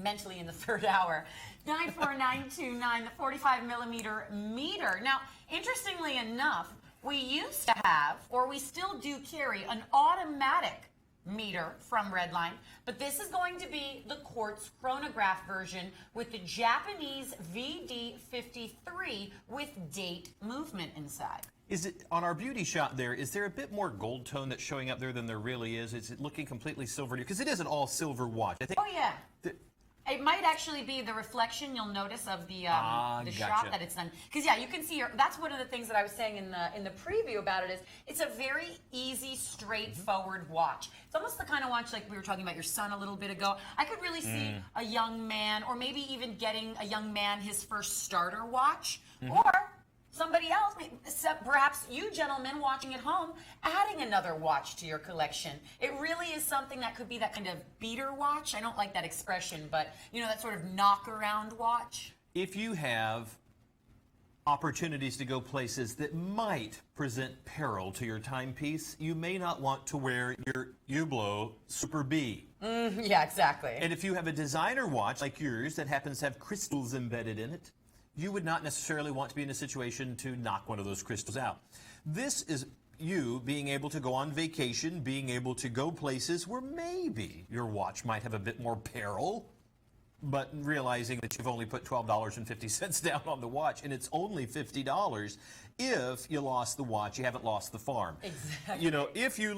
mentally in the third hour. 94929, the 45 millimeter meter. Now, interestingly enough, we used to have, or we still do carry, an automatic meter from Redline, but this is going to be the quartz chronograph version with the Japanese VD53 with date movement inside. Is it on our beauty shot there? Is there a bit more gold tone that's showing up there than there really is? Is it looking completely silver? Because it is an all silver watch. I think. Oh yeah. It might actually be the reflection you'll notice of the shot that it's done. Because yeah, you can see that's one of the things that I was saying in the preview about it is it's a very easy, straightforward watch. It's almost the kind of watch like we were talking about your son a little bit ago. I could really see a young man, or maybe even getting a young man his first starter watch, or somebody else, perhaps you gentlemen watching at home, adding another watch to your collection. It really is something that could be that kind of beater watch. I don't like that expression, but you know, that sort of knock-around watch. If you have opportunities to go places that might present peril to your timepiece, you may not want to wear your Hublot Super B. Yeah, exactly. And if you have a designer watch like yours that happens to have crystals embedded in it, you would not necessarily want to be in a situation to knock one of those crystals out. This is you being able to go on vacation, being able to go places where maybe your watch might have a bit more peril, but realizing that you've only put $12.50 down on the watch, and it's only $50. If you lost the watch, you haven't lost the farm. Exactly. You know, if you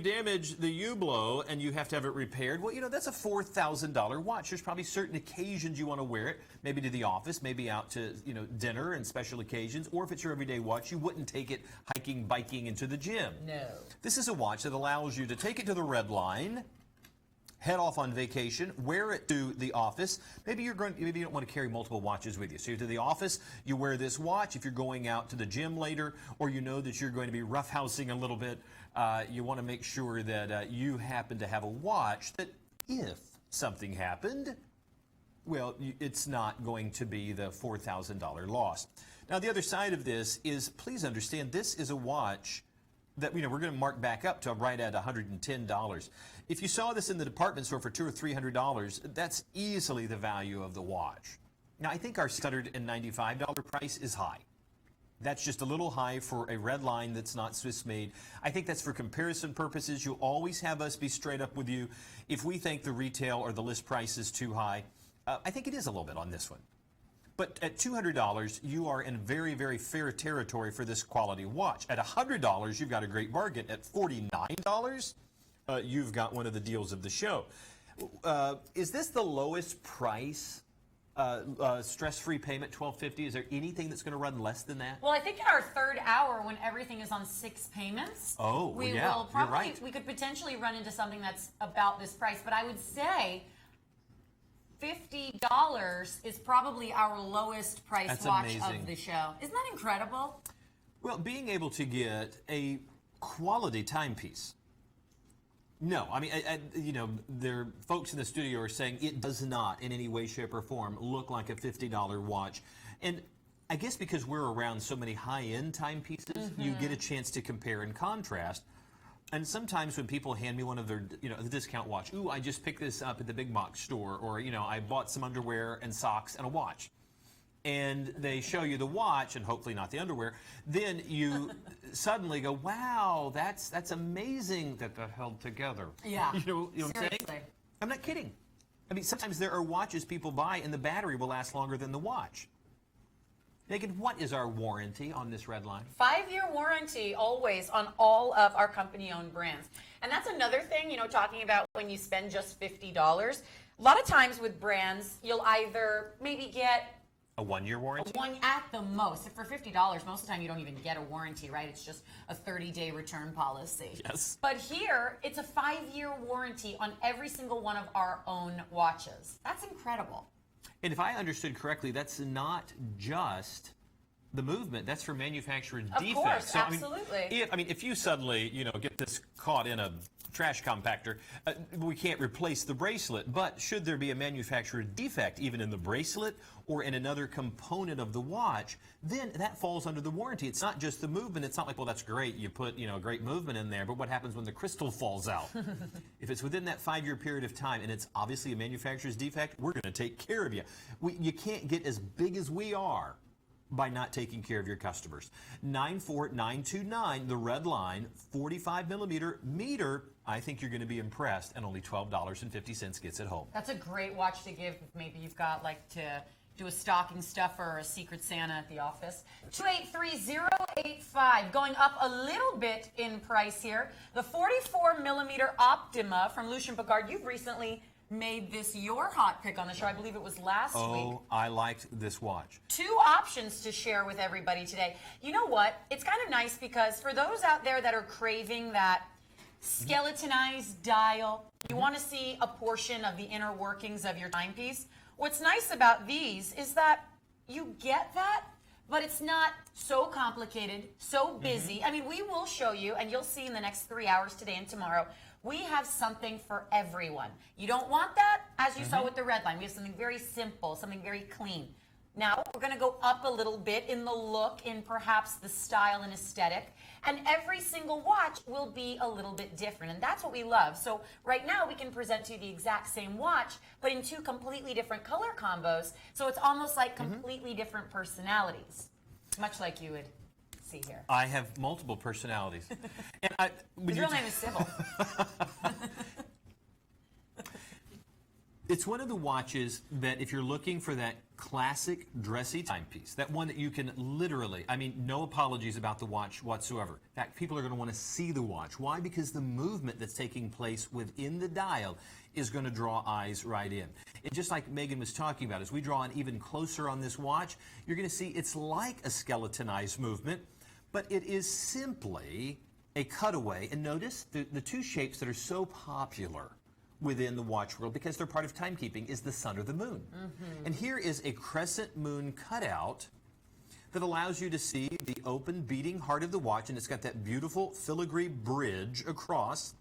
damage the Hublot and you have to have it repaired, well, you know, that's a $4,000 watch. There's probably certain occasions you want to wear it, maybe to the office, maybe out to, you know, dinner and special occasions, or if it's your everyday watch, you wouldn't take it hiking, biking into the gym. No. This is a watch that allows you to take it to the Redline, head off on vacation, wear it to the office. Maybe you don't want to carry multiple watches with you. So you're to the office, you wear this watch. If you're going out to the gym later, or you know that you're going to be roughhousing a little bit, you want to make sure that you happen to have a watch that if something happened, well, it's not going to be the $4,000 loss. Now, the other side of this is, please understand, this is a watch that, you know, we're going to mark back up to right at $110. If you saw this in the department store for $200 or $300, that's easily the value of the watch. Now, I think our $695 price is high. That's just a little high for a Redline that's not Swiss made. I think that's for comparison purposes. You'll always have us be straight up with you. If we think the retail or the list price is too high, I think it is a little bit on this one. But at $200, you are in very, very fair territory for this quality watch. At $100, you've got a great bargain. At $49, you've got one of the deals of the show. Is this the lowest price, stress-free payment, $12.50? Is there anything that's going to run less than that? Well, I think in our third hour, when everything is on 6 payments, we will probably, you're right. We could potentially run into something that's about this price. But I would say $50 is probably our lowest price watch of the show. Isn't that incredible? Well, being able to get a quality timepiece. No, I mean, you know, there folks in the studio are saying it does not in any way, shape, or form look like a $50 watch. And I guess because we're around so many high-end timepieces, you get a chance to compare and contrast. And sometimes when people hand me one of their, you know, the discount watch, ooh, I just picked this up at the big box store, or, you know, I bought some underwear and socks and a watch. And they show you the watch, and hopefully not the underwear, then you suddenly go, wow, that's amazing that they're held together. Yeah. You know what I'm saying? I'm not kidding. I mean, sometimes there are watches people buy, and the battery will last longer than the watch. Megan, what is our warranty on this Redline? 5-year warranty always on all of our company-owned brands. And that's another thing, you know, talking about when you spend just $50. A lot of times with brands, you'll either maybe get a 1-year warranty? One at the most. For $50, most of the time you don't even get a warranty, right? It's just a 30-day return policy. Yes. But here, it's a 5-year warranty on every single one of our own watches. That's incredible. And if I understood correctly, that's not just the movement. That's for manufacturer defects. Of course, absolutely. If you suddenly, you know, get this caught in a trash compactor. We can't replace the bracelet, but should there be a manufacturer defect even in the bracelet or in another component of the watch, then that falls under the warranty. It's not just the movement. It's not like, well, that's great. You put, a great movement in there, but what happens when the crystal falls out? If it's within that 5-year period of time and it's obviously a manufacturer's defect, we're going to take care of you. You can't get as big as we are by not taking care of your customers. 94929, the red line, 45 millimeter meter. I think you're going to be impressed, and only $12.50 gets it home. That's a great watch to give if maybe you've got like to do a stocking stuffer or a Secret Santa at the office. 283-085, going up a little bit in price here. The 44 millimeter Optima from Lucien Piccard. You've recently made this your hot pick on the show. I believe it was last week. Oh, I liked this watch. 2 options to share with everybody today. You know what? It's kind of nice because for those out there that are craving that skeletonized dial, you want to see a portion of the inner workings of your timepiece. What's nice about these is that you get that, but it's not so complicated, so busy. I mean, we will show you, and you'll see in the next 3 hours today and tomorrow, we have something for everyone. You don't want that, as you saw with the red line. We have something very simple, something very clean. Now, we're going to go up a little bit in the look, in perhaps the style and aesthetic, and every single watch will be a little bit different, and that's what we love. So right now, we can present to you the exact same watch, but in 2 completely different color combos, so it's almost like completely different personalities, much like you would see here. I have multiple personalities. And His real name is Sybil. It's one of the watches that if you're looking for that classic dressy timepiece, that one that you can literally, no apologies about the watch whatsoever. In fact, people are going to want to see the watch. Why? Because the movement that's taking place within the dial is going to draw eyes right in. And just like Megan was talking about, as we draw in even closer on this watch, you're going to see it's like a skeletonized movement, but it is simply a cutaway. And notice the 2 shapes that are so popular within the watch world, because they're part of timekeeping, is the sun or the moon. And here is a crescent moon cutout that allows you to see the open beating heart of the watch, and it's got that beautiful filigree bridge across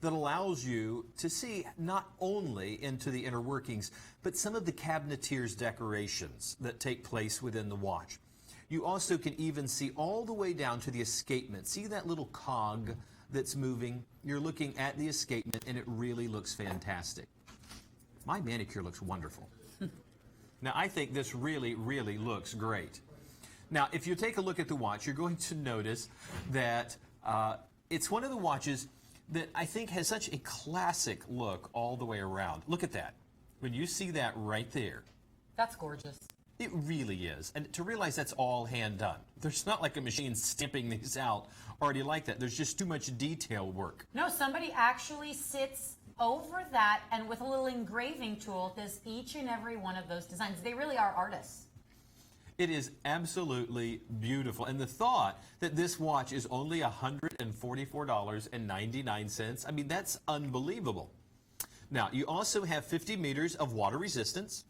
that allows you to see not only into the inner workings, but some of the cabinetier's decorations that take place within the watch. You also can even see all the way down to the escapement. See that little cog that's moving? You're looking at the escapement, and it really looks fantastic. My manicure looks wonderful. Now, I think this really, really looks great. Now, if you take a look at the watch, you're going to notice that it's one of the watches that I think has such a classic look all the way around. Look at that. When you see that right there. That's gorgeous. It really is. And to realize that's all hand done. There's not like a machine stamping these out already like that. There's just too much detail work. No, somebody actually sits over that and with a little engraving tool does each and every one of those designs. They really are artists. It is absolutely beautiful. And the thought that this watch is only $144.99, that's unbelievable. Now, you also have 50 meters of water resistance.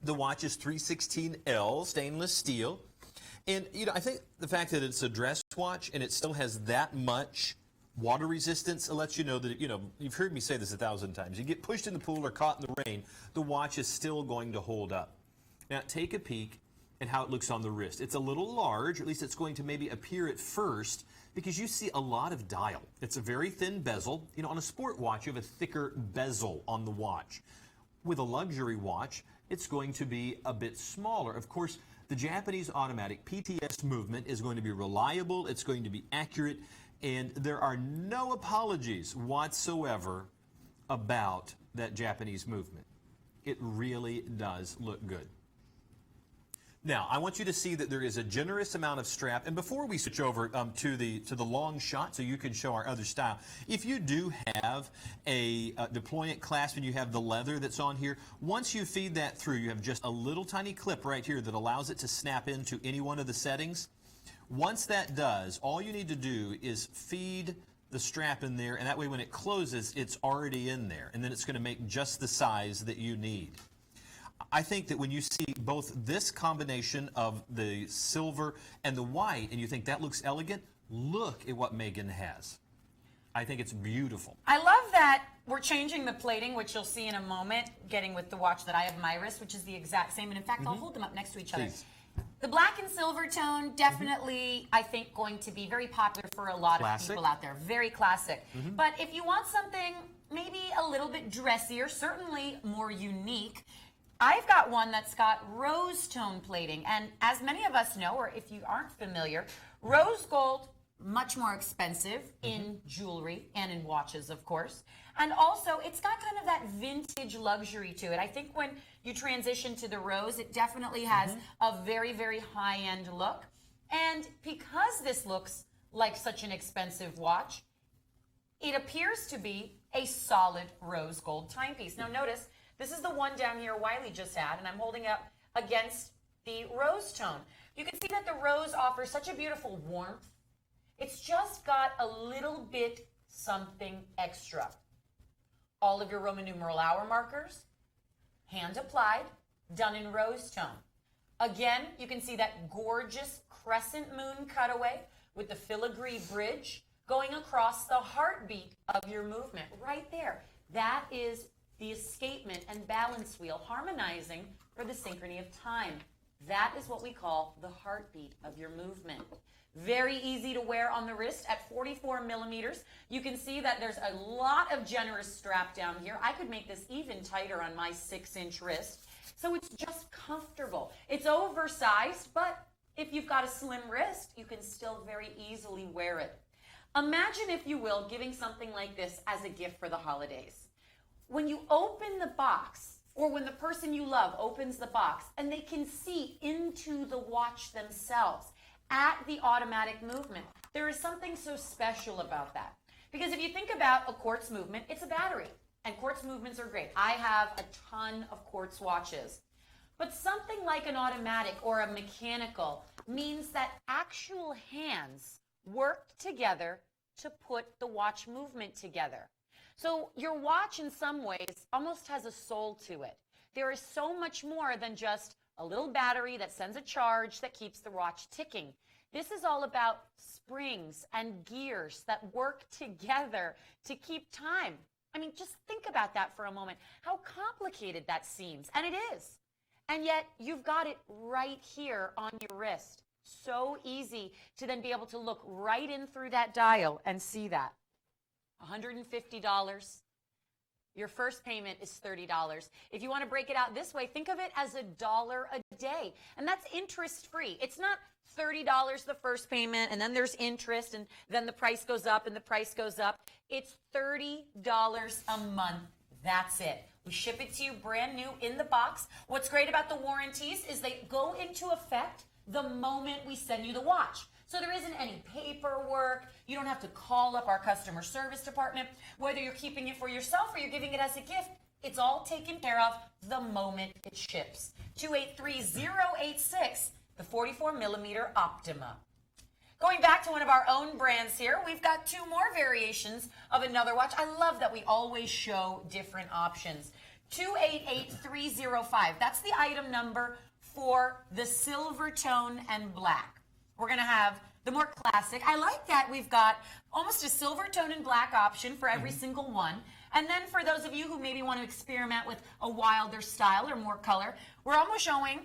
The watch is 316L stainless steel. And, I think the fact that it's a dress watch and it still has that much water resistance, it lets you know that, you've heard me say this 1,000 times. You get pushed in the pool or caught in the rain, the watch is still going to hold up. Now, take a peek at how it looks on the wrist. It's a little large, or at least it's going to maybe appear at first, because you see a lot of dial. It's a very thin bezel. On a sport watch, you have a thicker bezel on the watch. With a luxury watch, it's going to be a bit smaller. Of course, the Japanese automatic PTS movement is going to be reliable, it's going to be accurate, and there are no apologies whatsoever about that Japanese movement. It really does look good. Now, I want you to see that there is a generous amount of strap. And before we switch over to the long shot so you can show our other style, if you do have a deployant clasp and you have the leather that's on here, once you feed that through, you have just a little tiny clip right here that allows it to snap into any one of the settings. Once that does, all you need to do is feed the strap in there, and that way when it closes, it's already in there. And then it's going to make just the size that you need. I think that when you see both this combination of the silver and the white, and you think that looks elegant, look at what Megan has. I think it's beautiful. I love that we're changing the plating, which you'll see in a moment, getting with the watch that I have on my wrist, which is the exact same. And in fact, I'll hold them up next to each other. Please. The black and silver tone, definitely, I think, going to be very popular for a lot of people out there. Very classic. But if you want something maybe a little bit dressier, certainly more unique, I've got one that's got rose tone plating. And as many of us know, or if you aren't familiar, rose gold, much more expensive in jewelry and in watches, of course. And also, it's got kind of that vintage luxury to it. I think when you transition to the rose, it definitely has a very, very high-end look. And because this looks like such an expensive watch, it appears to be a solid rose gold timepiece. Now notice, this is the one down here Wiley just had, and I'm holding up against the rose tone. You can see that the rose offers such a beautiful warmth. It's just got a little bit something extra. All of your Roman numeral hour markers, hand applied, done in rose tone. Again, you can see that gorgeous crescent moon cutaway with the filigree bridge going across the heartbeat of your movement right there. That is the escapement and balance wheel harmonizing for the synchrony of time. That is what we call the heartbeat of your movement. Very easy to wear on the wrist at 44 millimeters. You can see that there's a lot of generous strap down here. I could make this even tighter on my 6-inch wrist. So it's just comfortable. It's oversized, but if you've got a slim wrist, you can still very easily wear it. Imagine, if you will, giving something like this as a gift for the holidays. When you open the box, or when the person you love opens the box, and they can see into the watch themselves at the automatic movement, there is something so special about that. Because if you think about a quartz movement, it's a battery, and quartz movements are great. I have a ton of quartz watches. But something like an automatic or a mechanical means that actual hands worked together to put the watch movement together. So your watch in some ways almost has a soul to it. There is so much more than just a little battery that sends a charge that keeps the watch ticking. This is all about springs and gears that work together to keep time. I mean, just think about that for a moment, how complicated that seems, and it is. And yet you've got it right here on your wrist. So easy to then be able to look right in through that dial and see that. $150. Your first payment is $30. If you want to break it out this way, think of it as $1 a day. And that's interest-free. It's not $30 the first payment, and then there's interest, and then the price goes up, and the price goes up. It's $30 a month. That's it. We ship it to you brand new in the box. What's great about the warranties is they go into effect the moment we send you the watch. So there isn't any paperwork. You don't have to call up our customer service department. Whether you're keeping it for yourself or you're giving it as a gift, it's all taken care of the moment it ships. 283-086, the 44 millimeter Optima. Going back to one of our own brands here, we've got two more variations of another watch. I love that we always show different options. 288305, that's the item number for the silver tone and black. We're going to have the more classic. I like that we've got almost a silver tone and black option for every single one. And then for those of you who maybe want to experiment with a wilder style or more color, we're almost showing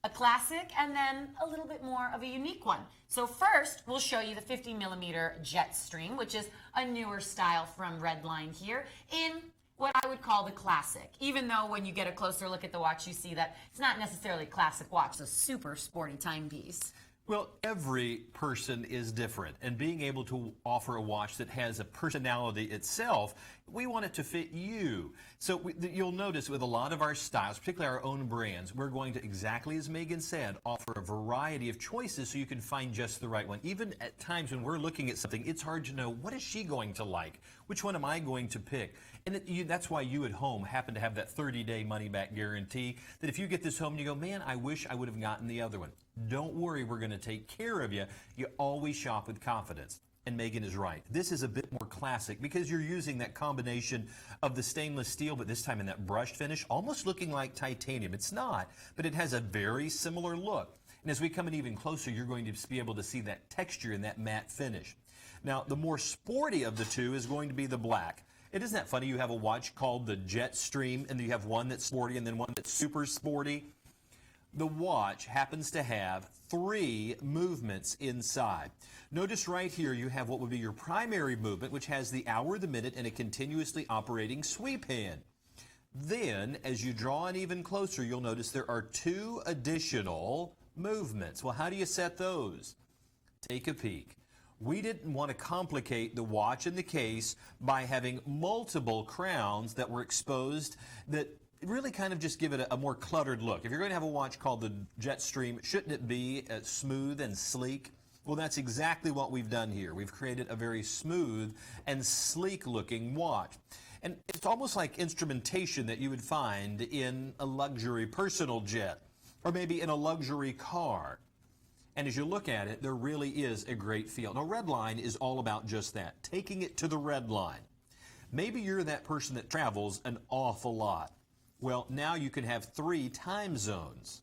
a classic and then a little bit more of a unique one. So first, we'll show you the 50 millimeter Jetstream, which is a newer style from Redline here in what I would call the classic. Even though when you get a closer look at the watch, you see that it's not necessarily a classic watch, it's a super sporty timepiece. Well, every person is different, and being able to offer a watch that has a personality itself, we want it to fit you. So you'll notice with a lot of our styles, particularly our own brands, we're going to, exactly as Megan said, offer a variety of choices so you can find just the right one. Even at times when we're looking at something, it's hard to know, what is she going to like? Which one am I going to pick? And that's why you at home happen to have that 30-day money-back guarantee, that if you get this home and you go, man, I wish I would have gotten the other one. Don't worry, we're going to take care of you. You always shop with confidence. And Megan is right. This is a bit more classic because you're using that combination of the stainless steel, but this time in that brushed finish, almost looking like titanium. It's not, but it has a very similar look. And as we come in even closer, you're going to be able to see that texture and that matte finish. Now, the more sporty of the two is going to be the black. Isn't that funny? You have a watch called the Jetstream, and then you have one that's sporty and then one that's super sporty. The watch happens to have 3 movements inside. Notice right here you have what would be your primary movement, which has the hour, the minute, and a continuously operating sweep hand. Then, as you draw in even closer, you'll notice there are 2 additional movements. Well, how do you set those? Take a peek. We didn't want to complicate the watch and the case by having multiple crowns that were exposed that really kind of just give it a more cluttered look. If you're going to have a watch called the Jetstream, shouldn't it be smooth and sleek? Well, that's exactly what we've done here. We've created a very smooth and sleek looking watch. And it's almost like instrumentation that you would find in a luxury personal jet or maybe in a luxury car. And as you look at it, there really is a great feel. Now, Redline is all about just that, taking it to the red line. Maybe you're that person that travels an awful lot. Well, now you can have 3 time zones.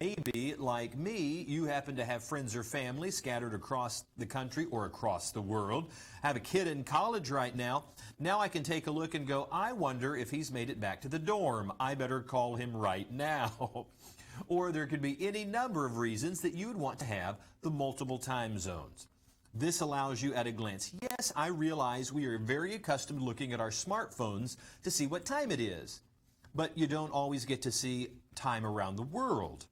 Maybe, like me, you happen to have friends or family scattered across the country or across the world. I have a kid in college right now. Now I can take a look and go, I wonder if he's made it back to the dorm. I better call him right now. Or there could be any number of reasons that you would want to have the multiple time zones. This allows you at a glance. Yes, I realize we are very accustomed to looking at our smartphones to see what time it is. But you don't always get to see time around the world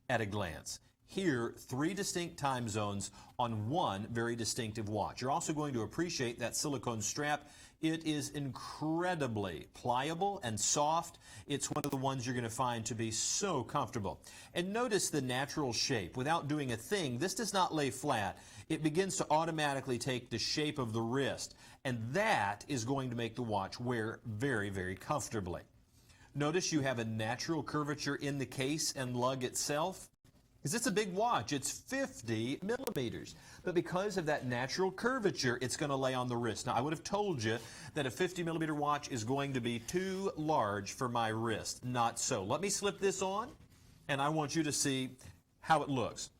at a glance. Here, 3 distinct time zones on one very distinctive watch. You're also going to appreciate that silicone strap. It is incredibly pliable and soft. It's one of the ones you're going to find to be so comfortable. And notice the natural shape. Without doing a thing, this does not lay flat. It begins to automatically take the shape of the wrist. And that is going to make the watch wear very, very comfortably. Notice you have a natural curvature in the case and lug itself. Because it's a big watch. It's 50 millimeters. But because of that natural curvature, it's going to lay on the wrist. Now, I would have told you that a 50 millimeter watch is going to be too large for my wrist. Not so. Let me slip this on, and I want you to see how it looks.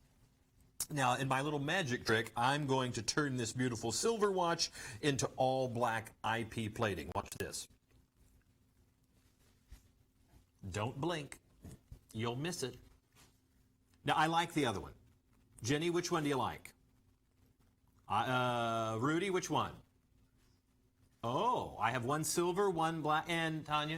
Now, in my little magic trick, I'm going to turn this beautiful silver watch into all black IP plating. Watch this. Don't blink. You'll miss it. Now, I like the other one. Jenny, which one do you like? Rudy, which one? Oh, I have one silver, one black. And Tanya?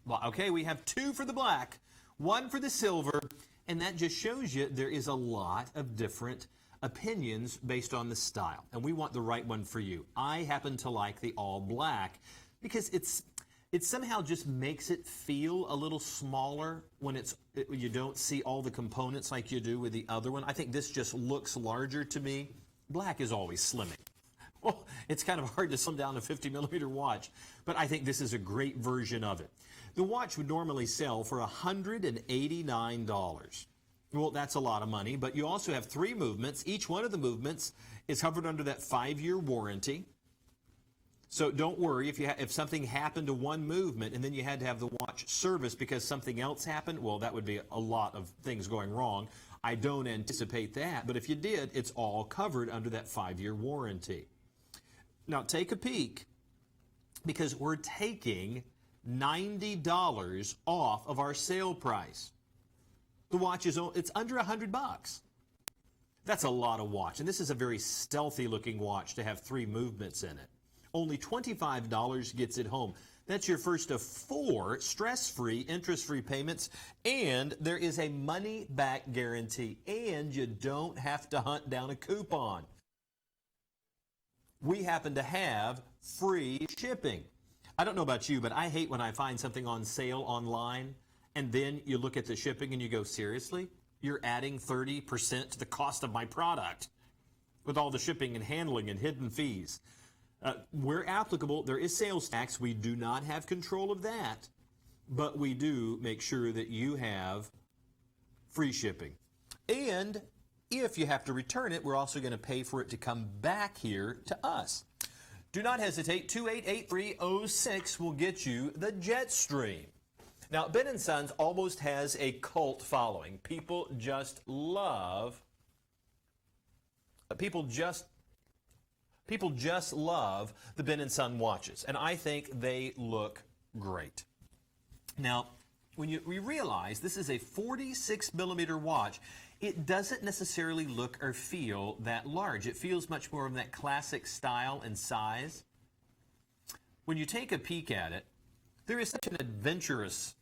Well, okay, we have 2 for the black, 1 for the silver, and that just shows you there is a lot of different opinions based on the style, and we want the right one for you. I happen to like the all black because it somehow just makes it feel a little smaller when you don't see all the components like you do with the other one. I think this just looks larger to me. Black is always slimming. Well, it's kind of hard to slim down a 50 millimeter watch, but I think this is a great version of it. The watch would normally sell for $189. Well, that's a lot of money, but you also have 3 movements. Each one of the movements is covered under that 5-year warranty. So don't worry if something happened to one movement and then you had to have the watch serviced because something else happened. Well, that would be a lot of things going wrong. I don't anticipate that, but if you did, it's all covered under that 5-year warranty. Now take a peek because we're taking $90 off of our sale price. The watch it's under $100. That's a lot of watch, and this is a very stealthy looking watch to have 3 movements in it. Only $25 gets it home. That's your first of 4 stress-free, interest-free payments, and there is a money-back guarantee, and you don't have to hunt down a coupon. We happen to have free shipping. I don't know about you, but I hate when I find something on sale online, and then you look at the shipping and you go, seriously? You're adding 30% to the cost of my product with all the shipping and handling and hidden fees. Where applicable, there is sales tax. We do not have control of that, but we do make sure that you have free shipping. And if you have to return it, we're also going to pay for it to come back here to us. Do not hesitate. 288306 will get you the Jetstream. Now, Ben & Sons almost has a cult following. People just People just love the Ben & Son watches, and I think they look great. Now, when we realize this is a 46 millimeter watch, it doesn't necessarily look or feel that large. It feels much more of that classic style and size. When you take a peek at it, there is such an adventurous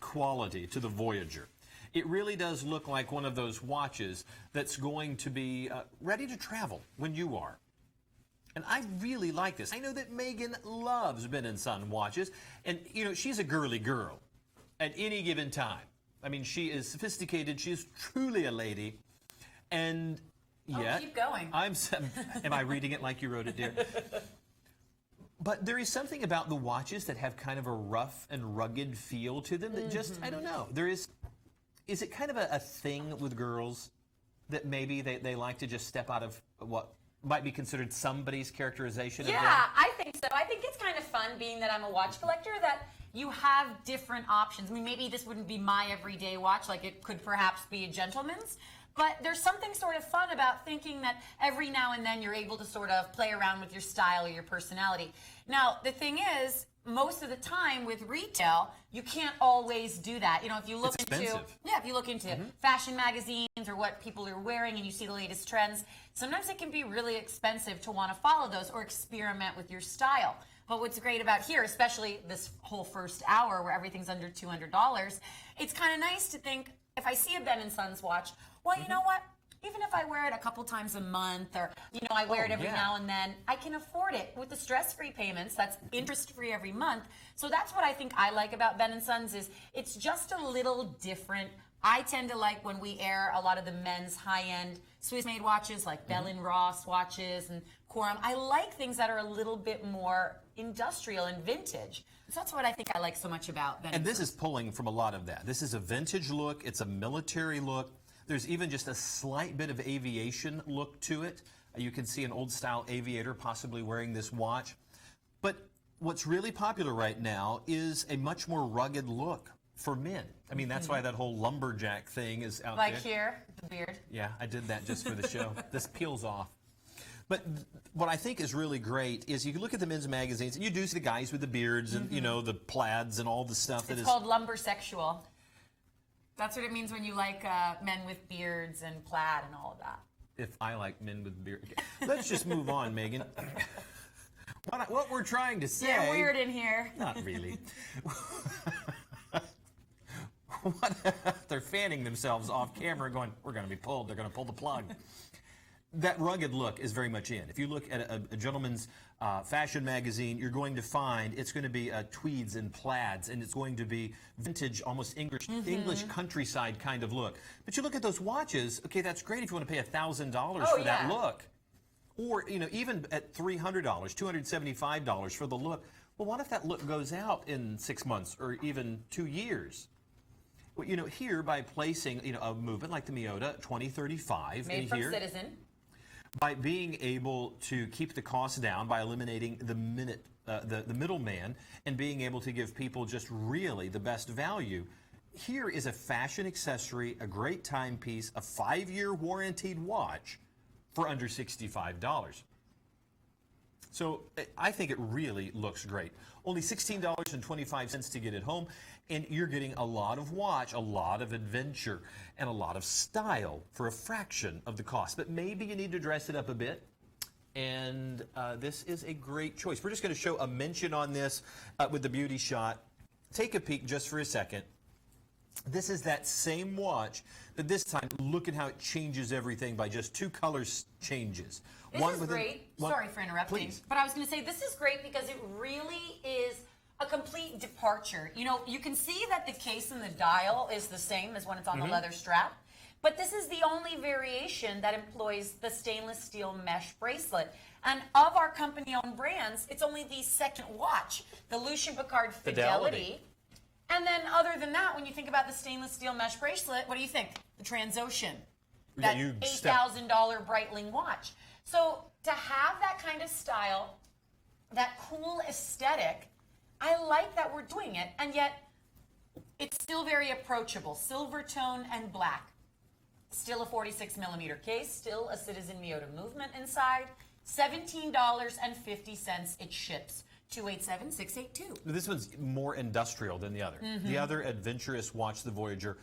quality to the Voyager. It really does look like one of those watches that's going to be ready to travel when you are. And I really like this. I know that Megan loves Ben & Son watches, and you know, she's a girly girl at any given time. I mean, she is sophisticated. She is truly a lady. And yet, keep going. Am I reading it like you wrote it, dear? But there is something about the watches that have kind of a rough and rugged feel to them that just, I don't know. Is it kind of a thing with girls that maybe they like to just step out of what might be considered somebody's characterization of them? Yeah, I think so. I think it's kind of fun, being that I'm a watch collector, that you have different options. I mean, maybe this wouldn't be my everyday watch, like it could perhaps be a gentleman's, but there's something sort of fun about thinking that every now and then you're able to sort of play around with your style or your personality. Now, the thing is, most of the time with retail, you can't always do that. You know, if you look into fashion magazines or what people are wearing and you see the latest trends, sometimes it can be really expensive to want to follow those or experiment with your style. But what's great about here, especially this whole first hour where everything's under $200, it's kind of nice to think, if I see a Ben & Sons watch, well, you know what? Even if I wear it a couple times a month, or I wear it every now and then, I can afford it with the stress-free payments. That's interest-free every month. So that's what I think I like about Ben & Sons, is it's just a little different. I tend to like when we air a lot of the men's high-end Swiss-made watches, like Bell & Ross watches and Corum. I like things that are a little bit more industrial and vintage. So that's what I think I like so much about Ben & Sons. And this is pulling from a lot of that. This is a vintage look. It's a military look. There's even just a slight bit of aviation look to it. You can see an old-style aviator possibly wearing this watch. But what's really popular right now is a much more rugged look for men. I mean, that's why that whole lumberjack thing is out there. Like here, the beard. Yeah, I did that just for the show. This peels off. But what I think is really great is you can look at the men's magazines, and you do see the guys with the beards and, the plaids and all the stuff. It's called lumbersexual. That's what it means when you like men with beards and plaid and all of that. If I like men with beards. Okay. Let's just move on, Megan. What we're trying to say... They're weird in here. Not really. They're fanning themselves off camera going, we're going to be pulled. They're going to pull the plug. That rugged look is very much in. If you look at a gentleman's fashion magazine, you're going to find it's going to be tweeds and plaids, and it's going to be vintage, almost English countryside kind of look. But you look at those watches, okay, that's great if you want to pay $1,000 for that look. Or, even at $300, $275 for the look. Well, what if that look goes out in 6 months or even 2 years? Well, here by placing, a movement like the Miyota 2035 made in from here, Citizen, by being able to keep the cost down by eliminating the middleman and being able to give people just really the best value. Here is a fashion accessory, a great timepiece, a 5-year warranted watch for under $65. So I think it really looks great. Only $16.25 to get it home, and you're getting a lot of watch, a lot of adventure, and a lot of style for a fraction of the cost. But maybe you need to dress it up a bit, and this is a great choice. We're just going to show a mention on this with the beauty shot. Take a peek just for a second. This is that same watch, but this time look at how it changes everything by just 2 color changes. This is great. Sorry for interrupting. Please. But I was going to say, this is great because it really is a complete departure. You can see that the case and the dial is the same as when it's on the leather strap. But this is the only variation that employs the stainless steel mesh bracelet. And of our company-owned brands, it's only the second watch, the Lucien Piccard Fidelity. And then other than that, when you think about the stainless steel mesh bracelet, what do you think? The Transocean, that $8,000 Breitling watch. So to have that kind of style, that cool aesthetic, I like that we're doing it, and yet it's still very approachable. Silver tone and black. Still a 46 millimeter case, still a Citizen Miyota movement inside. $17.50 it ships. 287-682. This one's more industrial than the other. The other adventurous watch, the Voyager,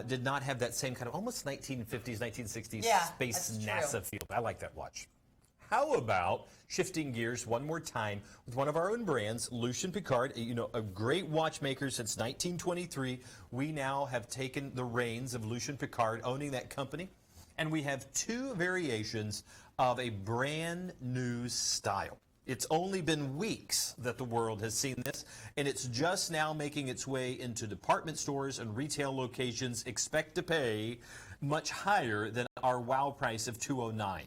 did not have that same kind of almost 1950s, 1960s space NASA feel. I like that watch. How about shifting gears one more time with one of our own brands, Lucien Piccard, a great watchmaker since 1923. We now have taken the reins of Lucien Piccard, owning that company, and we have two variations of a brand new style. It's only been weeks that the world has seen this, and it's just now making its way into department stores and retail locations. Expect to pay much higher than our wow price of $209.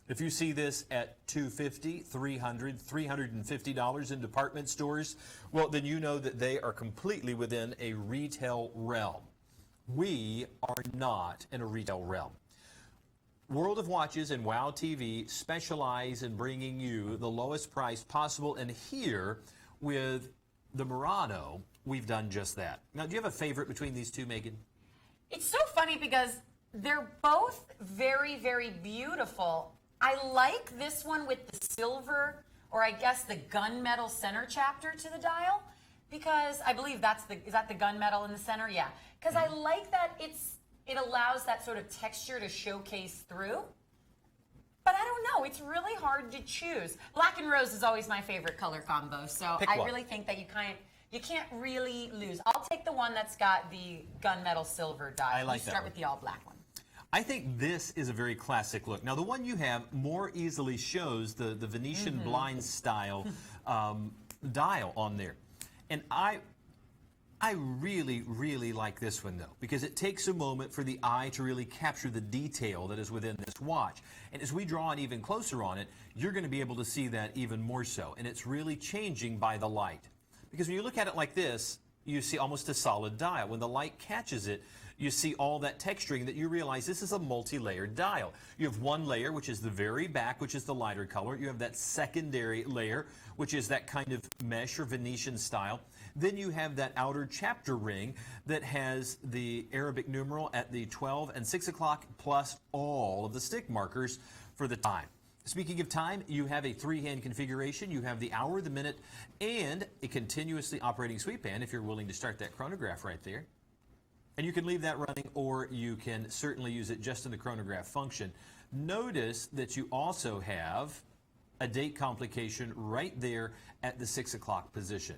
If you see this at $250, $300, $350 in department stores, well, then you know that they are completely within a retail realm. We are not in a retail realm. World of Watches and WOW TV specialize in bringing you the lowest price possible, and here with the Murano, we've done just that. Now, do you have a favorite between these two, Megan? It's so funny because they're both very, very beautiful. I like this one with the silver, or I guess the gunmetal center chapter to the dial, because I believe is that the gunmetal in the center? Yeah, because I like that it allows that sort of texture to showcase through. But I don't know, it's really hard to choose. Black and rose is always my favorite color combo, so I really think that you can't really lose. I'll take the one that's got the gunmetal silver dial. I like that. Start with the all black one. I think this is a very classic look. Now, the one you have more easily shows the Venetian blind style dial on there. And I really, really like this one, though, because it takes a moment for the eye to really capture the detail that is within this watch. And as we draw in even closer on it, you're going to be able to see that even more so. And it's really changing by the light. Because when you look at it like this, you see almost a solid dial. When the light catches it, you see all that texturing that you realize this is a multi-layered dial. You have one layer, which is the very back, which is the lighter color. You have that secondary layer, which is that kind of mesh or Venetian style. Then you have that outer chapter ring that has the Arabic numeral at the 12 and 6 o'clock, plus all of the stick markers for the time. Speaking of time, you have a three-hand configuration. You have the hour, the minute, and a continuously operating sweep band if you're willing to start that chronograph right there. And you can leave that running, or you can certainly use it just in the chronograph function. Notice that you also have a date complication right there at the 6 o'clock position.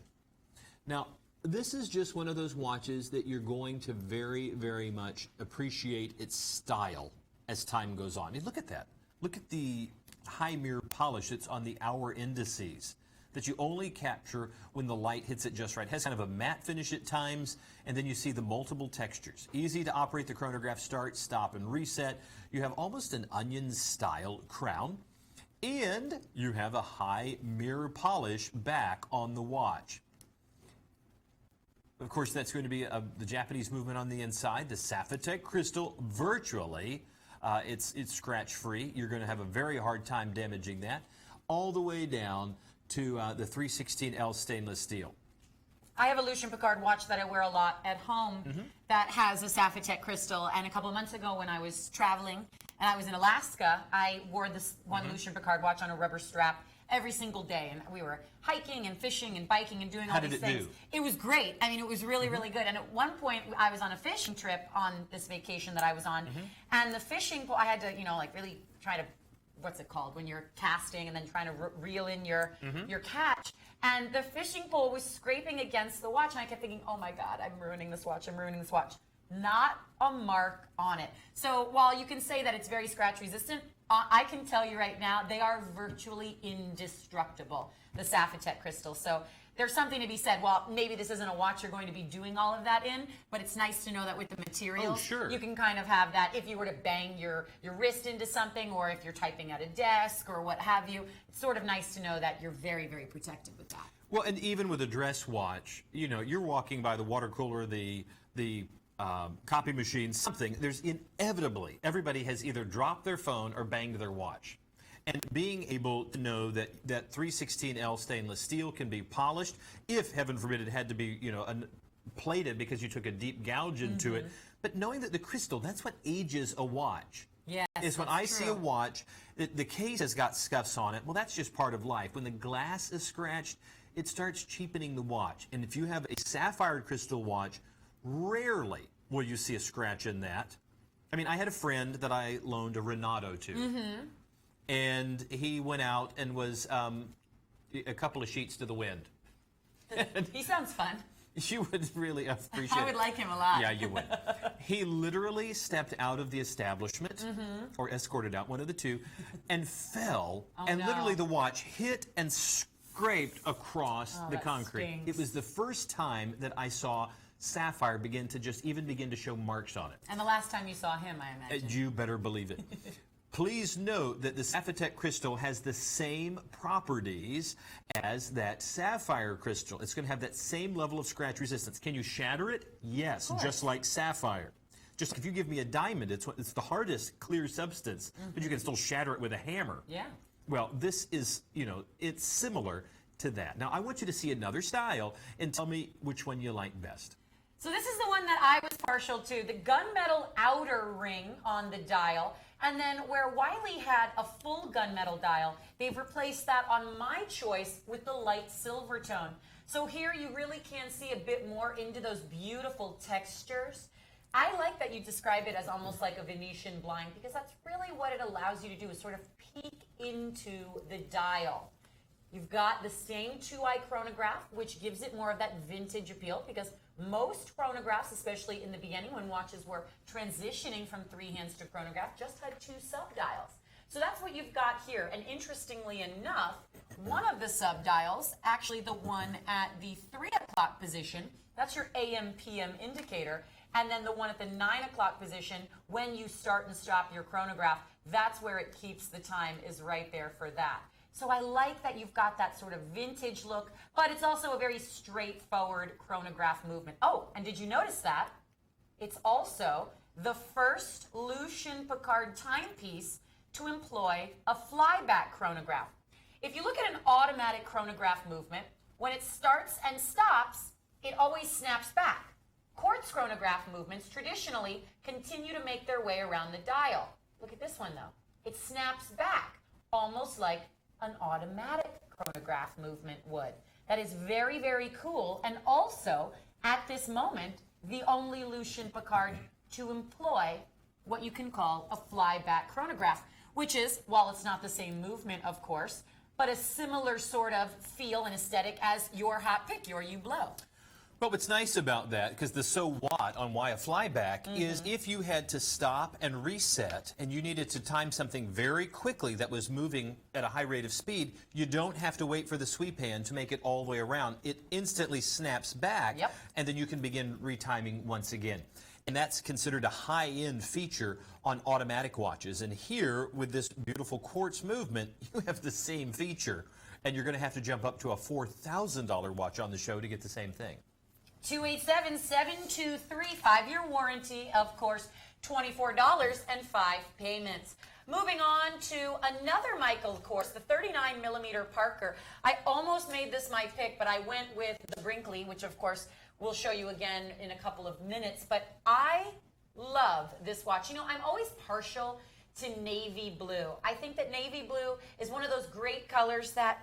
Now, this is just one of those watches that you're going to very, very much appreciate its style as time goes on. And look at that. Look at the high mirror polish that's on the hour indices that you only capture when the light hits it just right. It has kind of a matte finish at times, and then you see the multiple textures. Easy to operate the chronograph, start, stop, and reset. You have almost an onion-style crown, and you have a high mirror polish back on the watch. Of course, that's going to be the Japanese movement on the inside, the Sapphitech crystal, virtually. It's scratch-free. You're going to have a very hard time damaging that, all the way down to the 316L stainless steel. I have a Lucien Piccard watch that I wear a lot at home that has a Sapphitech crystal. And a couple of months ago when I was traveling and I was in Alaska, I wore this one Lucien Piccard watch on a rubber strap every single day. And we were hiking and fishing and biking and doing all these things. How did it do? It was great. I mean, it was really, really good. And at one point, I was on a fishing trip on this vacation that I was on. And the fishing pole, I had to, like really try to, what's it called, when you're casting and then trying to reel in your catch. And the fishing pole was scraping against the watch. And I kept thinking, oh my God, I'm ruining this watch. I'm ruining this watch. Not a mark on it. So while you can say that it's very scratch resistant, I can tell you right now, they are virtually indestructible, the Sapphitech crystal. So there's something to be said. Well, maybe this isn't a watch you're going to be doing all of that in, but it's nice to know that with the materials, you can kind of have that if you were to bang your wrist into something, or if you're typing at a desk or what have you. It's sort of nice to know that you're very, very protected with that. Well, and even with a dress watch, you're walking by the water cooler, the copy machine, something, there's inevitably, everybody has either dropped their phone or banged their watch. And being able to know that 316L stainless steel can be polished, if, heaven forbid, it had to be, plated because you took a deep gouge into it. But knowing that the crystal, that's what ages a watch. Yes, is when I see a watch, the case has got scuffs on it. Well, that's just part of life. When the glass is scratched, it starts cheapening the watch. And if you have a sapphire crystal watch, rarely will you see a scratch in that. I mean, I had a friend that I loaned a Renato to. And he went out and was a couple of sheets to the wind. He sounds fun. You would really appreciate it. I would like him a lot. Yeah, you would. He literally stepped out of the establishment, or escorted out, one of the two, and fell. And literally the watch hit and scraped across the concrete. Stinks. It was the first time that I saw sapphire begin to show marks on it. And the last time you saw him, I imagine. You better believe it. Please note that the Sapphitech crystal has the same properties as that sapphire crystal. It's going to have that same level of scratch resistance. Can you shatter it? Yes, just like sapphire. Just if you give me a diamond, it's the hardest clear substance, but you can still shatter it with a hammer. Yeah. Well, this is, it's similar to that. Now, I want you to see another style and tell me which one you like best. So this is the one that I was partial to, the gunmetal outer ring on the dial. And then where Wiley had a full gunmetal dial, they've replaced that on my choice with the light silver tone. So here you really can see a bit more into those beautiful textures. I like that you describe it as almost like a Venetian blind, because that's really what it allows you to do, is sort of peek into the dial. You've got the same 2-eye chronograph, which gives it more of that vintage appeal, because most chronographs, especially in the beginning when watches were transitioning from 3 hands to chronograph, just had 2 subdials. So that's what you've got here. And interestingly enough, one of the subdials, actually the one at the 3 o'clock position, that's your AM PM indicator. And then the one at the 9 o'clock position, when you start and stop your chronograph, that's where it keeps the time, is right there for that. So I like that you've got that sort of vintage look, but it's also a very straightforward chronograph movement. Oh, and did you notice that? It's also the first Lucien Piccard timepiece to employ a flyback chronograph. If you look at an automatic chronograph movement, when it starts and stops, it always snaps back. Quartz chronograph movements traditionally continue to make their way around the dial. Look at this one though. It snaps back, almost like an automatic chronograph movement would. That is very, very cool, and also, at this moment, the only Lucien Piccard to employ what you can call a flyback chronograph, which is, while it's not the same movement, of course, but a similar sort of feel and aesthetic as your hot pick, your Hublot. But what's nice about that, because the so what on why a flyback is if you had to stop and reset and you needed to time something very quickly that was moving at a high rate of speed, you don't have to wait for the sweep hand to make it all the way around. It instantly snaps back, and then you can begin retiming once again. And that's considered a high-end feature on automatic watches. And here, with this beautiful quartz movement, you have the same feature. And you're going to have to jump up to a $4,000 watch on the show to get the same thing. 287-723, 5-year warranty, of course, $24 and 5 payments. Moving on to another Michael Kors, the 39mm Parker. I almost made this my pick, but I went with the Brinkley, which of course we'll show you again in a couple of minutes. But I love this watch. You know, I'm always partial to navy blue. I think that navy blue is one of those great colors that,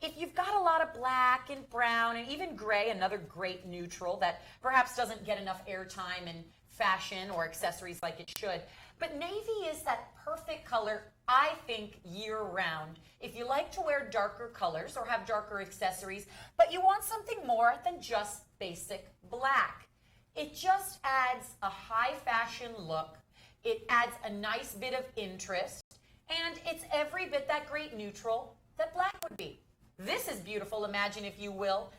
if you've got a lot of black and brown and even gray, another great neutral that perhaps doesn't get enough airtime in fashion or accessories like it should. But navy is that perfect color, I think, year-round. If you like to wear darker colors or have darker accessories, but you want something more than just basic black. It just adds a high fashion look. It adds a nice bit of interest, and it's every bit that great neutral that black would be. This is beautiful, imagine, if you will,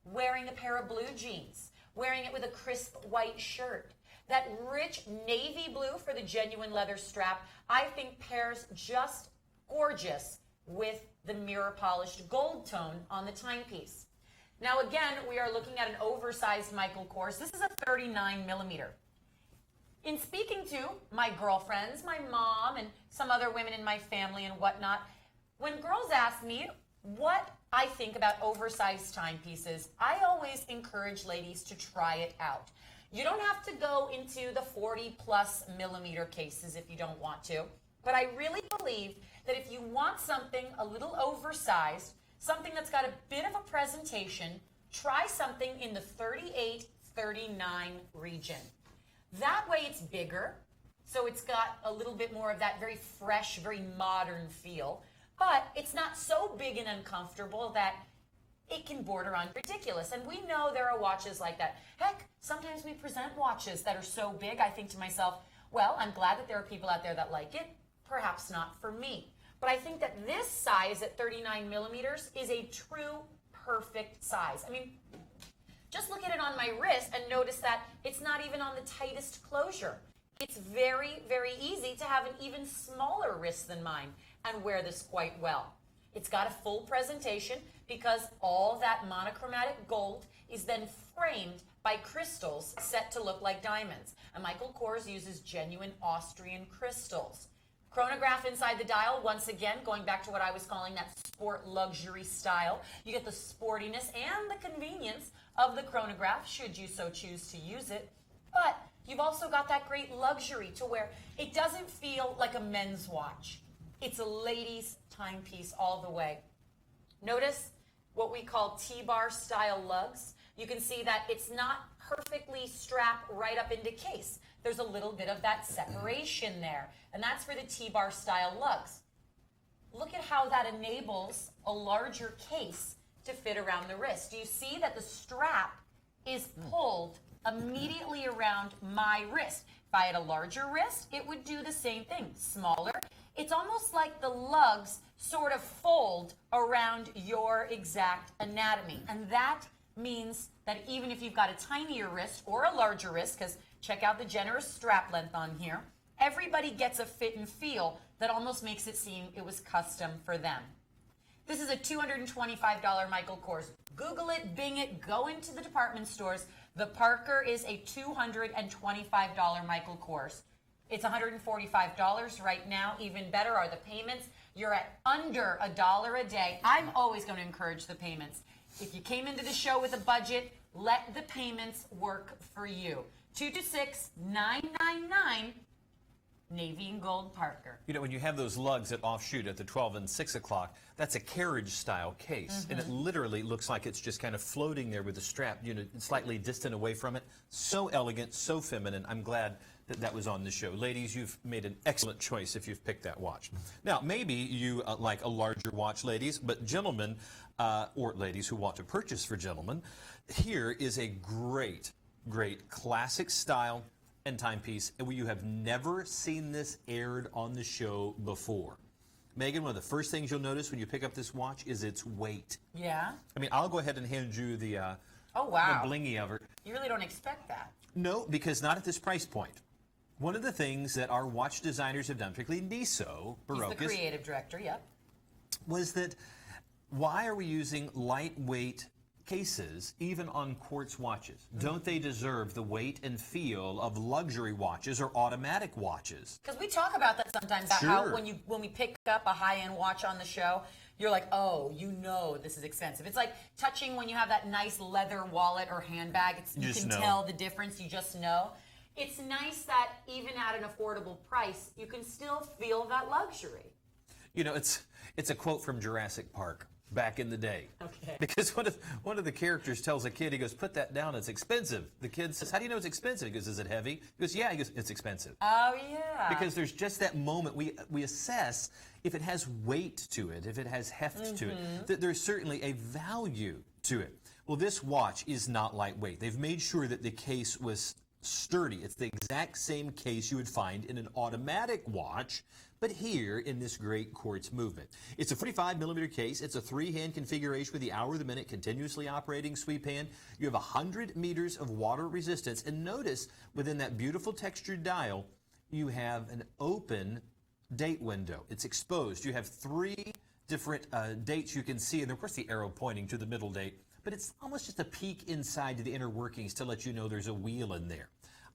wearing a pair of blue jeans, wearing it with a crisp white shirt. That rich navy blue for the genuine leather strap, I think pairs just gorgeous with the mirror polished gold tone on the timepiece. Now again, we are looking at an oversized Michael Kors. This is a 39mm. In speaking to my girlfriends, my mom, and some other women in my family and whatnot, when girls ask me what I think about oversized timepieces, I always encourage ladies to try it out. You don't have to go into the 40+ millimeter cases if you don't want to, but I really believe that if you want something a little oversized, something that's got a bit of a presentation, try something in the 38-39 region. That way it's bigger, so it's got a little bit more of that very fresh, very modern feel, but it's not so big and uncomfortable that it can border on ridiculous. And we know there are watches like that. Heck, sometimes we present watches that are so big, I think to myself, well, I'm glad that there are people out there that like it, perhaps not for me. But I think that this size at 39 millimeters is a true perfect size. I mean, just look at it on my wrist and notice that it's not even on the tightest closure. It's very, very easy to have an even smaller wrist than mine and wear this quite well. It's got a full presentation because all that monochromatic gold is then framed by crystals set to look like diamonds. And Michael Kors uses genuine Austrian crystals. Chronograph inside the dial, once again, going back to what I was calling that sport luxury style. You get the sportiness and the convenience of the chronograph, should you so choose to use it. But you've also got that great luxury to where it doesn't feel like a men's watch. It's a ladies' timepiece all the way. Notice what we call T-bar style lugs. You can see that it's not perfectly strapped right up into case. There's a little bit of that separation there, and that's for the T-bar style lugs. Look at how that enables a larger case to fit around the wrist. Do you see that the strap is pulled immediately around my wrist? If I had a larger wrist, it would do the same thing. Smaller, it's almost like the lugs sort of fold around your exact anatomy. And that means that even if you've got a tinier wrist or a larger wrist, because check out the generous strap length on here, everybody gets a fit and feel that almost makes it seem it was custom for them. This is a $225 Michael Kors. Google it, Bing it, go into the department stores. The Parker is a $225 Michael Kors. It's $145 right now. Even better are the payments. You're at under $1 a day. I'm always going to encourage the payments. If you came into the show with a budget, let the payments work for you. 226-999, Navy and Gold Parker. You know, when you have those lugs that offshoot at the 12 and 6 o'clock, that's a carriage-style case. And it literally looks like it's just kind of floating there with the strap, you know, slightly distant away from it. So elegant, so feminine. I'm glad that that was on the show. Ladies, you've made an excellent choice if you've picked that watch. Now, maybe you like a larger watch, ladies, but gentlemen, or ladies who want to purchase for gentlemen, here is a great, great classic style and timepiece, and you have never seen this aired on the show before. Megan, one of the first things you'll notice when you pick up this watch is its weight. Yeah? I mean, I'll go ahead and hand you the, oh, wow. the blingy of it. You really don't expect that. No, because not at this price point. One of the things that our watch designers have done, particularly Niso Barocas, He's the creative director, yep. was that why are we using lightweight cases even on quartz watches? Don't they deserve the weight and feel of luxury watches or automatic watches? Because we talk about that sometimes, about how when we pick up a high-end watch on the show, you're like, oh, you know this is expensive. It's like touching when you have that nice leather wallet or handbag. You can tell the difference. You just know. It's nice that even at an affordable price, you can still feel that luxury. You know, it's a quote from Jurassic Park back in the day. Okay. Because one of the characters tells a kid, he goes, put that down, it's expensive. The kid says, how do you know it's expensive? He goes, is it heavy? He goes, yeah. He goes, it's expensive. Oh, yeah. Because there's just that moment we assess if it has weight to it, if it has heft to it, that there's certainly a value to it. Well, this watch is not lightweight. They've made sure that the case was sturdy. It's the exact same case you would find in an automatic watch, but here in this great quartz movement. It's a 45-millimeter case. It's a 3-hand configuration with the hour, the minute, continuously operating sweep hand. You have 100 meters of water resistance. And notice within that beautiful textured dial, you have an open date window. It's exposed. You have 3 different dates you can see, and of course the arrow pointing to the middle date, but it's almost just a peek inside to the inner workings to let you know there's a wheel in there.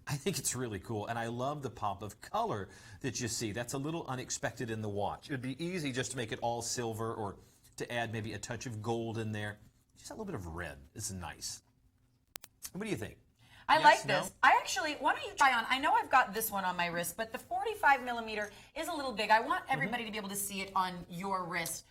I think it's really cool, and I love the pop of color that you see. That's a little unexpected in the watch. It would be easy just to make it all silver or to add maybe a touch of gold in there. Just a little bit of red is nice. What do you think? I Yes? like No? this. I actually, why don't you try on? I know I've got this one on my wrist, but the 45 millimeter is a little big. I want everybody to be able to see it on your wrist.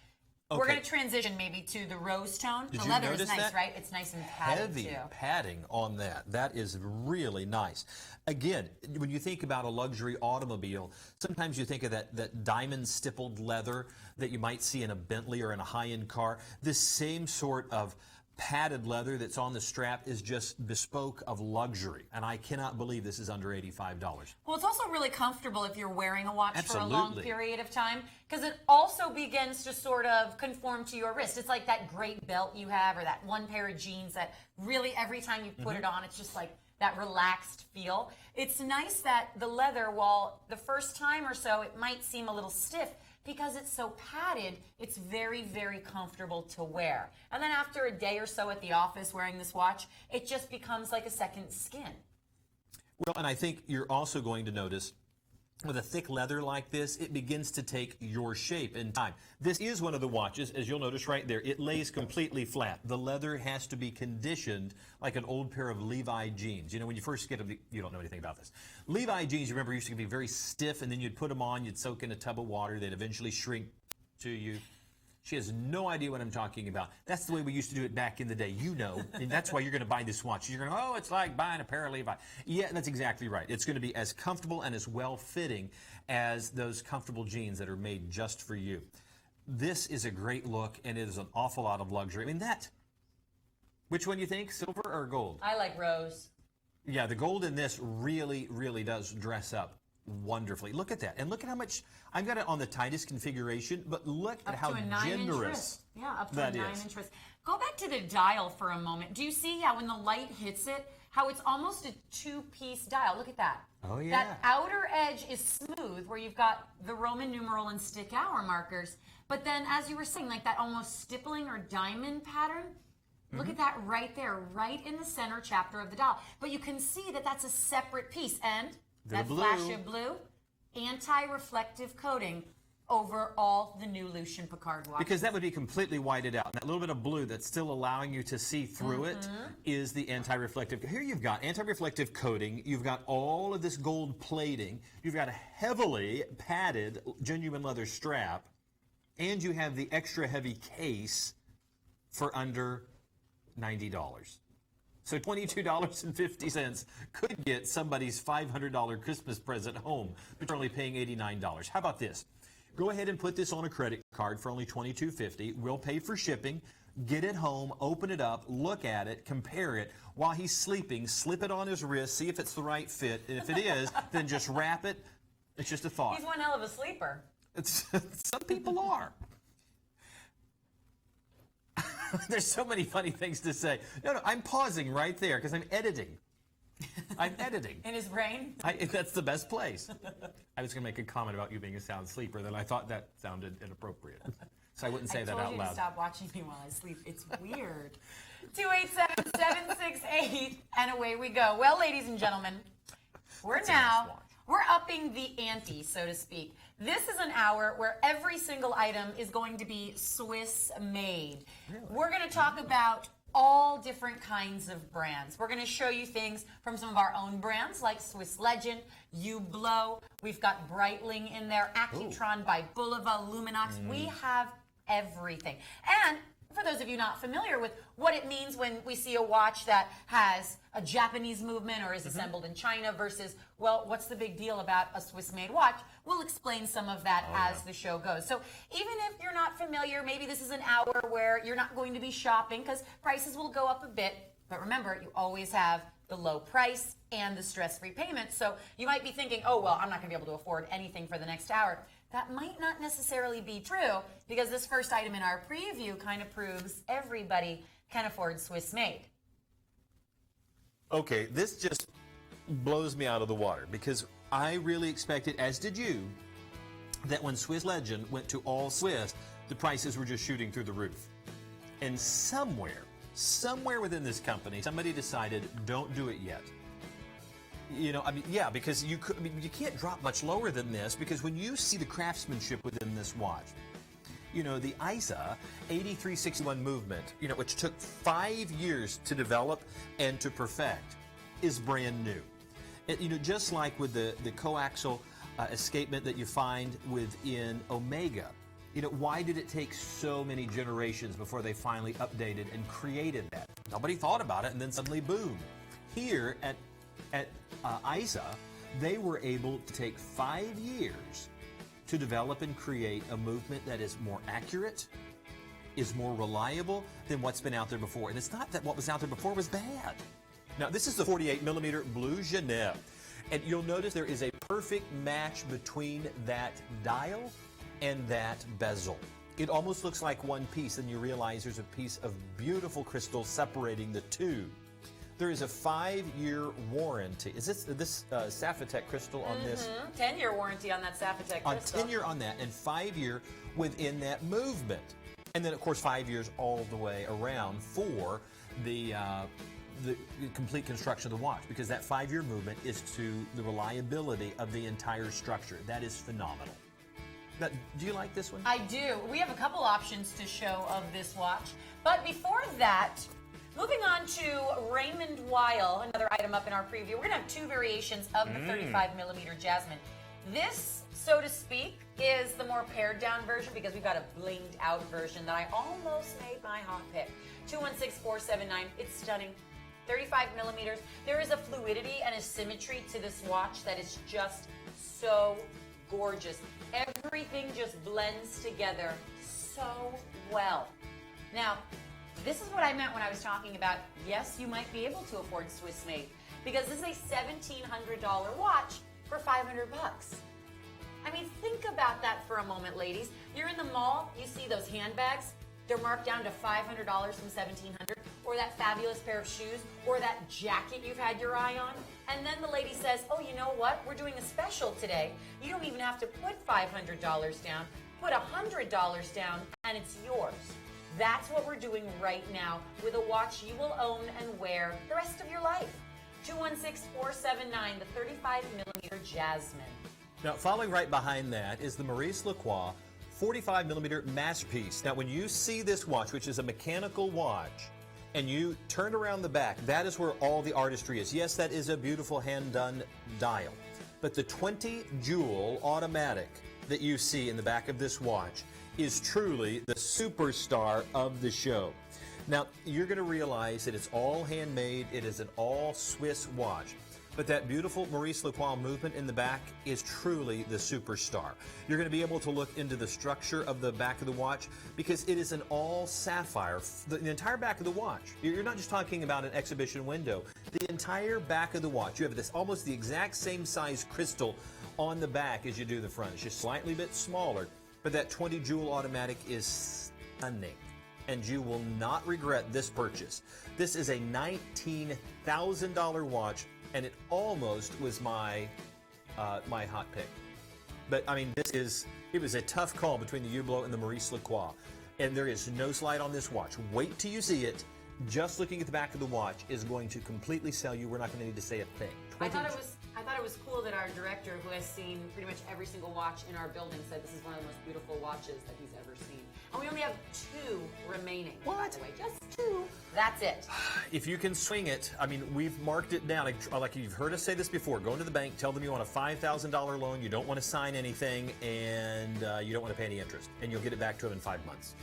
We're Okay. going to transition maybe to the rose tone. Did the you leather is notice nice, that? right? It's nice and padded Heavy too. padding on that. That is really nice. Again, when you think about a luxury automobile, sometimes you think of that diamond stippled leather that you might see in a Bentley or in a high-end car. This same sort of padded leather that's on the strap is just bespoke of luxury. And I cannot believe this is under $85. Well, it's also really comfortable if you're wearing a watch for a long Absolutely. period of time, because it also begins to sort of conform to your wrist. It's like that great belt you have, or that one pair of jeans that really every time you put it on, it's just like that relaxed feel. It's nice that the leather, while the first time or so it might seem a little stiff, because it's so padded, it's very, very comfortable to wear. And then after a day or so at the office wearing this watch, it just becomes like a second skin. Well, and I think you're also going to notice with a thick leather like this, it begins to take your shape in time. This is one of the watches, as you'll notice right there, it lays completely flat. The leather has to be conditioned like an old pair of Levi jeans. You know, when you first get them, you don't know anything about this. Levi jeans, you remember, used to be very stiff, and then you'd put them on, you'd soak in a tub of water, they'd eventually shrink to you. She has no idea what I'm talking about. That's the way we used to do it back in the day. You know, and that's why you're going to buy this watch. You're going to, oh, it's like buying a pair of Levi. Yeah, that's exactly right. It's going to be as comfortable and as well-fitting as those comfortable jeans that are made just for you. This is a great look, and it is an awful lot of luxury. I mean, which one do you think, silver or gold? I like rose. Yeah, the gold in this really, really does dress up wonderfully. Look at that. And look at how much, I've got it on the tightest configuration, but look at how generous Yeah, up to that a 9 is. inch wrist. Go back to the dial for a moment. Do you see how when the light hits it, how it's almost a two-piece dial? Look at that. Oh, yeah. That outer edge is smooth, where you've got the Roman numeral and stick hour markers. But then, as you were saying, like that almost stippling or diamond pattern, look at that right there, right in the center chapter of the dial. But you can see that that's a separate piece. And that flash of blue, anti-reflective coating over all the new Lucien Piccard watches. Because that would be completely whited out. And that little bit of blue that's still allowing you to see through it is the anti-reflective. Here you've got anti-reflective coating. You've got all of this gold plating. You've got a heavily padded genuine leather strap. And you have the extra heavy case for under $90. So $22.50 could get somebody's $500 Christmas present home, but you're only paying $89. How about this? Go ahead and put this on a credit card for only $22.50. We'll pay for shipping. Get it home, open it up, look at it, compare it. While he's sleeping, slip it on his wrist, see if it's the right fit. And if it is, then just wrap it. It's just a thought. He's one hell of a sleeper. Some people are. There's so many funny things to say. No, I'm pausing right there because I'm editing. I'm editing. In his brain? That's the best place. I was going to make a comment about you being a sound sleeper, then I thought that sounded inappropriate. So I wouldn't say that out I told you to loud. stop watching me while I sleep. It's weird. 287-768, and away we go. Well, ladies and gentlemen, we're upping the ante, so to speak. This is an hour where every single item is going to be Swiss made. Really? We're going to talk about all different kinds of brands. We're going to show you things from some of our own brands like Swiss Legend, Hublot. We've got Breitling in there, Accutron by Bulova, Luminox. We have everything. And for those of you not familiar with what it means when we see a watch that has a Japanese movement or is assembled in China versus, well, what's the big deal about a Swiss-made watch? We'll explain some of that as the show goes. So even if you're not familiar, maybe this is an hour where you're not going to be shopping because prices will go up a bit. But remember, you always have the low price and the stress-free payment. So you might be thinking, oh, well, I'm not going to be able to afford anything for the next hour. That might not necessarily be true because this first item in our preview kind of proves everybody can afford Swiss made. Okay, this just blows me out of the water because I really expected, as did you, that when Swiss Legend went to all Swiss, the prices were just shooting through the roof. And somewhere within this company, somebody decided, don't do it yet. You know, I mean, yeah, because you can't drop much lower than this because when you see the craftsmanship within this watch, you know, the ISA 8361 movement, you know, which took 5 years to develop and to perfect. is brand new. Just like with the coaxial escapement that you find within Omega, why did it take so many generations before they finally updated and created that? Nobody thought about it, and then suddenly, boom. Here at ISA, they were able to take 5 years to develop and create a movement that is more accurate, is more reliable than what's been out there before. And it's not that what was out there before was bad. Now, this is the 48mm Blue Genève. And you'll notice there is a perfect match between that dial and that bezel. It almost looks like one piece, and you realize there's a piece of beautiful crystal separating the two. There is a 5-year warranty. Is this Sapphitech crystal on this? 10-year warranty on that Sapphitech crystal. 10-year on that, and 5-year within that movement. And then, of course, 5 years all the way around for the complete construction of the watch, because that 5-year movement is to the reliability of the entire structure. That is phenomenal. Now, do you like this one? I do. We have a couple options to show of this watch. But before that, moving on to Raymond Weil, another item up in our preview. We're going to have 2 variations of the 35mm Jasmine. This, so to speak, is the more pared down version, because we've got a blinged out version that I almost made my hot pick. 216479. It's stunning. 35mm. There is a fluidity and a symmetry to this watch that is just so gorgeous. Everything just blends together so well. Now, this is what I meant when I was talking about, yes, you might be able to afford Swiss made, because this is a $1,700 watch for $500. I mean, think about that for a moment, ladies. You're in the mall, you see those handbags, they're marked down to $500 from $1,700, or that fabulous pair of shoes, or that jacket you've had your eye on, and then the lady says, oh, you know what, we're doing a special today. You don't even have to put $500 down, put $100 down, and it's yours. That's what we're doing right now with a watch you will own and wear the rest of your life. 216479, the 35mm Jasmine. Now, following right behind that is the Maurice Lacroix 45mm Masterpiece. Now, when you see this watch, which is a mechanical watch, and you turn around the back, that is where all the artistry is. Yes, that is a beautiful hand-done dial. But the 20-jewel automatic that you see in the back of this watch is truly the superstar of the show. Now, you're going to realize that it's all handmade. It is an all-Swiss watch. But that beautiful Maurice Lacroix movement in the back is truly the superstar. You're going to be able to look into the structure of the back of the watch, because it is an all sapphire. The entire back of the watch. You're not just talking about an exhibition window. The entire back of the watch. You have this almost the exact same size crystal on the back as you do the front. It's just slightly bit smaller. But that 20-jewel automatic is stunning, and you will not regret this purchase. This is a $19,000 watch, and it almost was my my hot pick. But I mean, it was a tough call between the Hublot and the Maurice Lacroix, and there is no slide on this watch. Wait till you see it. Just looking at the back of the watch is going to completely sell you. We're not going to need to say a thing. I thought it was cool that our director, who has seen pretty much every single watch in our building, said this is one of the most beautiful watches that he's ever seen. And we only have 2 remaining. What? By the way, just 2. That's it. If you can swing it, I mean, we've marked it down. Like you've heard us say this before. Go into the bank, tell them you want a $5,000 loan, you don't want to sign anything, and you don't want to pay any interest. And you'll get it back to them in 5 months.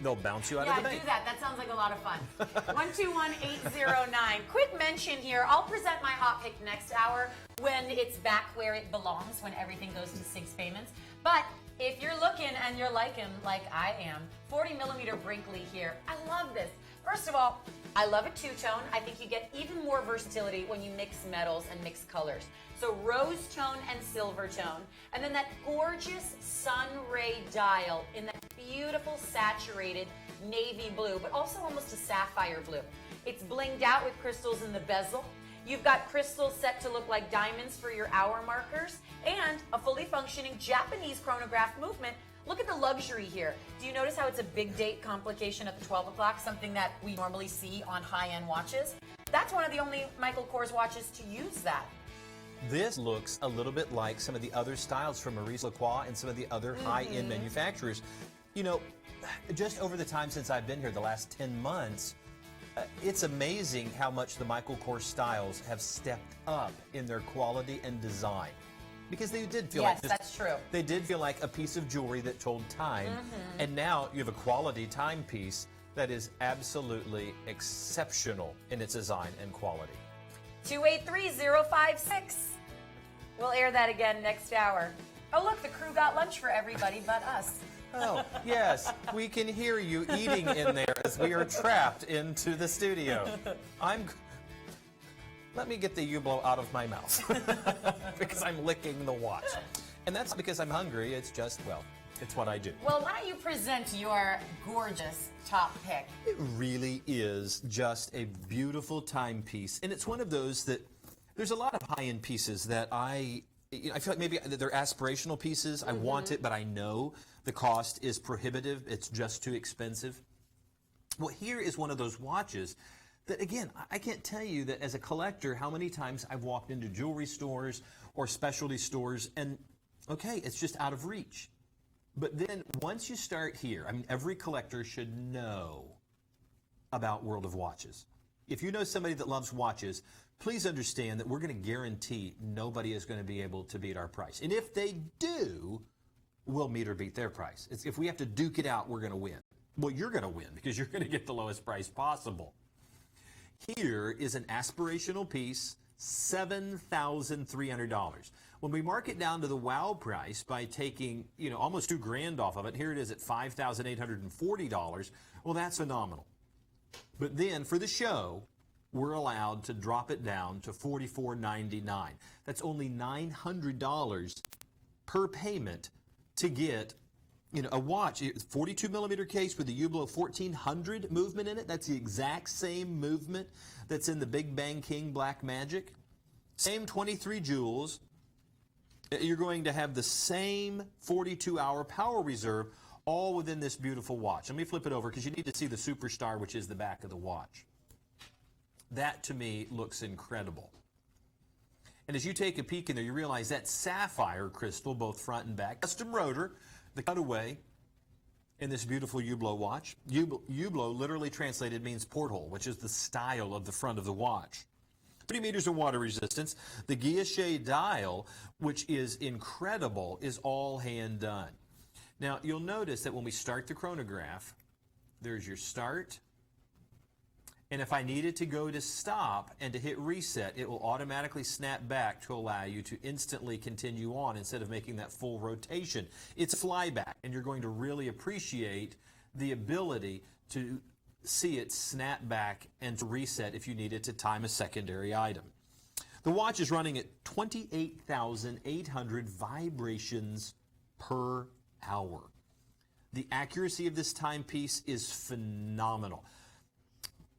They'll bounce you out of the bank. Yeah, do that. That sounds like a lot of fun. 121809. Quick mention here. I'll present my hot pick next hour when it's back where it belongs, when everything goes to 6 payments. But if you're looking and you're liking, like I am, 40mm Brinkley here. I love this. First of all, I love a two-tone. I think you get even more versatility when you mix metals and mix colors. So rose tone and silver tone. And then that gorgeous sun ray dial in that beautiful saturated navy blue, but also almost a sapphire blue. It's blinged out with crystals in the bezel. You've got crystals set to look like diamonds for your hour markers, and a fully functioning Japanese chronograph movement. Look at the luxury here. Do you notice how it's a big date complication at the 12 o'clock, something that we normally see on high-end watches? That's one of the only Michael Kors watches to use that. This looks a little bit like some of the other styles from Maurice Lacroix and some of the other high-end manufacturers. You know, just over the time since I've been here, the last 10 months, It's amazing how much the Michael Kors styles have stepped up in their quality and design. Because they did feel yes, like that's true. They did feel like a piece of jewelry that told time. And now you have a quality timepiece that is absolutely exceptional in its design and quality. 283-056. We'll air that again next hour. Oh, look, the crew got lunch for everybody but us. Oh, yes, we can hear you eating in there as we are trapped into the studio. Let me get the Hublot out of my mouth because I'm licking the watch. And that's because I'm hungry. It's just, well, it's what I do. Well, why don't you present your gorgeous top pick? It really is just a beautiful timepiece. And it's one of those that there's a lot of high-end pieces that I feel like maybe they're aspirational pieces. I want it, but I know the cost is prohibitive. It's just too expensive. Well, here is one of those watches that, again, I can't tell you that as a collector how many times I've walked into jewelry stores or specialty stores and, okay, it's just out of reach. But then once you start here, I mean, every collector should know about World of Watches. If you know somebody that loves watches, please understand that we're going to guarantee nobody is going to be able to beat our price. And if they do, we'll meet or beat their price. If we have to duke it out, we're going to win. Well, you're going to win because you're going to get the lowest price possible. Here is an aspirational piece, $7,300. When we mark it down to the wow price by taking, almost $2,000 off of it, here it is at $5,840. Well, that's phenomenal. But then for the show, we're allowed to drop it down to $44.99. That's only $900 per payment to get a watch, 42 millimeter case with the Hublot 1400 movement in it. That's the exact same movement that's in the Big Bang King Black Magic. Same 23 jewels. You're going to have the same 42-hour power reserve all within this beautiful watch. Let me flip it over because you need to see the Superstar, which is the back of the watch. That, to me, looks incredible. And as you take a peek in there, you realize that sapphire crystal, both front and back, custom rotor, the cutaway in this beautiful Hublot watch. Hublot, literally translated, means porthole, which is the style of the front of the watch. 30 meters of water resistance. The guilloche dial, which is incredible, is all hand done. Now, you'll notice that when we start the chronograph, there's your start. And if I needed to go to stop and to hit reset, it will automatically snap back to allow you to instantly continue on instead of making that full rotation. It's a flyback, and you're going to really appreciate the ability to see it snap back and to reset if you needed to time a secondary item. The watch is running at 28,800 vibrations per hour. The accuracy of this timepiece is phenomenal.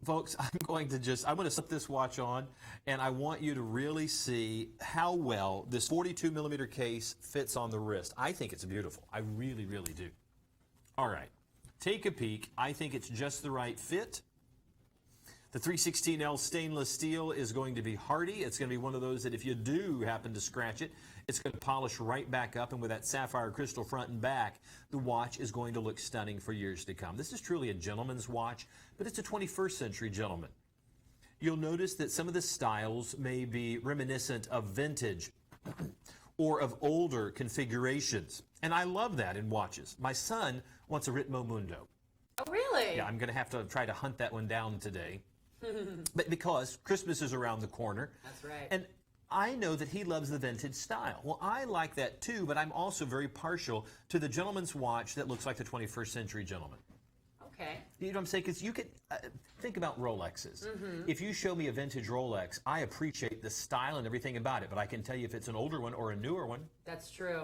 Folks, I'm going to slip this watch on, and I want you to really see how well this 42 millimeter case fits on the wrist. I think it's beautiful. I really, really do. All right, take a peek. I think it's just the right fit. The 316L stainless steel is going to be hardy. It's going to be one of those that if you do happen to scratch it, it's going to polish right back up, and with that sapphire crystal front and back, the watch is going to look stunning for years to come. This is truly a gentleman's watch, but it's a 21st century gentleman. You'll notice that some of the styles may be reminiscent of vintage or of older configurations, and I love that in watches. My son wants a Ritmo Mundo. Oh, really? Yeah, I'm going to have to try to hunt that one down today. But because Christmas is around the corner. That's right. And I know that he loves the vintage style. Well, I like that too, but I'm also very partial to the gentleman's watch that looks like the 21st century gentleman. Okay. You know what I'm saying? Because you could think about Rolexes. If you show me a vintage Rolex, I appreciate the style and everything about it, but I can tell you if it's an older one or a newer one. That's true.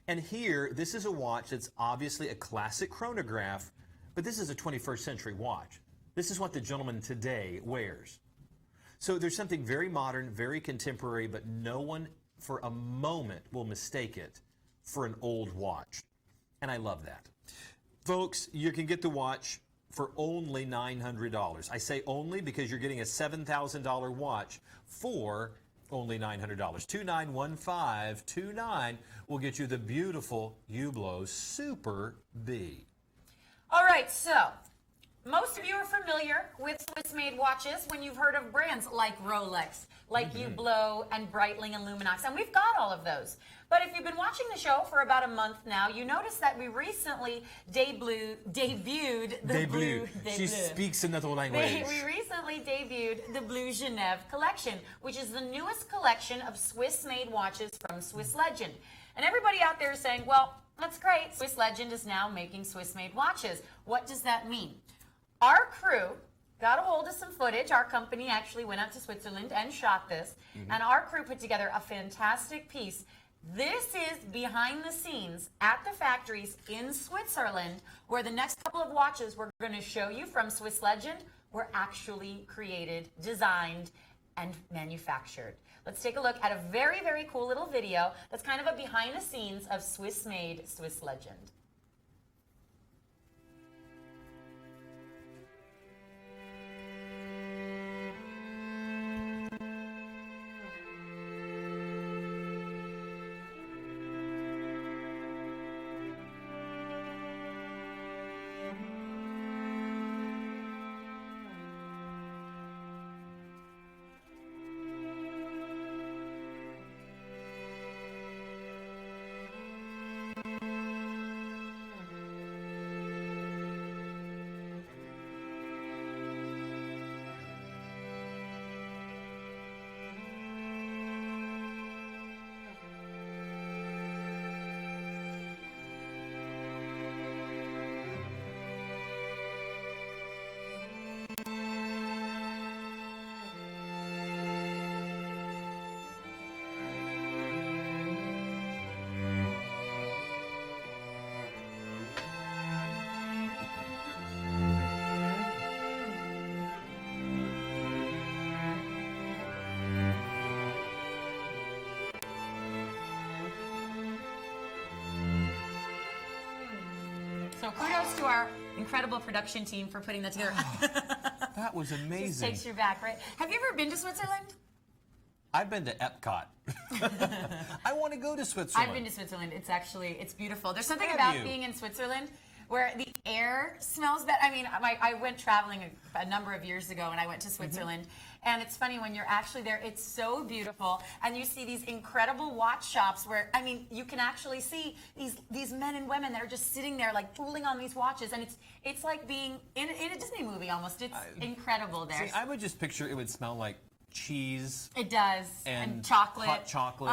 And here, this is a watch that's obviously a classic chronograph, but this is a 21st century watch. This is what the gentleman today wears. So there's something very modern, very contemporary, but no one for a moment will mistake it for an old watch. And I love that. Folks, you can get the watch for only $900. I say only because you're getting a $7,000 watch for only $900. 291529 will get you the beautiful Hublot Super B. All right, so most of you are familiar with Swiss-made watches when you've heard of brands like Rolex, like Hublot and Breitling and Luminox, and we've got all of those. But if you've been watching the show for about a month now, you notice that we recently debuted the Blue. She speaks another language. We recently debuted the Blue Genève collection, which is the newest collection of Swiss-made watches from Swiss Legend. And everybody out there is saying, well, that's great. Swiss Legend is now making Swiss-made watches. What does that mean? Our crew got a hold of some footage. Our company actually went out to Switzerland and shot this. And our crew put together a fantastic piece. This is behind the scenes at the factories in Switzerland, where the next couple of watches we're going to show you from Swiss Legend were actually created, designed, and manufactured. Let's take a look at a very, very cool little video that's kind of a behind the scenes of Swiss-made Swiss Legend. So kudos to our incredible production team for putting that together. That was amazing. Just takes you back, right? Have you ever been to Switzerland? I've been to Epcot. I want to go to Switzerland. I've been to Switzerland. It's beautiful. There's something about being in Switzerland where the air smells better. I mean, I went traveling a number of years ago, and I went to Switzerland. And it's funny, when you're actually there, it's so beautiful. And you see these incredible watch shops where, I mean, you can actually see these men and women that are just sitting there, like, fooling on these watches. And it's like being in a Disney movie almost. It's incredible there. See, I would just picture it would smell like cheese. It does. And chocolate. Hot chocolate.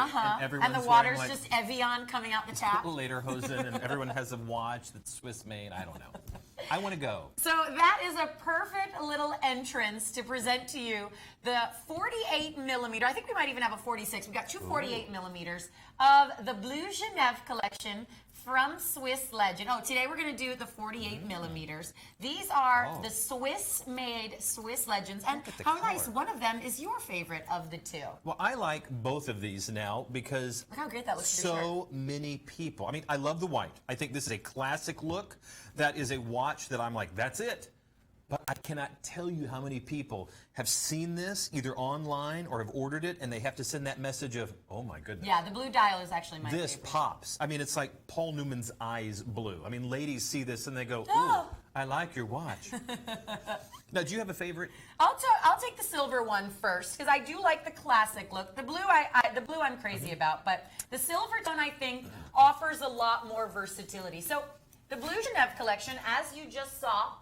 And the water's just Evian coming out the tap. Later Hosen, and everyone has a watch that's Swiss made. I don't know. I want to go. So that is a perfect little entrance to present to you the 48 millimeter. I think we might even have a 46. We've got two 48 millimeters of the Blue Genève collection from Swiss Legend. Oh, today we're going to do the 48 millimeters. These are the Swiss-made Swiss Legends. And how nice, one of them is your favorite of the two. Well, I like both of these now because look how great that looks. So many people. I mean, I love the white. I think this is a classic look. That is a watch that I'm like, that's it. But I cannot tell you how many people have seen this either online or have ordered it, and they have to send that message of, oh my goodness. Yeah, the blue dial is actually my favorite. This pops. I mean, it's like Paul Newman's eyes blue. I mean, ladies see this and they go, ooh, I like your watch. Now, do you have a favorite? I'll take the silver one first, because I do like the classic look. The blue, the blue I'm crazy about, but the silver tone, I think, offers a lot more versatility. So the Blue Genève collection, as you just saw,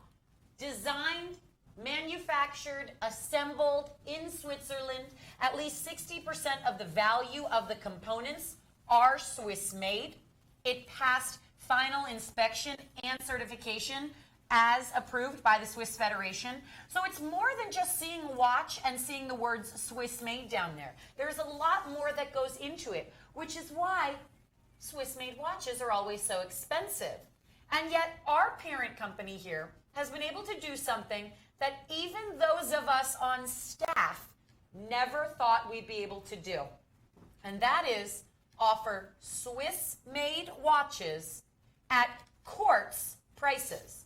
designed, manufactured, assembled in Switzerland. At least 60% of the value of the components are Swiss made. It passed final inspection and certification as approved by the Swiss Federation. So it's more than just seeing a watch and seeing the words Swiss made down there. There's a lot more that goes into it, which is why Swiss made watches are always so expensive. And yet our parent company here has been able to do something that even those of us on staff never thought we'd be able to do. And that is offer Swiss-made watches at quartz prices.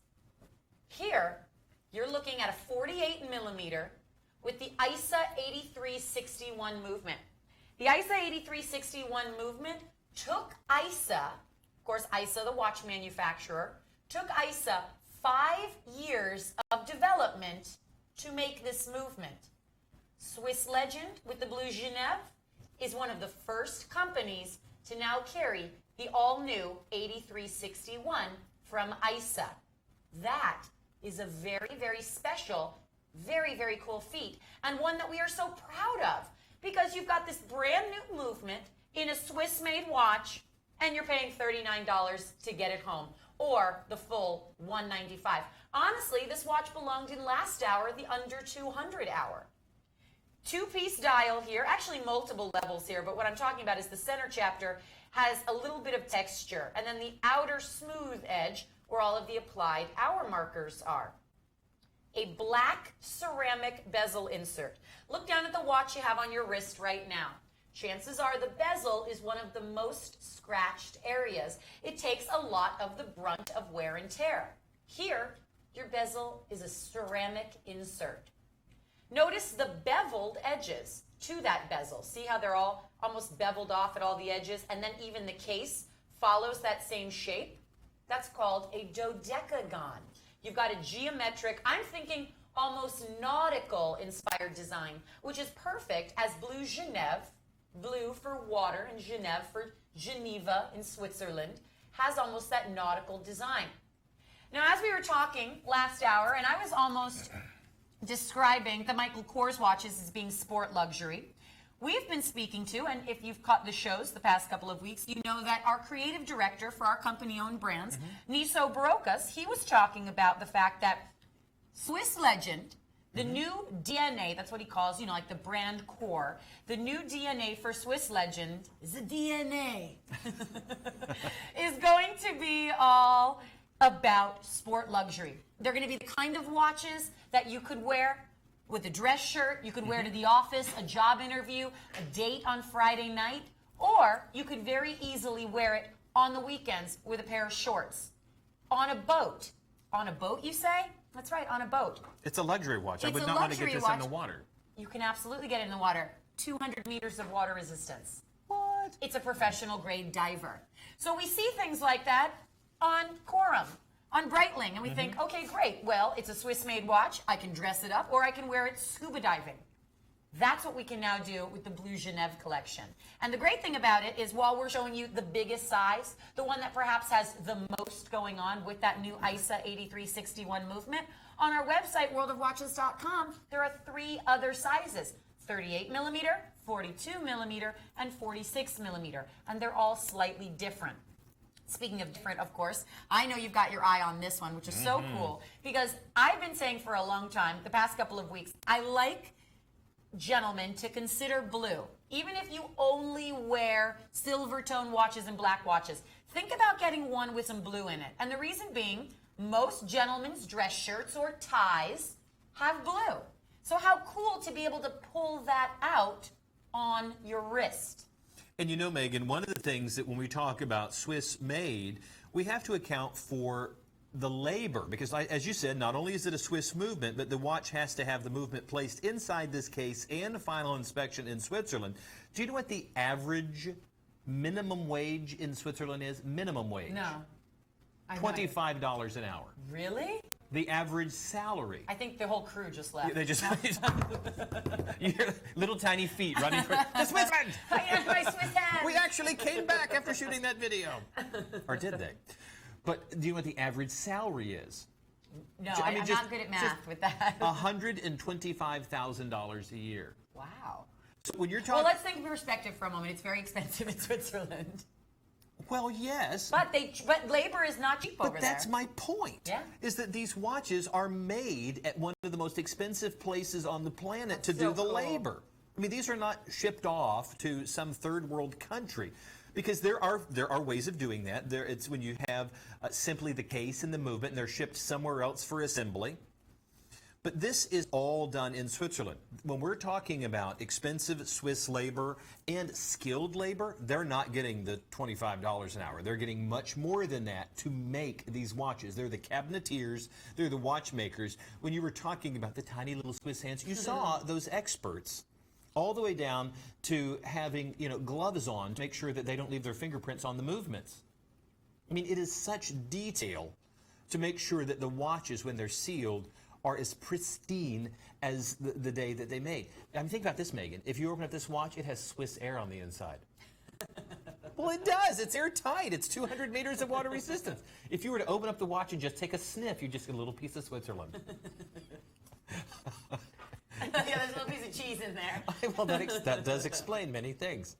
Here, you're looking at a 48 millimeter with the ISA 8361 movement. The ISA 8361 movement took ISA, of course, ISA, the watch manufacturer, took ISA 5 years of development to make this movement. Swiss Legend with the Blue Genève is one of the first companies to now carry the all-new 8361 from ISA. That is a very, very special, very, very cool feat, and one that we are so proud of, because you've got this brand new movement in a Swiss-made watch, and you're paying $39 to get it home, or the full $195. Honestly, this watch belonged in last hour, the under 200 hour. Two-piece dial here, actually multiple levels here, but what I'm talking about is the center chapter has a little bit of texture, and then the outer smooth edge where all of the applied hour markers are. A black ceramic bezel insert. Look down at the watch you have on your wrist right now. Chances are the bezel is one of the most scratched areas. It takes a lot of the brunt of wear and tear. Here, your bezel is a ceramic insert. Notice the beveled edges to that bezel. See how they're all almost beveled off at all the edges, and then even the case follows that same shape? That's called a dodecagon. You've got a geometric, I'm thinking almost nautical inspired design, which is perfect as Blue Genève, blue for water and Genève for Geneva in Switzerland, has almost that nautical design. Now, as we were talking last hour, and I was almost describing the Michael Kors watches as being sport luxury, we've been speaking to, and if you've caught the shows the past couple of weeks, you know that our creative director for our company-owned brands, Niso Barokas, he was talking about the fact that Swiss Legend, the new DNA, that's what he calls, you know, like the brand core, the new DNA for Swiss Legend is a DNA, is going to be all about sport luxury. They're going to be the kind of watches that you could wear with a dress shirt, you could wear to the office, a job interview, a date on Friday night, or you could very easily wear it on the weekends with a pair of shorts. On a boat. On a boat, you say? That's right, on a boat. It's a luxury watch. I It's would a not want to luxury get this watch. in the water. You can absolutely get it in the water. 200 meters of water resistance. What? It's a professional grade diver. So we see things like that on Quorum, on Breitling, and we think, okay, great. Well, it's a Swiss-made watch. I can dress it up, or I can wear it scuba diving. That's what we can now do with the Blue Genève collection. And the great thing about it is, while we're showing you the biggest size, the one that perhaps has the most going on with that new ISA 8361 movement, on our website, WorldofWatches.com, there are 3 other sizes: 38 millimeter, 42 millimeter, and 46 millimeter. And they're all slightly different. Speaking of different, of course, I know you've got your eye on this one, which is so cool, because I've been saying for a long time, the past couple of weeks, I like gentlemen to consider blue. Even if you only wear silver tone watches and black watches, think about getting one with some blue in it. And the reason being, most gentlemen's dress shirts or ties have blue. So how cool to be able to pull that out on your wrist. And you know, Megan, one of the things that when we talk about Swiss made, we have to account for the labor, because as you said, not only is it a Swiss movement, but the watch has to have the movement placed inside this case and final inspection in Switzerland. Do you know what the average minimum wage in Switzerland is? Minimum wage. No. $25 an hour. Really? The average salary. I think the whole crew just left. They just you hear little tiny feet running for the Swiss hand. I have my Swiss hand. We actually came back after shooting that video. Or did they? But do you know what the average salary is? No, I mean, I'm just- not good at math with that. $125,000 a year. Wow. So when you're talking, Well, let's think of perspective for a moment. It's very expensive in Switzerland. well, yes. But labor is not cheap over But there. that's my point. Yeah. Is that these watches are made at one of the most expensive places on the planet That's to do so the cool. labor. I mean, these are not shipped off to some third world country, because there are ways of doing that. It's when you have simply the case and the movement, and they're shipped somewhere else for assembly. But this is all done in Switzerland. When we're talking about expensive Swiss labor and skilled labor, they're not getting the $25 an hour. They're getting much more than that to make these watches. They're the cabinetiers, they're the watchmakers. When you were talking about the tiny little Swiss hands, you saw those experts all the way down to having, gloves on to make sure that they don't leave their fingerprints on the movements. I mean, it is such detail. to make sure that the watches, when they're sealed, are as pristine as the day that they made. I mean, think about this, Megan. If you open up this watch, it has Swiss air on the inside. Well, it does. It's airtight. It's 200 meters of water resistance. If you were to open up the watch and just take a sniff, you'd just get a little piece of Switzerland. Yeah, there's a little piece of cheese in there. Well, that does explain many things.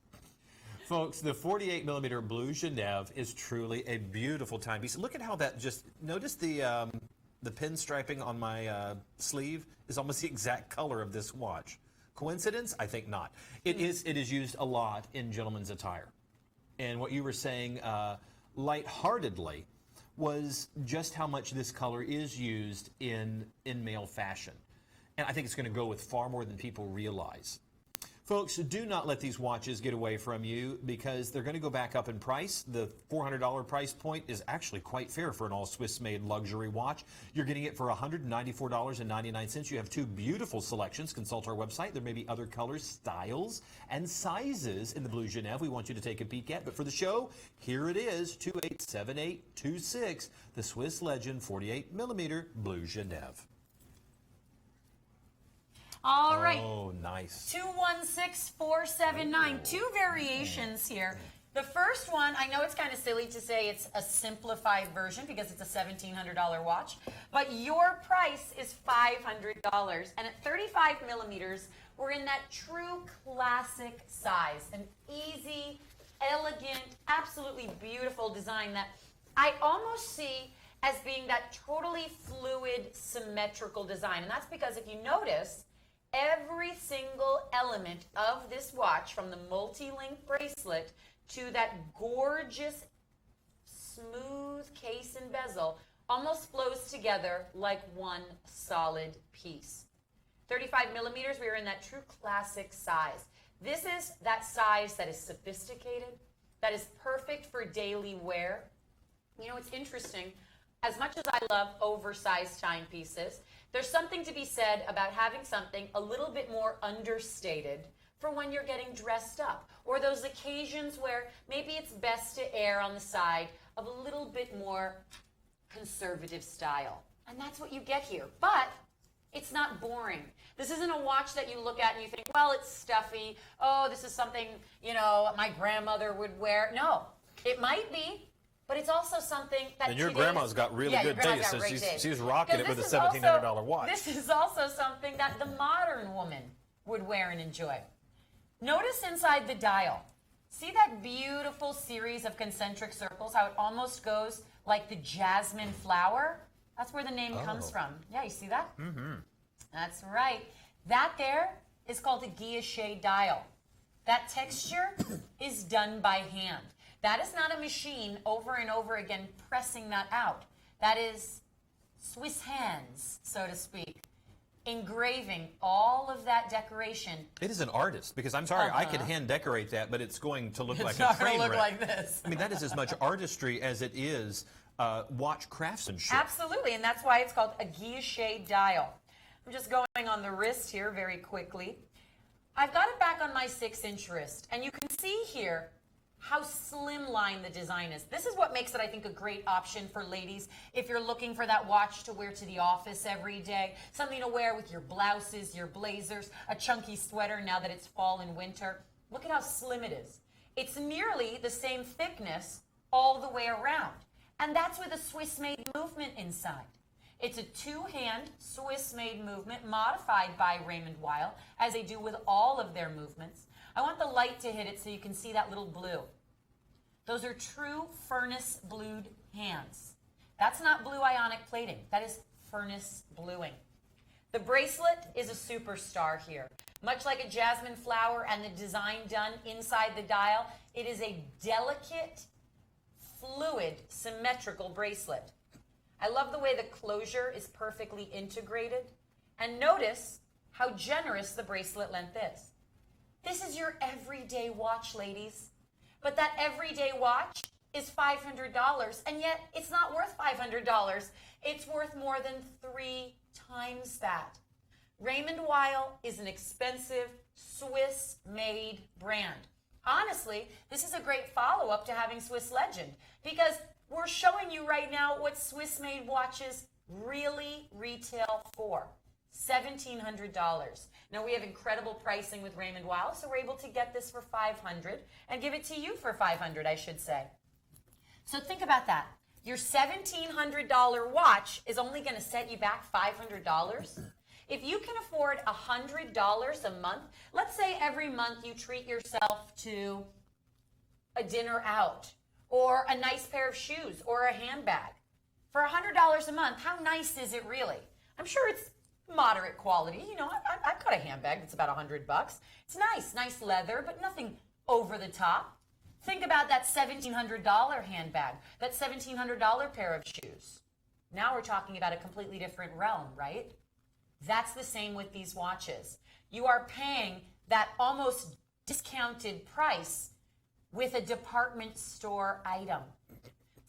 Folks, the 48 millimeter Blue Genève is truly a beautiful timepiece. Look at how that just, notice the pinstriping on my sleeve is almost the exact color of this watch. Coincidence? I think not. It is used a lot in gentlemen's attire. And what you were saying lightheartedly was just how much this color is used in male fashion. And I think it's going to go with far more than people realize. Folks, do not let these watches get away from you because they're going to go back up in price. The $400 price point is actually quite fair for an all-Swiss-made luxury watch. You're getting it for $194.99. You have two beautiful selections. Consult our website. There may be other colors, styles, and sizes in the Blue Genève we want you to take a peek at. But for the show, here it is, 287826, the Swiss Legend 48 millimeter Blue Genève. All right. Oh, nice. 216479. Two variations here. The first one, I know it's kind of silly to say it's a simplified version because it's a $1,700 watch, but your price is $500. And at 35 millimeters, we're in that true classic size. An easy, elegant, absolutely beautiful design that I almost see as being that totally fluid, symmetrical design. And that's because if you notice, every single element of this watch, from the multi-link bracelet to that gorgeous, smooth case and bezel, almost flows together like one solid piece. 35 millimeters, we are in that true classic size. This is that size that is sophisticated, that is perfect for daily wear. You know, it's interesting. As much as I love oversized timepieces, there's something to be said about having something a little bit more understated for when you're getting dressed up, or those occasions where maybe it's best to err on the side of a little bit more conservative style. And that's what you get here. But it's not boring. This isn't a watch that you look at and you think, well, it's stuffy. Oh, this is something, you know, my grandmother would wear. No, it might be. But it's also something that and your grandma's got really good taste. So she's rocking it with a $1,700 watch. This is also something that the modern woman would wear and enjoy. Notice inside the dial. See that beautiful series of concentric circles, how it almost goes like the jasmine flower? That's where the name comes from. Yeah, you see that? Mm-hmm. That's right. That there is called a guilloche dial. That texture is done by hand. That is not a machine over and over again pressing that out. That is Swiss hands, so to speak, engraving all of that decoration. It is an artist, because I'm sorry, I could hand decorate that, but it's going to look like a train wreck. It's not going to look like this. I mean, that is as much artistry as it is watch craftsmanship. Absolutely, and that's why it's called a guilloche dial. I'm just going on the wrist here very quickly. I've got it back on my 6-inch wrist, and you can see here how slimline the design is. This is what makes it, I think, a great option for ladies if you're looking for that watch to wear to the office every day, something to wear with your blouses, your blazers, a chunky sweater now that it's fall and winter. Look at how slim it is. It's nearly the same thickness all the way around. And that's with a Swiss-made movement inside. It's a two-hand Swiss-made movement modified by Raymond Weil, as they do with all of their movements. I want the light to hit it so you can see that little blue. Those are true furnace blued hands. That's not blue ionic plating. That is furnace bluing. The bracelet is a superstar here. Much like a jasmine flower and the design done inside the dial, it is a delicate, fluid, symmetrical bracelet. I love the way the closure is perfectly integrated. And notice how generous the bracelet length is. This is your everyday watch, ladies. But that everyday watch is $500, and yet it's not worth $500. It's worth more than 3 times that. Raymond Weil is an expensive Swiss-made brand. Honestly, this is a great follow-up to having Swiss Legend, because we're showing you right now what Swiss-made watches really retail for. $1,700. Now we have incredible pricing with Raymond Weil, so we're able to get this for $500 and give it to you for $500, I should say. So think about that. Your $1,700 watch is only going to set you back $500. If you can afford $100 a month, let's say every month you treat yourself to a dinner out or a nice pair of shoes or a handbag. For $100 a month, how nice is it really? I'm sure it's moderate quality. You know, I've got a handbag that's about $100. It's nice leather, but nothing over the top. Think about that $1,700 handbag, that $1,700 pair of shoes. Now we're talking about a completely different realm, right? That's the same with these watches. You are paying that almost discounted price with a department store item.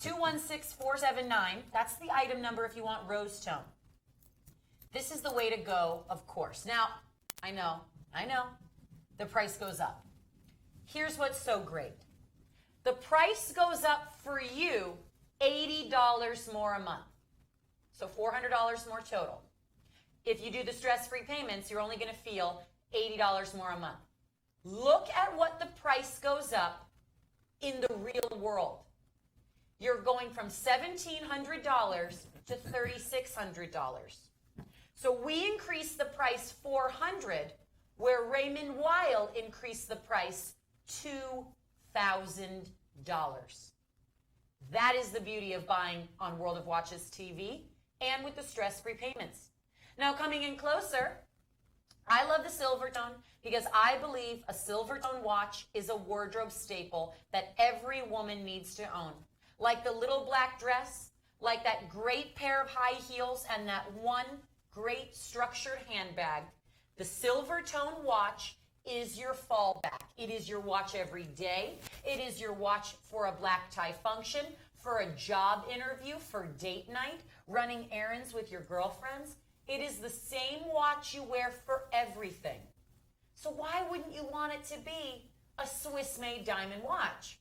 216479, that's the item number if you want rose tone. This is the way to go, of course. Now, I know, the price goes up. Here's what's so great. The price goes up for you $80 more a month. So $400 more total. If you do the stress-free payments, you're only going to feel $80 more a month. Look at what the price goes up in the real world. You're going from $1,700 to $3,600. So we increased the price $400, where Raymond Weil increased the price $2,000. That is the beauty of buying on World of Watches TV and with the stress-free payments. Now coming in closer, I love the silver tone because I believe a silver tone watch is a wardrobe staple that every woman needs to own. Like the little black dress, like that great pair of high heels, and that one great structured handbag. The silver tone watch is your fallback. It is your watch every day. It is your watch for a black tie function, for a job interview, for date night, running errands with your girlfriends. It is the same watch you wear for everything. So why wouldn't you want it to be a Swiss-made diamond watch?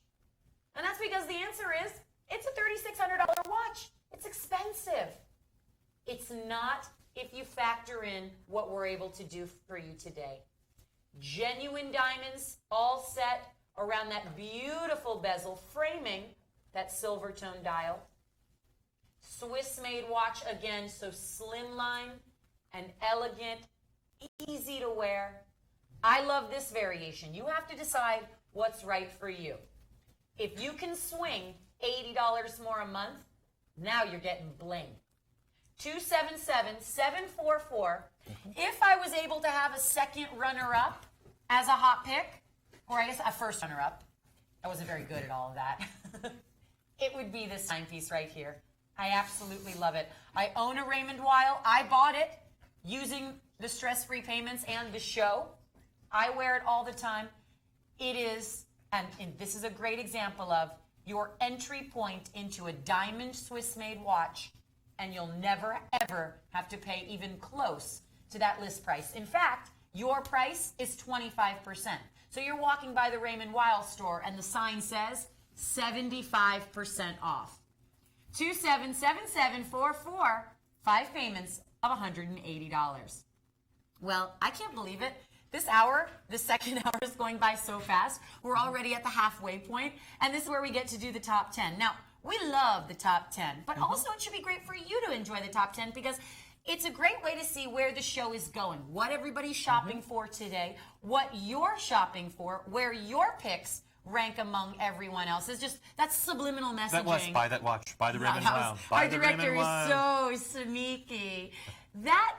And that's because the answer is, it's a $3,600 watch. It's expensive. It's not if you factor in what we're able to do for you today. Genuine diamonds, all set around that beautiful bezel framing, that silver tone dial. Swiss-made watch again, so slimline and elegant, easy to wear. I love this variation. You have to decide what's right for you. If you can swing $80 more a month, now you're getting bling. 277-744. If I was able to have a second runner-up as a hot pick, or I guess a first runner-up, I wasn't very good at all of that, it would be this timepiece right here. I absolutely love it. I own a Raymond Weil. I bought it using the stress-free payments and the show. I wear it all the time. It is, and this is a great example of your entry point into a diamond Swiss-made watch, and you'll never, ever have to pay even close to that list price. In fact, your price is 25%. So you're walking by the Raymond Weil store, and the sign says 75% off. 277-744, 5 payments of $180. Well, I can't believe it. This hour, the second hour is going by so fast. We're already at the halfway point, and this is where we get to do the top 10. Now, we love the top 10, but also it should be great for you to enjoy the top 10 because it's a great way to see where the show is going, what everybody's shopping for today, what you're shopping for, where your picks rank among everyone else. It's just, that's subliminal messaging. That was, buy that watch, buy the Raymond Weil. Our director is so sneaky. That,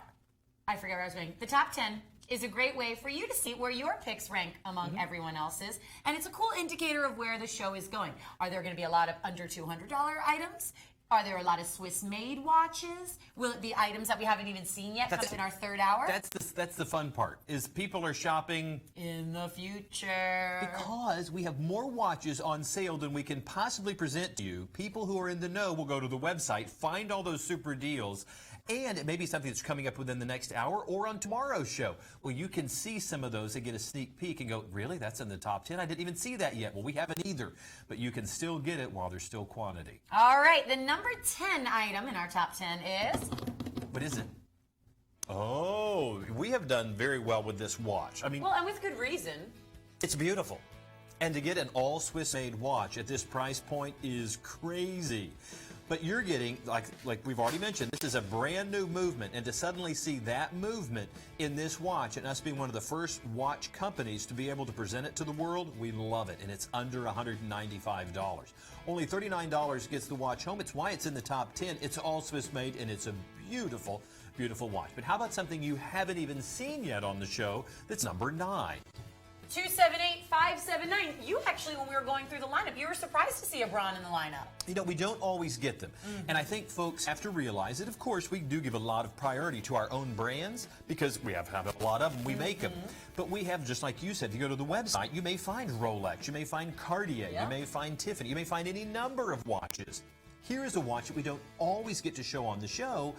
I forget where I was going. The top 10 is a great way for you to see where your picks rank among everyone else's. And it's a cool indicator of where the show is going. Are there going to be a lot of under $200 items? Are there a lot of Swiss-made watches? Will it be items that we haven't even seen yet in our third hour? That's the fun part, is people are shopping in the future. Because we have more watches on sale than we can possibly present to you. People who are in the know will go to the website, find all those super deals, And it may be something that's coming up within the next hour or on tomorrow's show. Well, you can see some of those and get a sneak peek and go, really? That's in the top 10? I didn't even see that yet. Well, we haven't either. But you can still get it while there's still quantity. All right, the number 10 item in our top 10 is... What is it? Oh, we have done very well with this watch. I mean, well, and with good reason. It's beautiful. And to get an all Swiss-made watch at this price point is crazy. But you're getting, like we've already mentioned, this is a brand new movement. And to suddenly see that movement in this watch, and us being one of the first watch companies to be able to present it to the world, we love it. And it's under $195. Only $39 gets the watch home. It's why it's in the top 10. It's all Swiss-made, and it's a beautiful, beautiful watch. But how about something you haven't even seen yet on the show that's number 9? 278-579. You actually, when we were going through the lineup, you were surprised to see a Braun in the lineup. You know, we don't always get them. And I think folks have to realize that, of course, we do give a lot of priority to our own brands because we have a lot of them. We make them. But we have, just like you said, if you go to the website, you may find Rolex, you may find Cartier, you may find Tiffany, you may find any number of watches. Here is a watch that we don't always get to show on the show,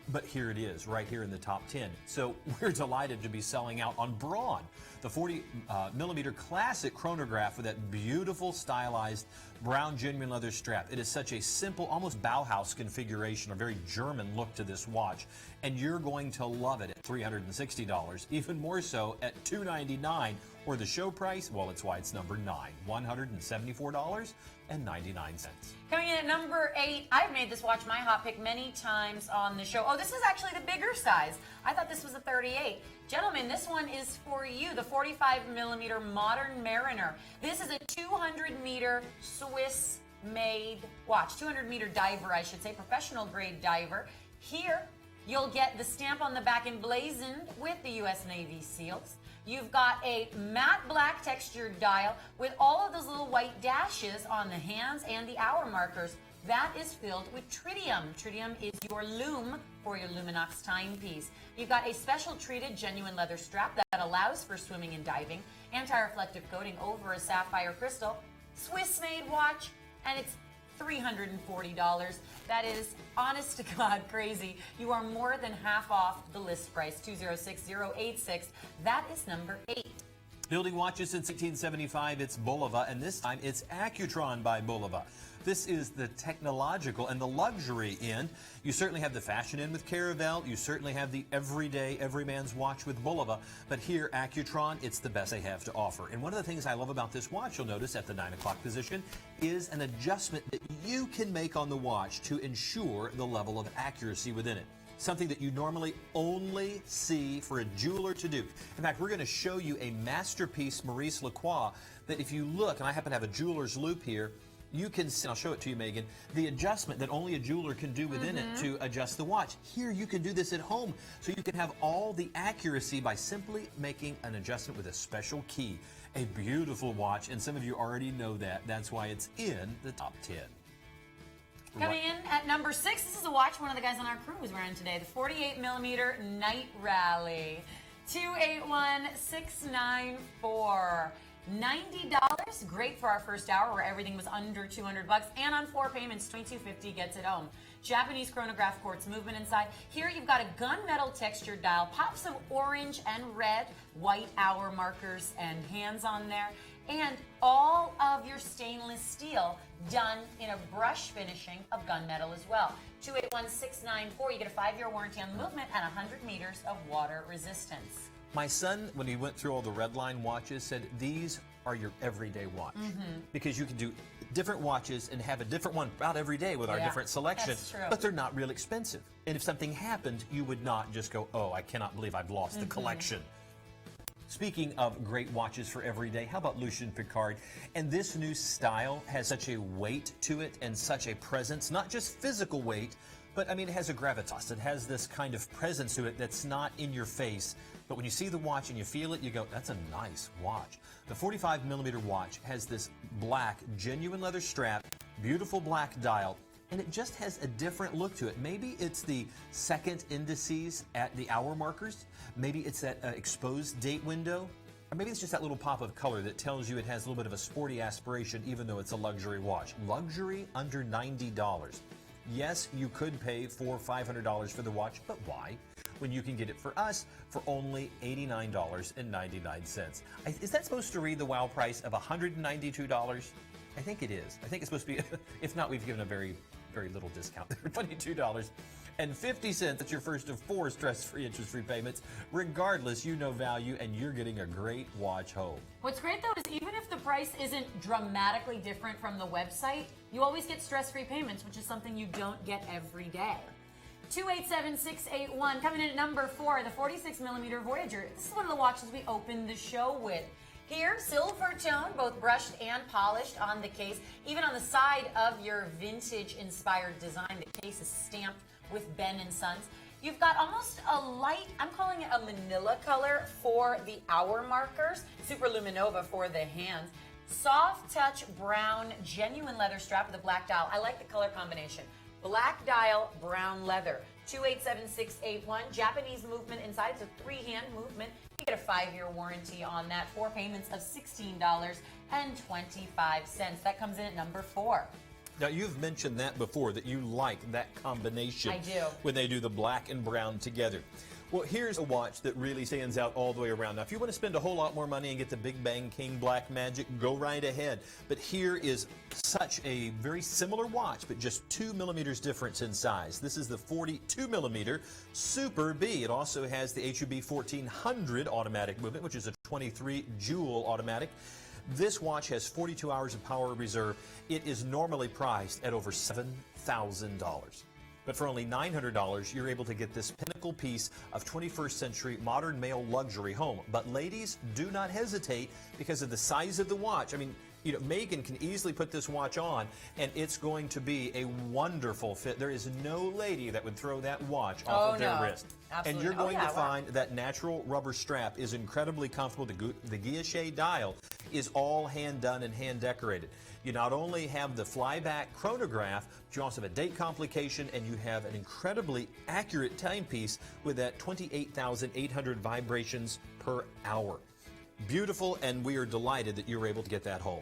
but here it is, right here in the top 10. So we're delighted to be selling out on Braun, the 40-millimeter classic chronograph with that beautiful stylized brown genuine leather strap. It is such a simple, almost Bauhaus configuration, a very German look to this watch. And you're going to love it at $360, even more so at $299, or the show price, well, it's why it's number 9, $174.99. Coming in at number 8, I've made this watch my hot pick many times on the show. Oh, this is actually the bigger size. I thought this was a 38. Gentlemen, this one is for you, the 45-millimeter Modern Mariner. This is a 200-meter Swiss-made watch, 200-meter diver, I should say, professional-grade diver. Here, you'll get the stamp on the back emblazoned with the U.S. Navy SEALs. You've got a matte black textured dial with all of those little white dashes on the hands and the hour markers. That is filled with tritium. Tritium is your lume for your Luminox timepiece. You've got a special treated genuine leather strap that allows for swimming and diving, anti-reflective coating over a sapphire crystal, Swiss-made watch, and it's $340. That is, honest to God, crazy. You are more than half off the list price, $206,086. That is number 8. Building watches since 1875, it's Bulova, and this time it's Accutron by Bulova. This is the technological and the luxury end. You certainly have the fashion end with Caravel. You certainly have the everyday, everyman's watch with Bulova. But here, Accutron, it's the best they have to offer. And one of the things I love about this watch, you'll notice at the 9 o'clock position, is an adjustment that you can make on the watch to ensure the level of accuracy within it. Something that you normally only see for a jeweler to do. In fact, we're going to show you a masterpiece Maurice Lacroix that if you look, and I happen to have a jeweler's loop here, you can see, I'll show it to you, Megan, the adjustment that only a jeweler can do within it to adjust the watch. Here, you can do this at home, so you can have all the accuracy by simply making an adjustment with a special key. A beautiful watch, and some of you already know that. That's why it's in the top 10. Coming in at number 6, this is a watch one of the guys on our crew was wearing today, the 48-millimeter Night Rally. 281-694. $90, great for our first hour where everything was under $200, and on 4 payments, $22.50 gets it home. Japanese chronograph quartz movement inside. Here you've got a gunmetal textured dial, pops of orange and red, white hour markers and hands on there, and all of your stainless steel done in a brush finishing of gunmetal as well. 281-694, you get a 5-year warranty on the movement and 100 meters of water resistance. My son, when he went through all the Redline watches, said these are your everyday watch. Because you can do different watches and have a different one about every day with our different selection. That's true. But they're not real expensive. And if something happened, you would not just go, oh, I cannot believe I've lost the collection. Speaking of great watches for every day, how about Lucien Piccard? And this new style has such a weight to it and such a presence, not just physical weight, but I mean, it has a gravitas. It has this kind of presence to it that's not in your face. But when you see the watch and you feel it, you go, that's a nice watch. The 45-millimeter watch has this black, genuine leather strap, beautiful black dial, and it just has a different look to it. Maybe it's the second indices at the hour markers. Maybe it's that exposed date window. Or maybe it's just that little pop of color that tells you it has a little bit of a sporty aspiration, even though it's a luxury watch. Luxury under $90. Yes, you could pay $400 or $500 for the watch, but why? When you can get it for us for only $89.99. Is that supposed to read the wow price of $192? I think it is. I think it's supposed to be, if not, we've given a very, very little discount there, $22.50. That's your first of 4 stress-free, interest-free payments. Regardless, you know value, and you're getting a great watch home. What's great, though, is even if the price isn't dramatically different from the website, you always get stress-free payments, which is something you don't get every day. 287-681, coming in at number 4, the 46mm Voyager. This is one of the watches we opened the show with. Here, silver tone, both brushed and polished on the case. Even on the side of your vintage-inspired design, the case is stamped with Ben & Sons. You've got almost a light, I'm calling it a manila color for the hour markers, super luminova for the hands. Soft touch brown, genuine leather strap with a black dial. I like the color combination. Black dial, brown leather. 287-681. Japanese movement inside. It's a 3-hand movement. You get a 5-year warranty on that. 4 payments of $16.25. That comes in at number 4. Now, you've mentioned that before, that you like that combination. I do. When they do the black and brown together. Well, here's a watch that really stands out all the way around. Now, if you want to spend a whole lot more money and get the Big Bang King Black Magic, go right ahead. But here is such a very similar watch, but just 2 millimeters difference in size. This is the 42mm Super B. It also has the HUB 1400 automatic movement, which is a 23 jewel automatic. This watch has 42 hours of power reserve. It is normally priced at over $7,000. But for only $900, you're able to get this pinnacle piece of 21st century modern male luxury home. But ladies, do not hesitate because of the size of the watch. I mean, you know, Megan can easily put this watch on, and it's going to be a wonderful fit. There is no lady that would throw that watch off of their wrist. Absolutely. And you're going to find that natural rubber strap is incredibly comfortable. The guilloche dial is all hand done and hand decorated. You not only have the flyback chronograph, but you also have a date complication, and you have an incredibly accurate timepiece with that 28,800 vibrations per hour. Beautiful, and we are delighted that you were able to get that home.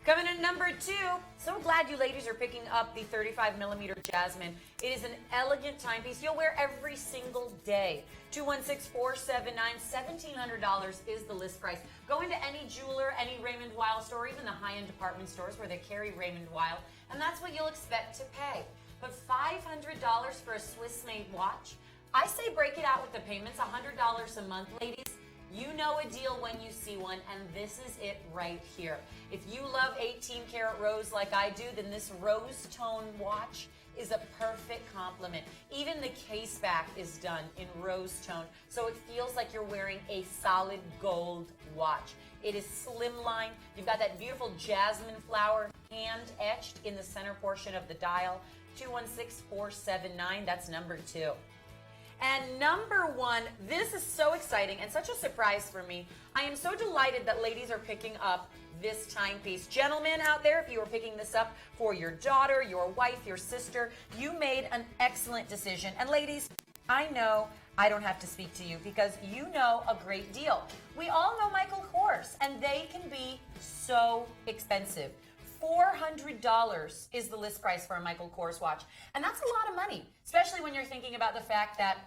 Coming in number 2, so glad you ladies are picking up the 35mm Jasmine. It is an elegant timepiece you'll wear every single day. 216-479, $1,700 is the list price. Go into any jeweler, any Raymond Weil store, even the high-end department stores where they carry Raymond Weil, and that's what you'll expect to pay. But $500 for a Swiss-made watch? I say break it out with the payments, $100 a month, ladies. You know a deal when you see one, and this is it right here. If you love 18-karat rose like I do, then this rose tone watch is a perfect complement. Even the case back is done in rose tone, so it feels like you're wearing a solid gold watch. It is slimline. You've got that beautiful jasmine flower hand etched in the center portion of the dial. 216-479, that's number 2. And number 1, this is so exciting and such a surprise for me. I am so delighted that ladies are picking up this timepiece. Gentlemen out there, if you are picking this up for your daughter, your wife, your sister, you made an excellent decision. And ladies, I know I don't have to speak to you because you know a great deal. We all know Michael Kors, and they can be so expensive. $400 is the list price for a Michael Kors watch. And that's a lot of money, especially when you're thinking about the fact that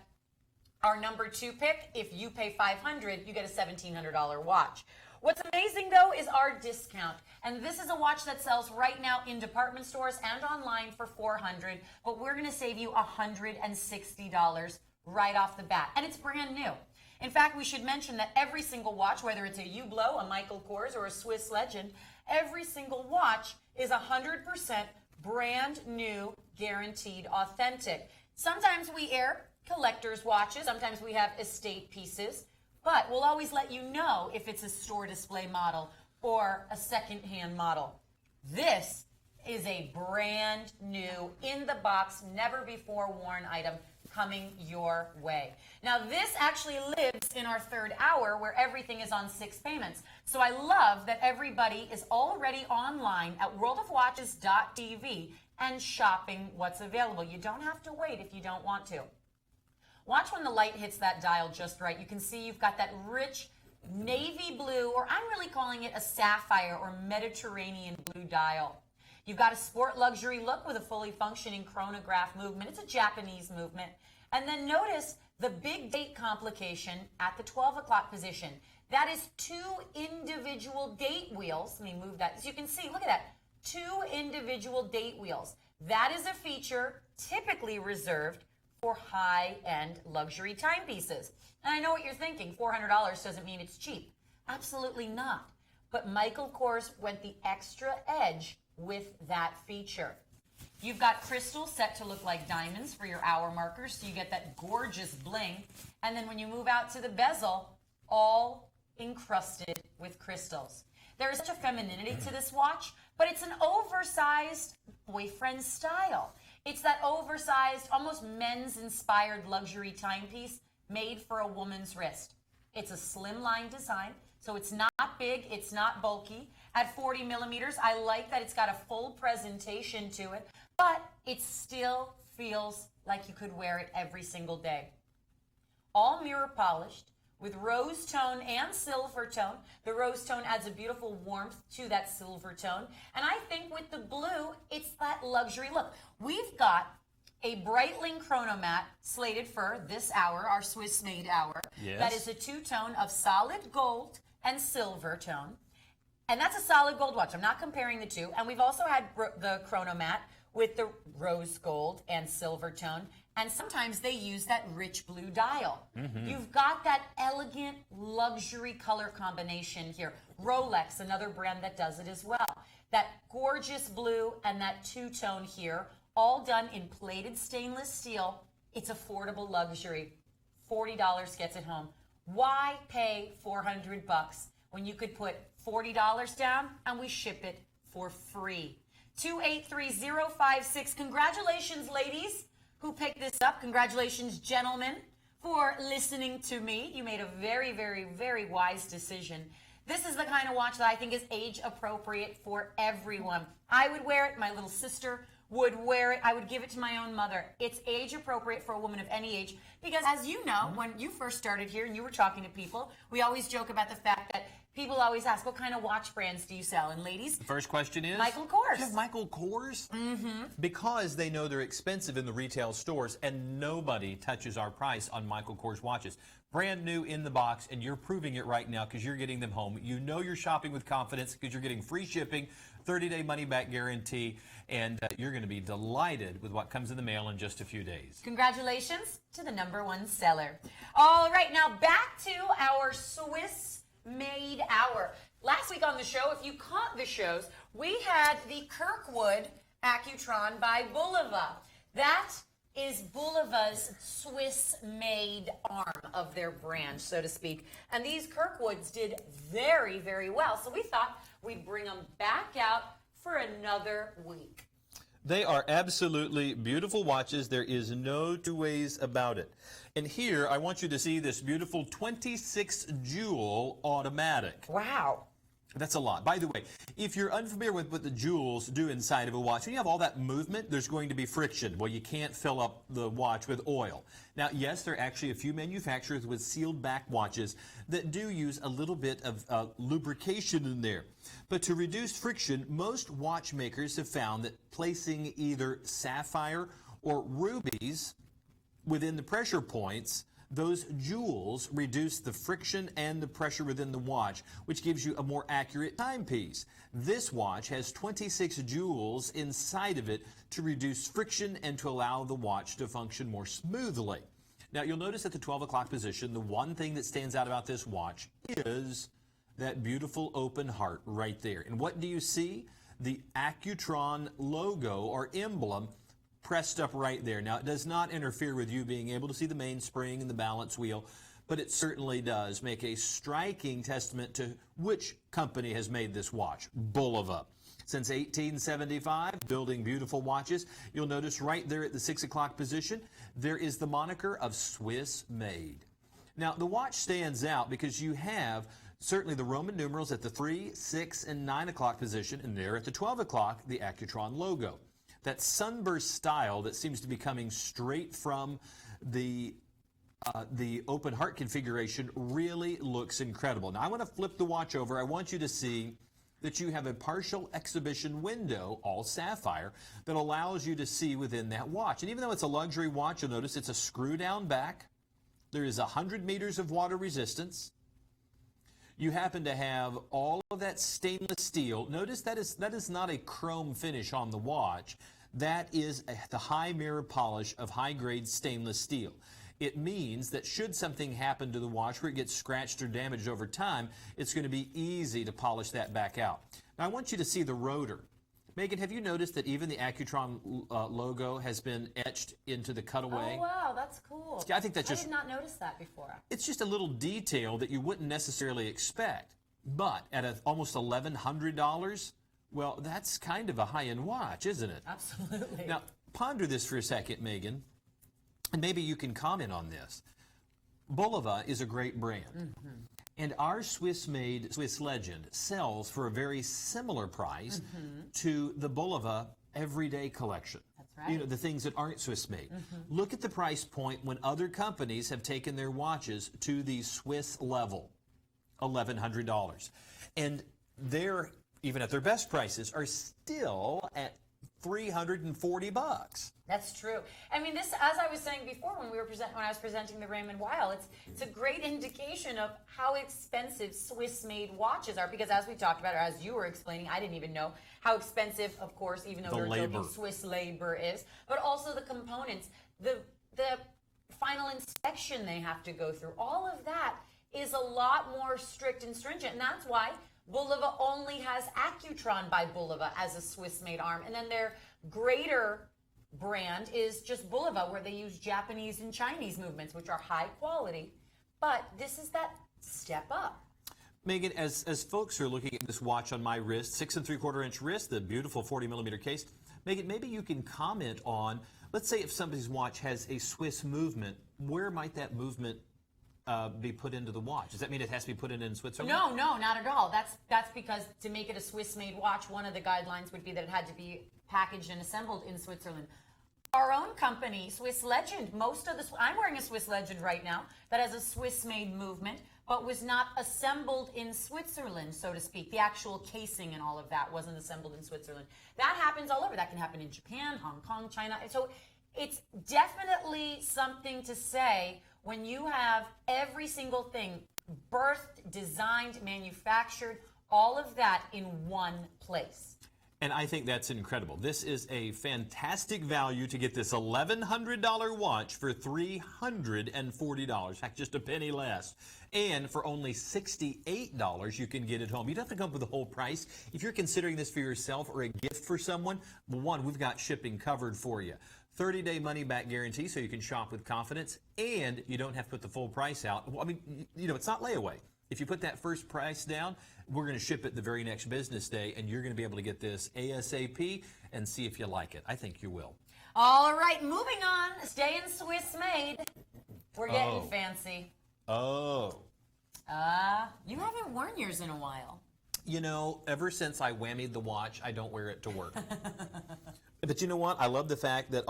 our number 2 pick, if you pay $500, you get a $1,700 watch. What's amazing, though, is our discount. And this is a watch that sells right now in department stores and online for $400, but we're going to save you $160 right off the bat. And it's brand new. In fact, we should mention that every single watch, whether it's a Hublot, a Michael Kors, or a Swiss Legend, every single watch is 100% brand new, guaranteed authentic. Sometimes we air collector's watches, sometimes we have estate pieces, but we'll always let you know if it's a store display model or a second-hand model. This is a brand new, in the box, never before worn item coming your way. Now, this actually lives in our 3rd hour where everything is on 6 payments. So I love that everybody is already online at WorldofWatches.com and shopping what's available. You don't have to wait if you don't want to. Watch when the light hits that dial just right. You can see you've got that rich navy blue, or I'm really calling it a sapphire or Mediterranean blue dial. You've got a sport luxury look with a fully functioning chronograph movement. It's a Japanese movement. And then notice the big date complication at the 12 o'clock position. That is 2 individual date wheels. Let me move that. So you can see, look at that. 2 individual date wheels. That is a feature typically reserved for high-end luxury timepieces. And I know what you're thinking. $400 doesn't mean it's cheap. Absolutely not. But Michael Kors went the extra edge with that feature. You've got crystals set to look like diamonds for your hour markers, so you get that gorgeous bling. And then when you move out to the bezel, all encrusted with crystals. There is such a femininity to this watch, but it's an oversized boyfriend style. It's that oversized, almost men's-inspired luxury timepiece made for a woman's wrist. It's a slimline design, so it's not big, it's not bulky. At 40 millimeters, I like that it's got a full presentation to it, but it still feels like you could wear it every single day. All mirror polished with rose tone and silver tone. The rose tone adds a beautiful warmth to that silver tone. And I think with the blue, it's that luxury look. We've got a Breitling Chronomat slated for this hour, our Swiss-made hour. Yes. That is a 2-tone of solid gold and silver tone. And that's a solid gold watch. I'm not comparing the two. And we've also had the Chronomat with the rose gold and silver tone. And sometimes they use that rich blue dial. You've got that elegant luxury color combination here. Rolex, another brand that does it as well. That gorgeous blue and that 2-tone here, all done in plated stainless steel. It's affordable luxury. $40 gets it home. Why pay $400 when you could put $40 down and we ship it for free? 283056. Congratulations, ladies, who picked this up. Congratulations, gentlemen, for listening to me. You made a very, very, very wise decision. This is the kind of watch that I think is age appropriate for everyone. I would wear it. My little sister would wear it. I would give it to my own mother. It's age appropriate for a woman of any age because, as you know, when you first started here and you were talking to people, we always joke about the fact that people always ask, what kind of watch brands do you sell? And ladies, the first question is? Michael Kors. You have Michael Kors? Because they know they're expensive in the retail stores, and nobody touches our price on Michael Kors watches. Brand new in the box, and you're proving it right now because you're getting them home. You know you're shopping with confidence because you're getting free shipping, 30-day money-back guarantee, and you're going to be delighted with what comes in the mail in just a few days. Congratulations to the #1 seller. All right, now back to our Swiss-made hour. Last week on the show, if you caught the shows, we had the Kirkwood Accutron by Bulova. That is Bulova's Swiss-made arm of their brand, so to speak. And these Kirkwoods did very, very well. So we thought we'd bring them back out for another week. They are absolutely beautiful watches. There is no two ways about it. And here, I want you to see this beautiful 26 jewel automatic. Wow. That's a lot. By the way, if you're unfamiliar with what the jewels do inside of a watch, when you have all that movement, there's going to be friction. Well, you can't fill up the watch with oil. Now, yes, there are actually a few manufacturers with sealed back watches that do use a little bit of lubrication in there. But to reduce friction, most watchmakers have found that placing either sapphire or rubies within the pressure points, those jewels reduce the friction and the pressure within the watch, which gives you a more accurate timepiece. This watch has 26 jewels inside of it to reduce friction and to allow the watch to function more smoothly. Now, you'll notice at the 12 o'clock position, the one thing that stands out about this watch is that beautiful open heart right there. And what do you see? The Accutron logo or emblem pressed up right there. Now, it does not interfere with you being able to see the mainspring and the balance wheel, but it certainly does make a striking testament to which company has made this watch, Bulova. Since 1875, building beautiful watches. You'll notice right there at the 6 o'clock position, there is the moniker of Swiss made. Now, the watch stands out because you have certainly the Roman numerals at the 3, 6, and 9 o'clock position, and there at the 12 o'clock, the Accutron logo. That sunburst style that seems to be coming straight from the open heart configuration really looks incredible. Now, I want to flip the watch over. I want you to see that you have a partial exhibition window, all sapphire, that allows you to see within that watch. And even though it's a luxury watch, you'll notice it's a screw-down back. There is 100 meters of water resistance. You happen to have all of that stainless steel. Notice that is not a chrome finish on the watch. That is the high mirror polish of high-grade stainless steel. It means that should something happen to the watch where it gets scratched or damaged over time, it's going to be easy to polish that back out. Now, I want you to see the rotor. Megan, have you noticed that even the Accutron logo has been etched into the cutaway? Oh, wow, that's cool. Yeah, I think that's just... I did not notice that before. It's just a little detail that you wouldn't necessarily expect. But at almost $1,100, well, that's kind of a high-end watch, isn't it? Absolutely. Now, ponder this for a second, Megan, and maybe you can comment on this. Bulova is a great brand. Mm-hmm. And our Swiss-made Swiss Legend sells for a very similar price to the Bulova Everyday Collection. That's right. You know, the things that aren't Swiss-made. Look at the price point when other companies have taken their watches to the Swiss level, $1,100. And they're, even at their best prices, are still at $340. That's true. I mean, this, as I was saying before, when I was presenting the Raymond Weil, it's a great indication of how expensive Swiss-made watches are. Because as we talked about, or as you were explaining, I didn't even know how expensive, of course, even though they're joking, Swiss labor is, but also the components, the final inspection they have to go through. All of that is a lot more strict and stringent, and that's why Bulova only has Accutron by Bulova as a Swiss-made arm, and then their greater brand is just Bulova, where they use Japanese and Chinese movements, which are high quality. But this is that step up. Megan, as folks are looking at this watch on my wrist, 6 3/4-inch wrist, the beautiful 40-millimeter case, Megan, maybe you can comment on, let's say if somebody's watch has a Swiss movement, where might that movement be put into the watch? Does that mean it has to be put in Switzerland? No, not at all. That's because to make it a Swiss-made watch, one of the guidelines would be that it had to be packaged and assembled in Switzerland. Our own company, Swiss Legend, I'm wearing a Swiss Legend right now that has a Swiss-made movement, but was not assembled in Switzerland, so to speak. The actual casing and all of that wasn't assembled in Switzerland. That happens all over. That can happen in Japan, Hong Kong, China. So it's definitely something to say when you have every single thing birthed, designed, manufactured, all of that in one place. And I think that's incredible. This is a fantastic value to get this $1,100 watch for $340. In fact, just a penny less. And for only $68, you can get it home. You don't have to come up with the whole price. If you're considering this for yourself or a gift for someone, well, one, we've got shipping covered for you. 30-day money-back guarantee so you can shop with confidence, and you don't have to put the full price out. Well, I mean, you know, it's not layaway. If you put that first price down, we're going to ship it the very next business day, and you're going to be able to get this ASAP and see if you like it. I think you will. All right, moving on. Staying Swiss made. We're getting fancy. Oh. You haven't worn yours in a while. You know, ever since I whammied the watch, I don't wear it to work. But you know what? I love the fact that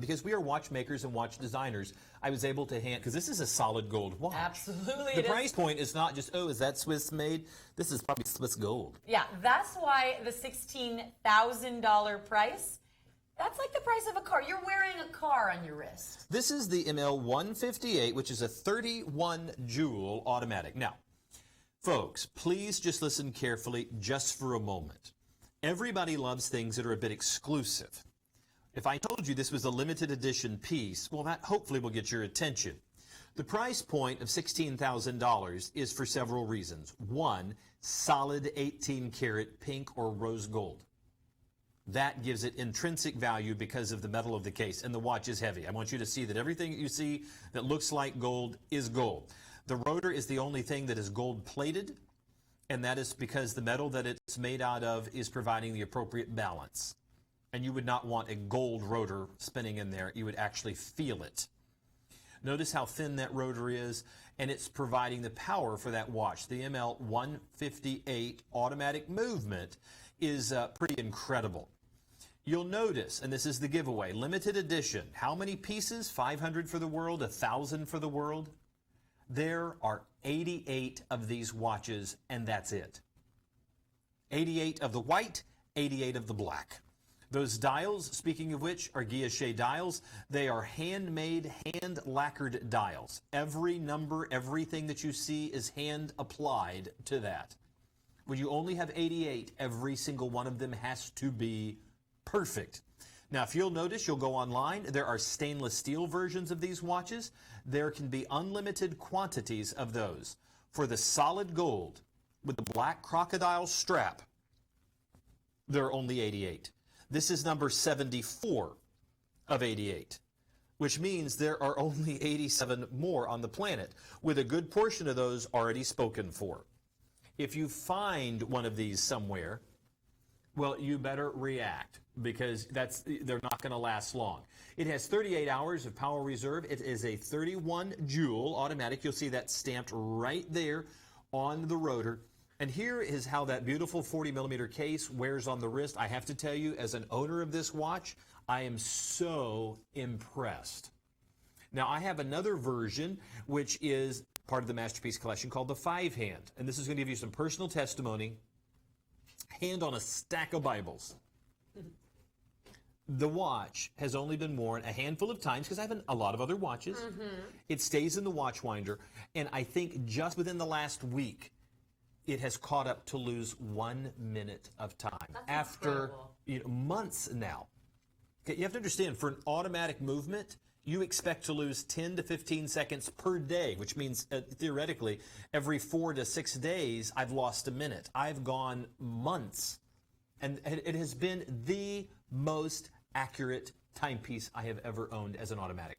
because we are watchmakers and watch designers, I was able to because this is a solid gold watch. Absolutely. The price point is not just, oh, is that Swiss made? This is probably Swiss gold. Yeah, that's why the $16,000 price, that's like the price of a car. You're wearing a car on your wrist. This is the ML 158, which is a 31 jewel automatic. Now, folks, please just listen carefully just for a moment. Everybody loves things that are a bit exclusive. If I told you this was a limited edition piece, well, that hopefully will get your attention. The price point of $16,000 is for several reasons. One, solid 18-karat pink or rose gold. That gives it intrinsic value because of the metal of the case, and the watch is heavy. I want you to see that everything that you see that looks like gold is gold. The rotor is the only thing that is gold-plated, and that is because the metal that it's made out of is providing the appropriate balance. And you would not want a gold rotor spinning in there. You would actually feel it. Notice how thin that rotor is, and it's providing the power for that watch. The ML 158 automatic movement is pretty incredible. You'll notice, and this is the giveaway, limited edition. How many pieces? 500 for the world, 1,000 for the world? There are 88 of these watches, and that's it. 88 of the white, 88 of the black. Those dials, speaking of which, are guilloche dials. They are handmade, hand-lacquered dials. Every number, everything that you see is hand-applied to that. When you only have 88, every single one of them has to be perfect. Now, if you'll notice, you'll go online. There are stainless steel versions of these watches. There can be unlimited quantities of those. For the solid gold with the black crocodile strap, there are only 88. This is number 74 of 88, which means there are only 87 more on the planet, with a good portion of those already spoken for. If you find one of these somewhere, well, you better react, because they're not going to last long. It has 38 hours of power reserve. It is a 31 joule automatic. You'll see that stamped right there on the rotor. And here is how that beautiful 40 millimeter case wears on the wrist. I have to tell you, as an owner of this watch, I am so impressed. Now, I have another version, which is part of the Masterpiece Collection, called the 5-hand. And this is going to give you some personal testimony. Hand on a stack of Bibles. The watch has only been worn a handful of times, because I have a lot of other watches. It stays in the watch winder. And I think just within the last week, it has caught up to lose 1 minute of time. That's after months now. Okay, you have to understand, for an automatic movement, you expect to lose 10 to 15 seconds per day, which means theoretically every 4 to 6 days I've lost a minute. I've gone months, and it has been the most accurate timepiece I have ever owned as an automatic.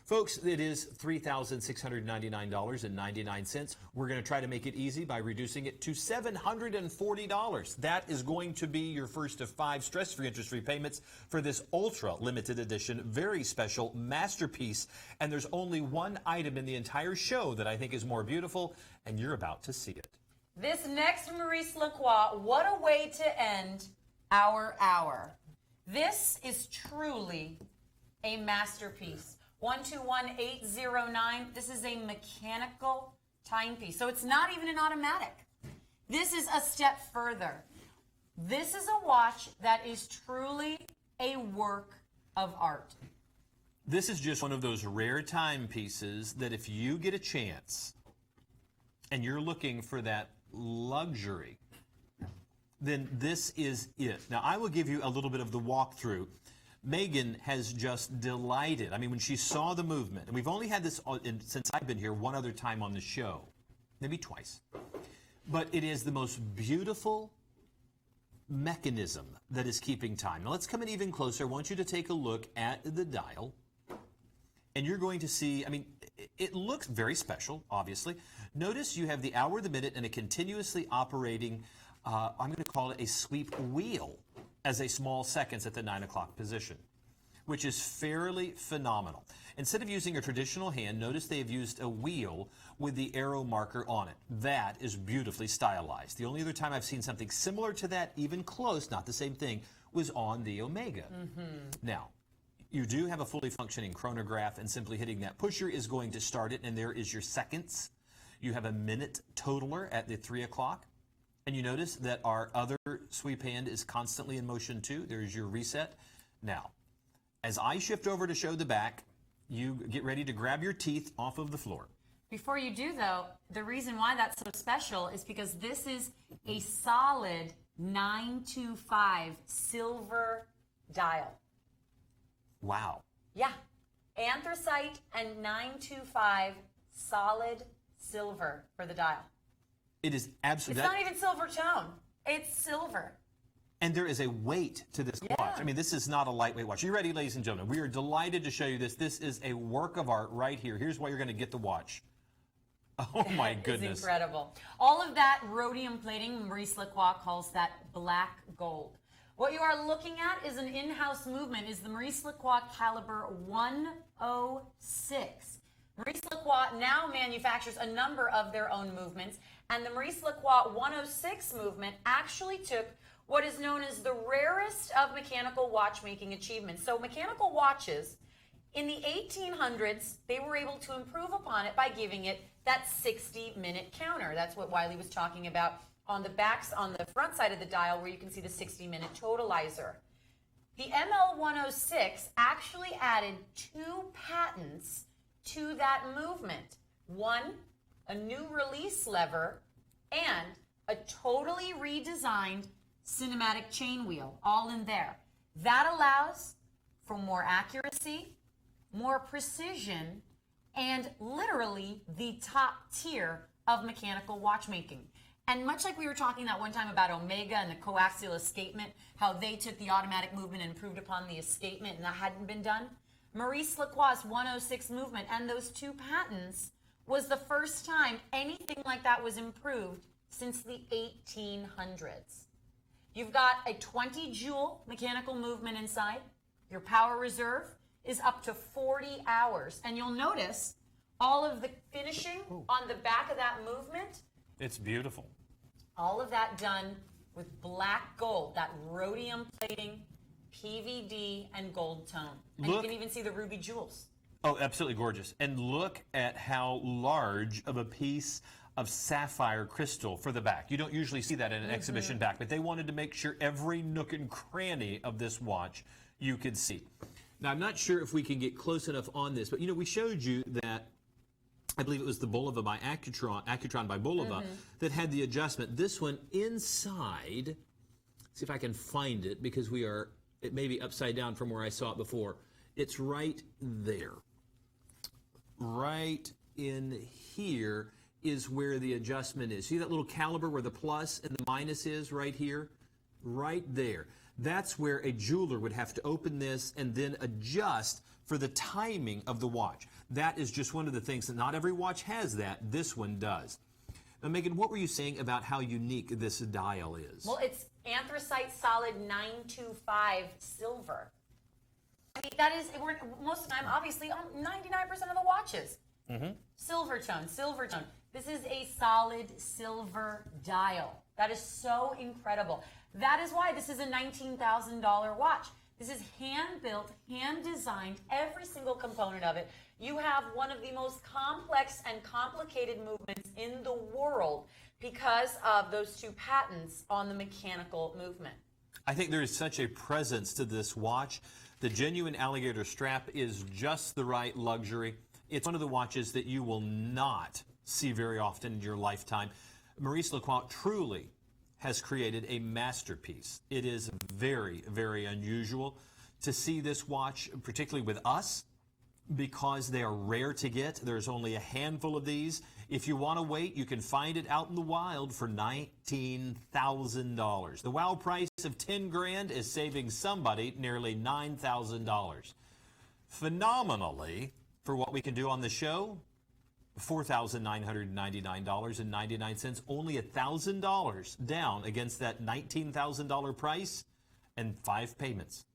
Folks, it is $3,699.99. We're going to try to make it easy by reducing it to $740. That is going to be your first of 5 stress-free, interest-free payments for this ultra limited edition, very special masterpiece. And there's only one item in the entire show that I think is more beautiful, and you're about to see it. This next Maurice Lacroix, what a way to end our hour. This is truly a masterpiece. 121809. This is a mechanical timepiece. So it's not even an automatic. This is a step further. This is a watch that is truly a work of art. This is just one of those rare timepieces that if you get a chance and you're looking for that luxury, then this is it. Now, I will give you a little bit of the walkthrough. Megan has just delighted. I mean, when she saw the movement, and we've only had this since I've been here one other time on the show, maybe twice, but it is the most beautiful mechanism that is keeping time. Now, let's come in even closer. I want you to take a look at the dial, and you're going to see, I mean, it looks very special, obviously. Notice you have the hour, the minute, and a continuously operating, I'm going to call it a sweep wheel, as a small seconds at the 9 o'clock position, which is fairly phenomenal. Instead of using a traditional hand, notice they have used a wheel with the arrow marker on it. That is beautifully stylized. The only other time I've seen something similar to that, even close, not the same thing, was on the Omega. Now, you do have a fully functioning chronograph, and simply hitting that pusher is going to start it, and there is your seconds. You have a minute totaler at the 3 o'clock. And you notice that our other sweep hand is constantly in motion too. There's your reset. Now, as I shift over to show the back, you get ready to grab your teeth off of the floor. Before you do, though, the reason why that's so special is because this is a solid 925 silver dial. Wow. Yeah. Anthracite and 925 solid silver for the dial. It is absolutely. It's not even silver tone. It's silver. And there is a weight to this watch. I mean, this is not a lightweight watch. Are you ready, ladies and gentlemen? We are delighted to show you this. This is a work of art right here. Here's why you're going to get the watch. Oh, my goodness. It's incredible. All of that rhodium plating, Maurice Lacroix calls that black gold. What you are looking at is an in-house movement, is the Maurice Lacroix Caliber 106. Maurice Lacroix now manufactures a number of their own movements, and the Maurice Lacroix 106 movement actually took what is known as the rarest of mechanical watchmaking achievements. So mechanical watches, in the 1800s, they were able to improve upon it by giving it that 60-minute counter. That's what Wiley was talking about on the front side of the dial where you can see the 60-minute totalizer. The ML106 actually added 2 patents to that movement. One, a new release lever, and a totally redesigned cinematic chain wheel, all in there. That allows for more accuracy, more precision, and literally the top tier of mechanical watchmaking. And much like we were talking that one time about Omega and the coaxial escapement, how they took the automatic movement and improved upon the escapement and that hadn't been done, Maurice Lacroix's 106 movement and those 2 patents was the first time anything like that was improved since the 1800s. You've got a 20 joule mechanical movement inside. Your power reserve is up to 40 hours. And you'll notice all of the finishing on the back of that movement. It's beautiful. All of that done with black gold, that rhodium plating, PVD, and gold tone. And you can even see the ruby jewels. Oh, absolutely gorgeous. And look at how large of a piece of sapphire crystal for the back. You don't usually see that in an exhibition back, but they wanted to make sure every nook and cranny of this watch you could see. Now, I'm not sure if we can get close enough on this, but we showed you that, I believe it was the Bulova by Accutron by Bulova that had the adjustment. This one inside, see if I can find it because it may be upside down from where I saw it before. It's right there. Right in here is where the adjustment is. See that little caliber where the plus and the minus is right here? Right there. That's where a jeweler would have to open this and then adjust for the timing of the watch. That is just one of the things that not every watch has that. This one does. Now, Megan, what were you saying about how unique this dial is? Well, it's anthracite solid 925 silver. I mean, that is, most of the time, obviously, on 99% of the watches. Silver tone, silver tone. This is a solid silver dial. That is so incredible. That is why this is a $19,000 watch. This is hand-built, hand-designed, every single component of it. You have one of the most complex and complicated movements in the world because of those 2 patents on the mechanical movement. I think there is such a presence to this watch. The genuine alligator strap is just the right luxury. It's one of the watches that you will not see very often in your lifetime. Maurice Lacroix truly has created a masterpiece. It is very, very unusual to see this watch, particularly with us, because they are rare to get. There's only a handful of these. If you want to wait, you can find it out in the wild for $19,000. The wow price of $10,000 is saving somebody nearly $9,000. Phenomenally, for what we can do on the show, $4,999.99, only $1,000 down against that $19,000 price, and 5 payments.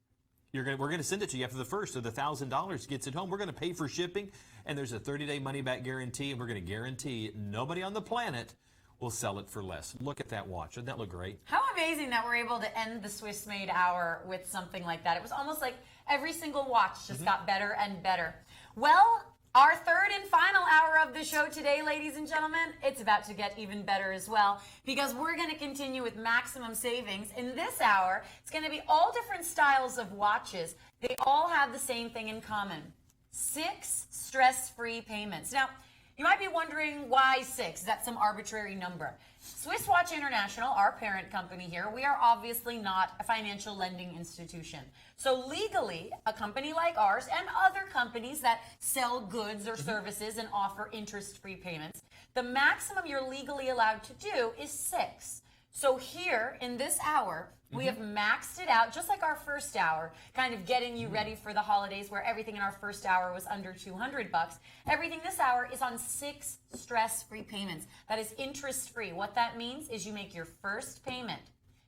We're going to send it to you after the first, so the $1,000 gets it home. We're going to pay for shipping, and there's a 30-day money-back guarantee, and we're going to guarantee nobody on the planet will sell it for less. Look at that watch. Doesn't that look great? How amazing that we're able to end the Swiss Made Hour with something like that. It was almost like every single watch just got better and better. Well, our third and final hour of the show today, ladies and gentlemen, it's about to get even better as well because we're going to continue with maximum savings. In this hour, it's going to be all different styles of watches. They all have the same thing in common: 6 stress-free payments. Now, you might be wondering why 6? Is that some arbitrary number? Swiss Watch International, our parent company here, we are obviously not a financial lending institution. So legally, a company like ours and other companies that sell goods or services and offer interest-free payments, the maximum you're legally allowed to do is 6. So here in this hour, we have maxed it out, just like our first hour, kind of getting you ready for the holidays where everything in our first hour was under $200. Everything this hour is on 6 stress-free payments. That is interest-free. What that means is you make your first payment.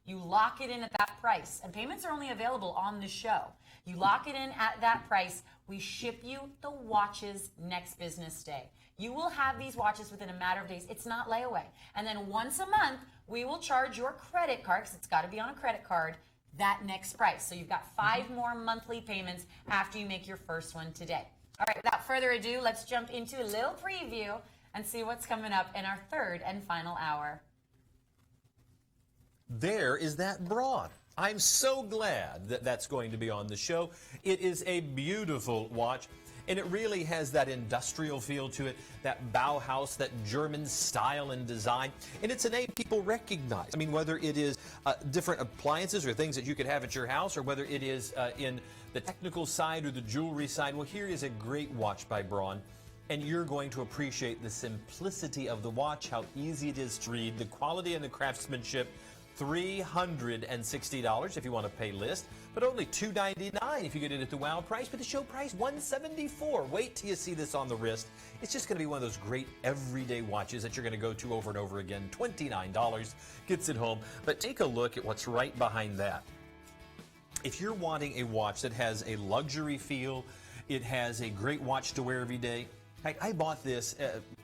You lock it in at that price. And payments are only available on the show. You lock it in at that price. We ship you the watches next business day. You will have these watches within a matter of days. It's not layaway. And then once a month, we will charge your credit card, because it's got to be on a credit card, that next price. So you've got 5 more monthly payments after you make your first one today. All right, without further ado, let's jump into a little preview and see what's coming up in our third and final hour. there is that Braun. I'm so glad that that's going to be on the show. It is a beautiful watch, and it really has that industrial feel to it, that Bauhaus, that German style and design, and it's a name people recognize. I mean, whether it is different appliances or things that you could have at your house, or whether it is in the technical side or the jewelry side, well, here is a great watch by Braun. And you're going to appreciate the simplicity of the watch, how easy it is to read, the quality and the craftsmanship. $360 if you want to pay list, but only $299 if you get it at the wow price. But the show price, $174. Wait till you see this on the wrist. It's just going to be one of those great everyday watches that you're going to go to over and over again. $29 gets it home. But take a look at what's right behind that. If you're wanting a watch that has a luxury feel, it has a great watch to wear every day. I bought this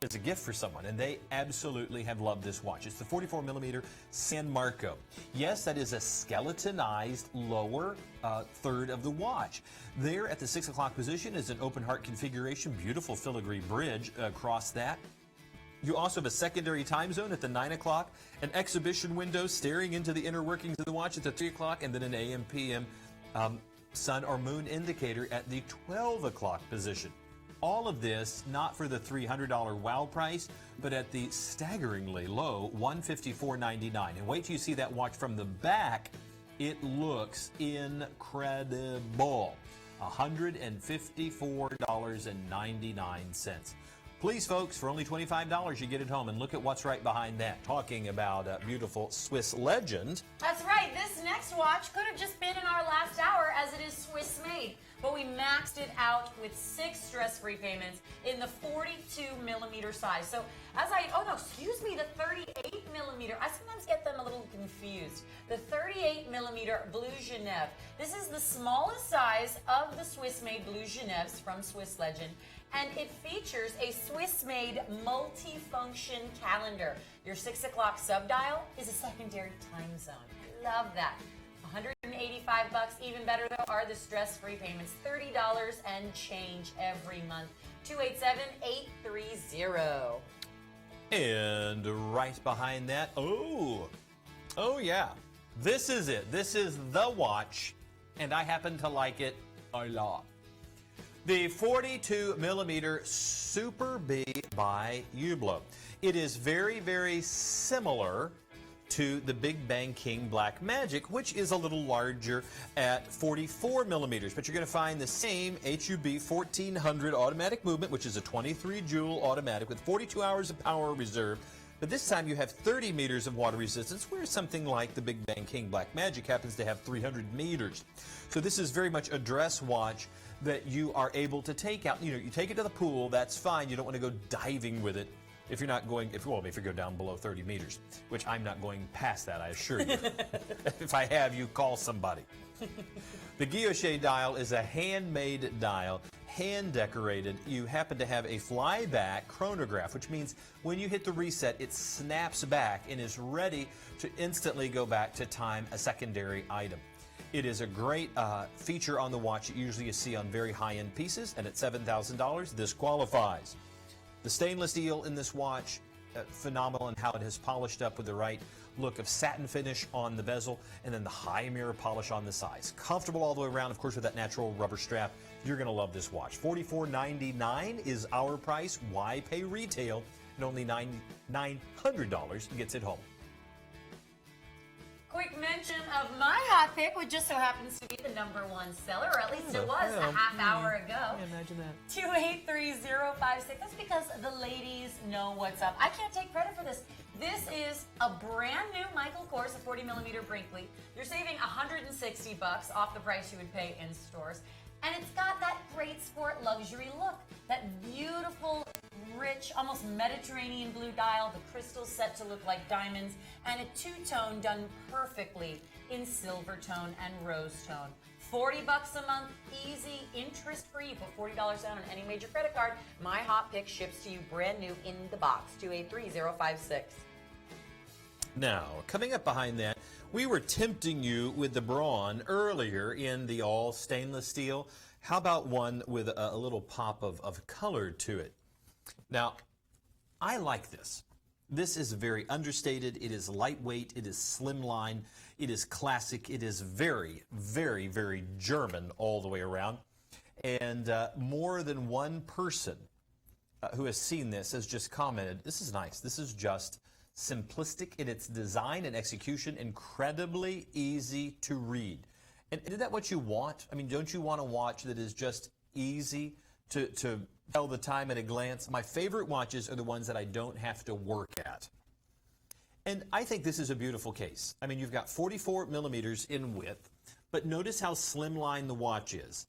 as a gift for someone, and they absolutely have loved this watch. It's the 44mm San Marco. Yes, that is a skeletonized lower third of the watch. There at the 6 o'clock position is an open heart configuration, beautiful filigree bridge across that. You also have a secondary time zone at the 9 o'clock, an exhibition window staring into the inner workings of the watch at the 3 o'clock, and then an AM/PM sun or moon indicator at the 12 o'clock position. All of this not for the $300 wow price, but at the staggeringly low $154.99. And wait till you see that watch from the back. It looks incredible. $154.99. Please, folks, for only $25, you get it home. And look at what's right behind that. Talking about a beautiful Swiss legend. That's right. This next watch could have just been in our last hour, as it is Swiss made. But we maxed it out with 6 stress-free payments in the 42mm size. So the 38mm. I sometimes get them a little confused. The 38mm Blue Genève. This is the smallest size of the Swiss-made Blue Genèves from Swiss Legend. And it features a Swiss-made multi-function calendar. Your 6 o'clock subdial is a secondary time zone. I love that. $185. Even better, though, are the stress-free payments. $30 and change every month. 287-830. And right behind that, oh yeah, this is it. This is the watch, and I happen to like it a lot. The 42mm Super B by Hublot. It is very, very similar to the Big Bang King Black Magic, which is a little larger at 44mm. But you're going to find the same HUB 1400 automatic movement, which is a 23 joule automatic with 42 hours of power reserve. But this time you have 30 meters of water resistance, whereas something like the Big Bang King Black Magic happens to have 300 meters. So this is very much a dress watch that you are able to take out. You know, you take it to the pool, that's fine. You don't want to go diving with it. If you're not going, if you go down below 30 meters, which I'm not going past that, I assure you. If I have, you call somebody. The guilloche dial is a handmade dial, hand decorated. You happen to have a flyback chronograph, which means when you hit the reset, it snaps back and is ready to instantly go back to time, a secondary item. It is a great feature on the watch that usually you see on very high-end pieces, and at $7,000, this qualifies. The stainless steel in this watch, phenomenal in how it has polished up with the right look of satin finish on the bezel, and then the high mirror polish on the sides. Comfortable all the way around, of course, with that natural rubber strap. You're going to love this watch. $44.99 is our price. Why pay retail? And only $900 gets it home. Quick mention of my hot pick, which just so happens to be the #1 seller, or at least it was a half hour ago. Yeah, imagine that. 283-056. That's because the ladies know what's up. I can't take credit for this. This is a brand new Michael Kors, a 40mm Brinkley. You're saving $160 off the price you would pay in stores. And it's got that great sport luxury look. That beautiful, rich, almost Mediterranean blue dial, the crystals set to look like diamonds, and a two-tone done perfectly in silver tone and rose tone. $40 a month, easy, interest-free. You put $40 down on any major credit card. My hot pick ships to you brand new in the box. 283-056. Now, coming up behind that, we were tempting you with the Braun earlier in the all stainless steel. How about one with a little pop of color to it? Now, I like this. This is very understated. It is lightweight. It is slimline. It is classic. It is very, very, very German all the way around. And more than one person who has seen this has just commented, this is nice. This is just simplistic in its design and execution, incredibly easy to read. And isn't that what you want? I mean, don't you want a watch that is just easy to tell the time at a glance? My favorite watches are the ones that I don't have to work at. And I think this is a beautiful case. I mean, you've got 44 millimeters in width, but notice how slimline the watch is.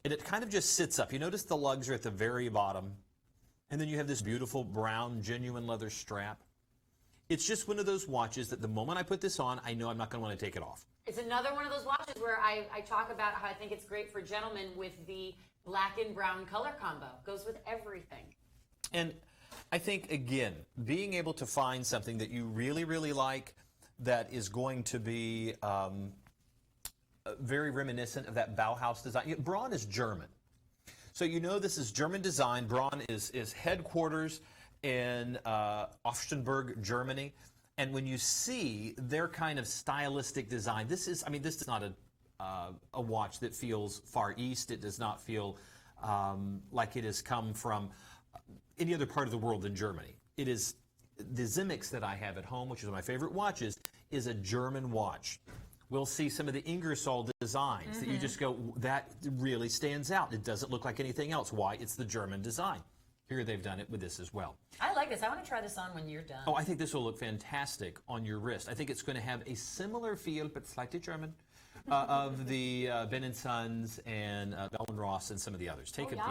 And it kind of just sits up. You notice the lugs are at the very bottom, and then you have this beautiful brown genuine leather strap. It's just one of those watches that the moment I put this on, I know I'm not going to want to take it off. It's another one of those watches where I talk about how I think it's great for gentlemen with the black and brown color combo. Goes with everything. And I think, again, being able to find something that you really, really like that is going to be very reminiscent of that Bauhaus design. Braun is German. So you know this is German design. Braun is headquarters in Offenburg, Germany. And when you see their kind of stylistic design, this is not a watch that feels Far East. It does not feel like it has come from any other part of the world than Germany. It is, the Zimmix that I have at home, which is one of my favorite watches, is a German watch. We'll see some of the Ingersoll designs that you just go, that really stands out. It doesn't look like anything else. Why? It's the German design. Here they've done it with this as well. I like this. I want to try this on when you're done. Oh, I think this will look fantastic on your wrist. I think it's going to have a similar feel, but slightly German, of the Ben & Sons and Bell & Ross and some of the others. Take a peek.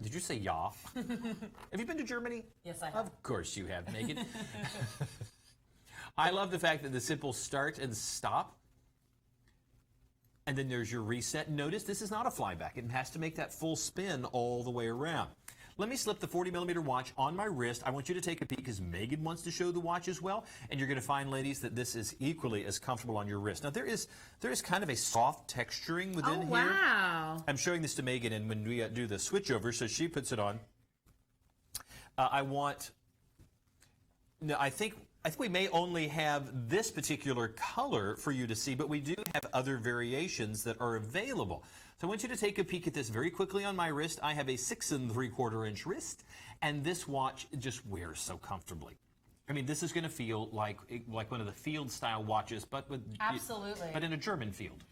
Did you say yeah? Have you been to Germany? Yes, I have. Of course you have, Megan. I love the fact that the simple start and stop, and then there's your reset. Notice this is not a flyback. It has to make that full spin all the way around. Let me slip the 40 millimeter watch on my wrist. I want you to take a peek because Megan wants to show the watch as well. And you're going to find, ladies, that this is equally as comfortable on your wrist. Now, there is kind of a soft texturing within here. Wow. I'm showing this to Megan, and when we do the switch over, so she puts it on, I think we may only have this particular color for you to see, but we do have other variations that are available. So I want you to take a peek at this very quickly on my wrist. I have a 6 3/4 inch wrist, and this watch just wears so comfortably. I mean, this is going to feel like one of the field style watches, but absolutely, but in a German field.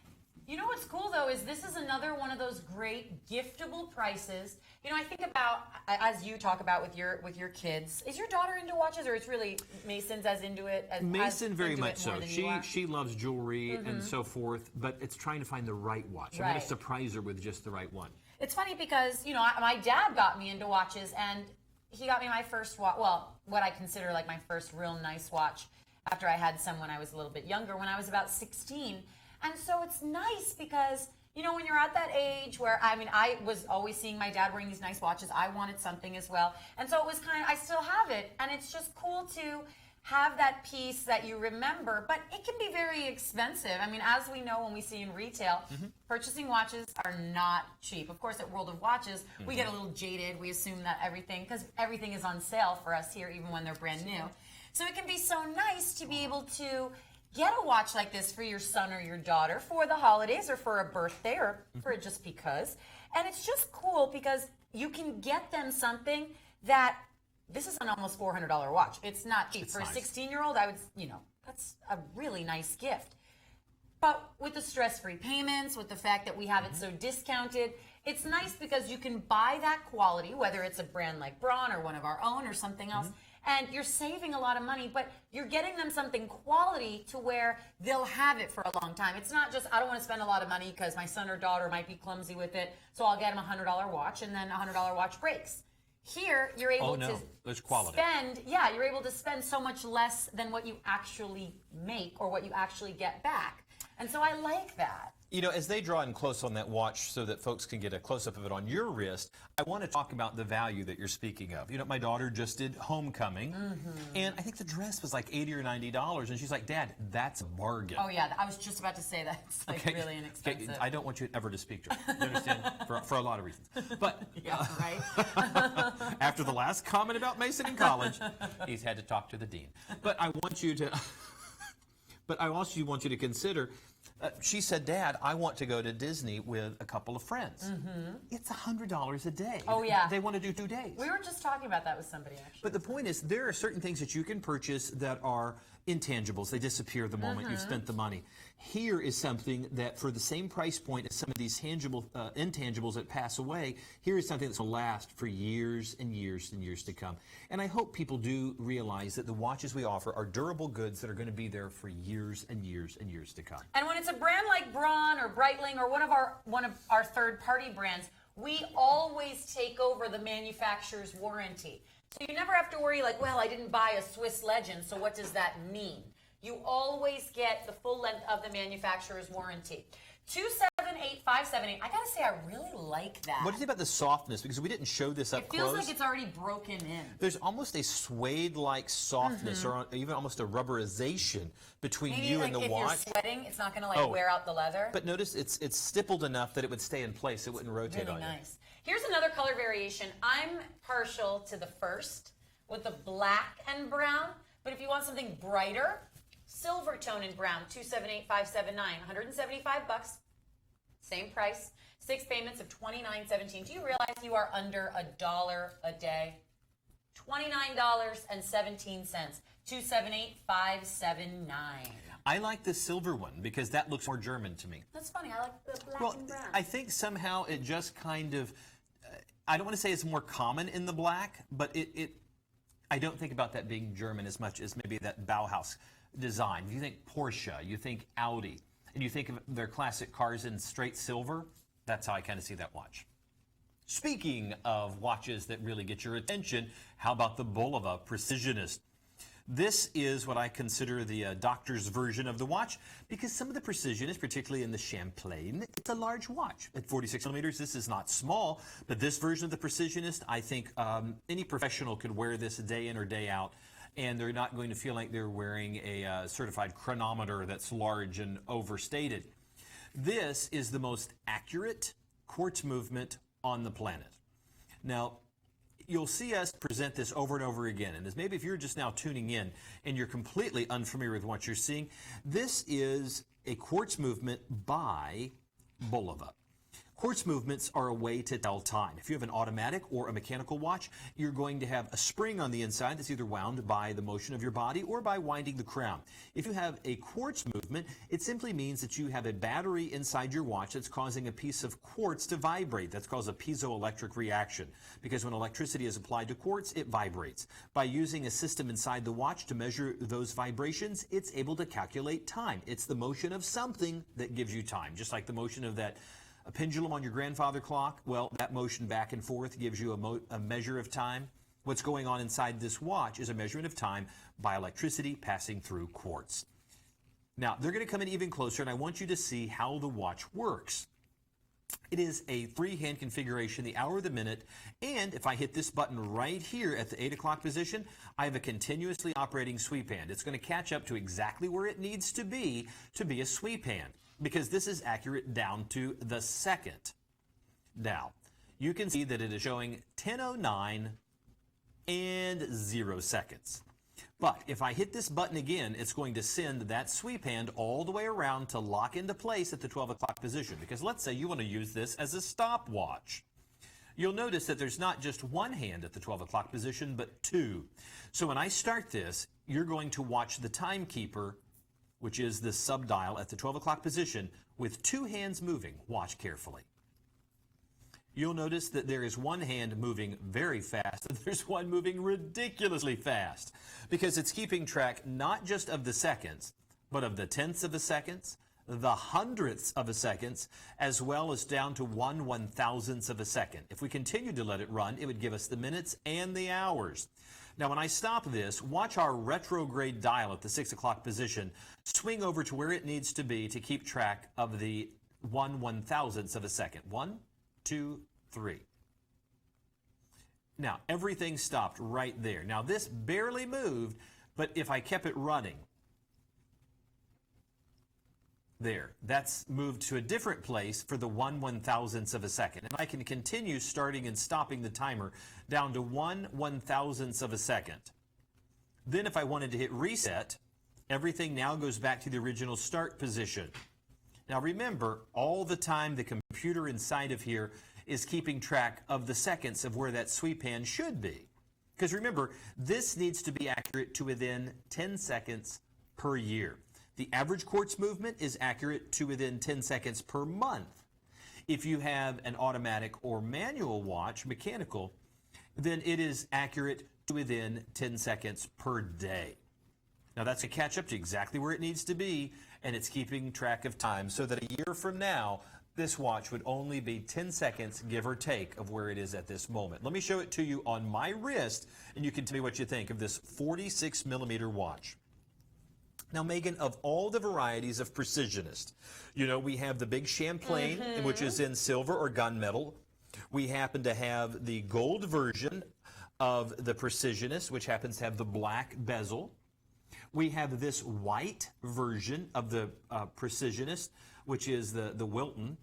You know what's cool though is this is another one of those great giftable prices. You know, I think about, as you talk about with your kids. Is your daughter into watches, or it's really Mason's as into it? Mason very much so. She loves jewelry and so forth, but it's trying to find the right watch. I'm going to surprise her with just the right one. It's funny because my dad got me into watches, and he got me my first watch. Well, what I consider like my first real nice watch after I had some when I was a little bit younger, when I was about 16. And so it's nice because, when you're at that age where, I was always seeing my dad wearing these nice watches. I wanted something as well. And so it was I still have it. And it's just cool to have that piece that you remember. But it can be very expensive. I mean, as we know when we see in retail, purchasing watches are not cheap. Of course, at World of Watches, we get a little jaded. We assume that because everything is on sale for us here, even when they're brand new. So it can be so nice to be able to get a watch like this for your son or your daughter for the holidays or for a birthday or for just because. And it's just cool because you can get them something that, this is an almost $400 watch. It's not cheap. For a 16-year-old, I would, that's a really nice gift. But with the stress-free payments, with the fact that we have it so discounted, it's nice because you can buy that quality, whether it's a brand like Braun or one of our own or something else, and you're saving a lot of money, but you're getting them something quality to where they'll have it for a long time. It's not just, I don't want to spend a lot of money because my son or daughter might be clumsy with it, so I'll get them a $100 watch, and then a $100 watch breaks. Here, you're able to you're able to spend so much less than what you actually make or what you actually get back. And so I like that. You know, as they draw in close on that watch so that folks can get a close-up of it on your wrist, I want to talk about the value that you're speaking of. You know, my daughter just did homecoming, and I think the dress was like $80 or $90, and she's like, Dad, that's a bargain. Oh, yeah, I was just about to say that. It's like really inexpensive. Okay, I don't want you ever to speak to her. You understand? For a lot of reasons. But Yeah, right? after the last comment about Mason in college, he's had to talk to the dean. But I want you to... But I also want you to consider, she said, Dad, I want to go to Disney with a couple of friends. It's $100 a day. Oh, yeah. They want to do 2 days. We were just talking about that with somebody, actually. But the point is, there are certain things that you can purchase that are intangibles. They disappear the moment you've spent the money. Here is something that, for the same price point as some of these tangible intangibles that pass away, here is something that's going to last for years and years and years to come. And I hope people do realize that the watches we offer are durable goods that are going to be there for years and years and years to come. And when it's a brand like Braun or Breitling or one of our third-party brands, we always take over the manufacturer's warranty. So you never have to worry like, well, I didn't buy a Swiss Legend, so what does that mean? You always get the full length of the manufacturer's warranty. 278578. I gotta say, I really like that. What do you think about the softness? Because we didn't show this up close. It feels like it's already broken in. There's almost a suede-like softness, or even almost a rubberization between Maybe you like and the if watch. you're sweating, it's not gonna like wear out the leather. But notice it's stippled enough that it would stay in place. It wouldn't rotate Really on you. nice. Here's another color variation. I'm partial to the first with the black and brown, but if you want something brighter, silver tone and brown, 278579, $175, same price, 6 payments of $29.17. Do you realize you are under $1 a day? $29.17, 278579. I like the silver one because that looks more German to me. That's funny. I like the black Well, and brown. I think somehow it just kind of, I don't want to say it's more common in the black, but I don't think about that being German as much as maybe that Bauhaus design. If you think Porsche, you think Audi, and you think of their classic cars in straight silver, that's how I kind of see that watch. Speaking of watches that really get your attention, how about the Bulova Precisionist? This is what I consider the doctor's version of the watch because some of the Precisionists, particularly in the Champlain, it's a large watch. At 46 millimeters, this is not small, but this version of the Precisionist, I think any professional could wear this day in or day out, and they're not going to feel like they're wearing a certified chronometer that's large and overstated. This is the most accurate quartz movement on the planet. Now, you'll see us present this over and over again, and as maybe if you're just now tuning in and you're completely unfamiliar with what you're seeing, this is a quartz movement by Bulova. Quartz movements are a way to tell time. If you have an automatic or a mechanical watch, you're going to have a spring on the inside that's either wound by the motion of your body or by winding the crown. If you have a quartz movement, it simply means that you have a battery inside your watch that's causing a piece of quartz to vibrate. That's called a piezoelectric reaction, because when electricity is applied to quartz, it vibrates. By using a system inside the watch to measure those vibrations, it's able to calculate time. It's the motion of something that gives you time, just like the motion of that a pendulum on your grandfather clock. Well, that motion back and forth gives you a measure of time. What's going on inside this watch is a measurement of time by electricity passing through quartz. Now, they're going to come in even closer, and I want you to see how the watch works. It is a 3-hand configuration, the hour, the minute, and if I hit this button right here at the 8 o'clock position, I have a continuously operating sweep hand. It's going to catch up to exactly where it needs to be a sweep hand, because this is accurate down to the second. Now, you can see that it is showing 10:09 and 0 seconds. But if I hit this button again, it's going to send that sweep hand all the way around to lock into place at the 12 o'clock position. Because let's say you want to use this as a stopwatch. You'll notice that there's not just one hand at the 12 o'clock position, but 2. So when I start this, you're going to watch the timekeeper, which is the subdial at the 12 o'clock position, with 2 hands moving. Watch carefully. You'll notice that there is one hand moving very fast, and there's one moving ridiculously fast, because it's keeping track not just of the seconds, but of the tenths of a second, the hundredths of a second, as well as down to 1/1000th of a second. If we continued to let it run, it would give us the minutes and the hours. Now, when I stop this, watch our retrograde dial at the 6 o'clock position swing over to where it needs to be to keep track of the 1/1000th of a second. 1, 2, 3. Now, everything stopped right there. Now, this barely moved, but if I kept it running, there, that's moved to a different place for the 1/1000th of a second. And I can continue starting and stopping the timer down to 1/1000th of a second. Then if I wanted to hit reset, everything now goes back to the original start position. Now remember, all the time the computer inside of here is keeping track of the seconds of where that sweep hand should be. Because remember, this needs to be accurate to within 10 seconds per year. The average quartz movement is accurate to within 10 seconds per month. If you have an automatic or manual watch, mechanical, then it is accurate to within 10 seconds per day. Now that's to catch up to exactly where it needs to be, and it's keeping track of time so that a year from now, this watch would only be 10 seconds, give or take, of where it is at this moment. Let me show it to you on my wrist, and you can tell me what you think of this 46 millimeter watch. Now, Megan, of all the varieties of Precisionist, you know, we have the big Champlain, which is in silver or gunmetal. We happen to have the gold version of the Precisionist, which happens to have the black bezel. We have this white version of the Precisionist, which is the Wilton.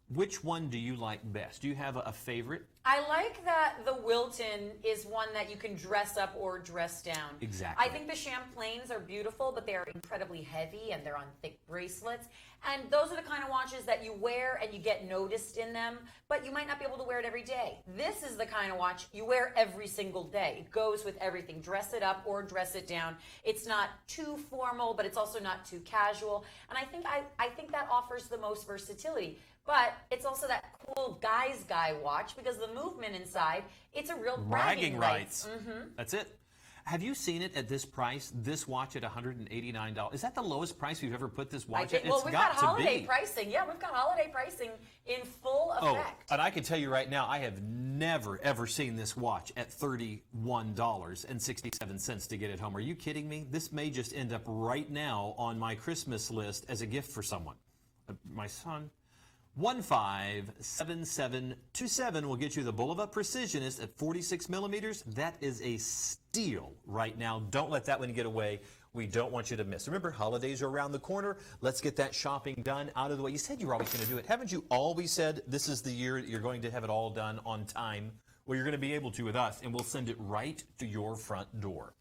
Which one do you like best? Do you have a favorite? I like that the Wilton is one that you can dress up or dress down. Exactly. I think the Champlains are beautiful, but they are incredibly heavy and they're on thick bracelets. And those are the kind of watches that you wear and you get noticed in them, but you might not be able to wear it every day. This is the kind of watch you wear every single day. It goes with everything. Dress it up or dress it down. It's not too formal, but it's also not too casual. And I think that offers the most versatility. But it's also that cool guy's guy watch because the movement inside, it's a real bragging rights. That's it. Have you seen it at this price, this watch at $189? Is that the lowest price we've ever put this watch at? Well, we've got holiday pricing. Yeah, we've got holiday pricing in full effect. Oh, and I can tell you right now, I have never, ever seen this watch at $31.67 to get it home. Are you kidding me? This may just end up right now on my Christmas list as a gift for someone. My son. 157727 will get you the Bulova Precisionist at 46 millimeters. That is a steal right now. Don't let that one get away. We don't want you to miss. Remember, holidays are around the corner. Let's get that shopping done out of the way. You said you were always going to do it. Haven't you always said this is the year that you're going to have it all done on time? Well, you're going to be able to with us, and we'll send it right to your front door.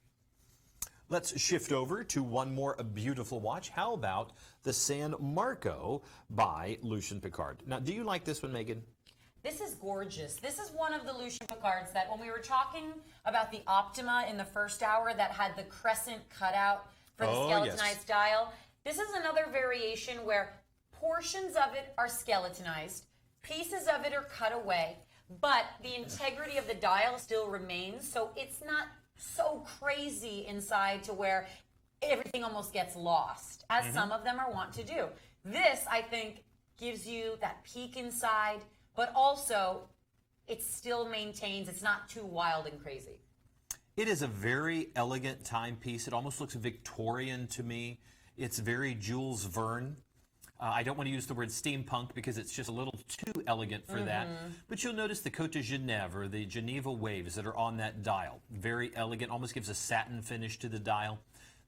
Let's shift over to one more beautiful watch. How about the San Marco by Lucien Piccard? Now, do you like this one, Megan? This is gorgeous. This is one of the Lucien Piccards that when we were talking about the Optima in the first hour that had the crescent cutout for the skeletonized dial, this is another variation where portions of it are skeletonized, pieces of it are cut away, but the integrity of the dial still remains, so it's not so crazy inside to where everything almost gets lost, as some of them are wont to do. This, I think, gives you that peek inside, but also it still maintains, it's not too wild and crazy. It is a very elegant timepiece. It almost looks Victorian to me. It's very Jules Verne. I don't want to use the word steampunk because it's just a little too elegant for that. But you'll notice the Côte de Genève or the Geneva waves that are on that dial. Very elegant, almost gives a satin finish to the dial.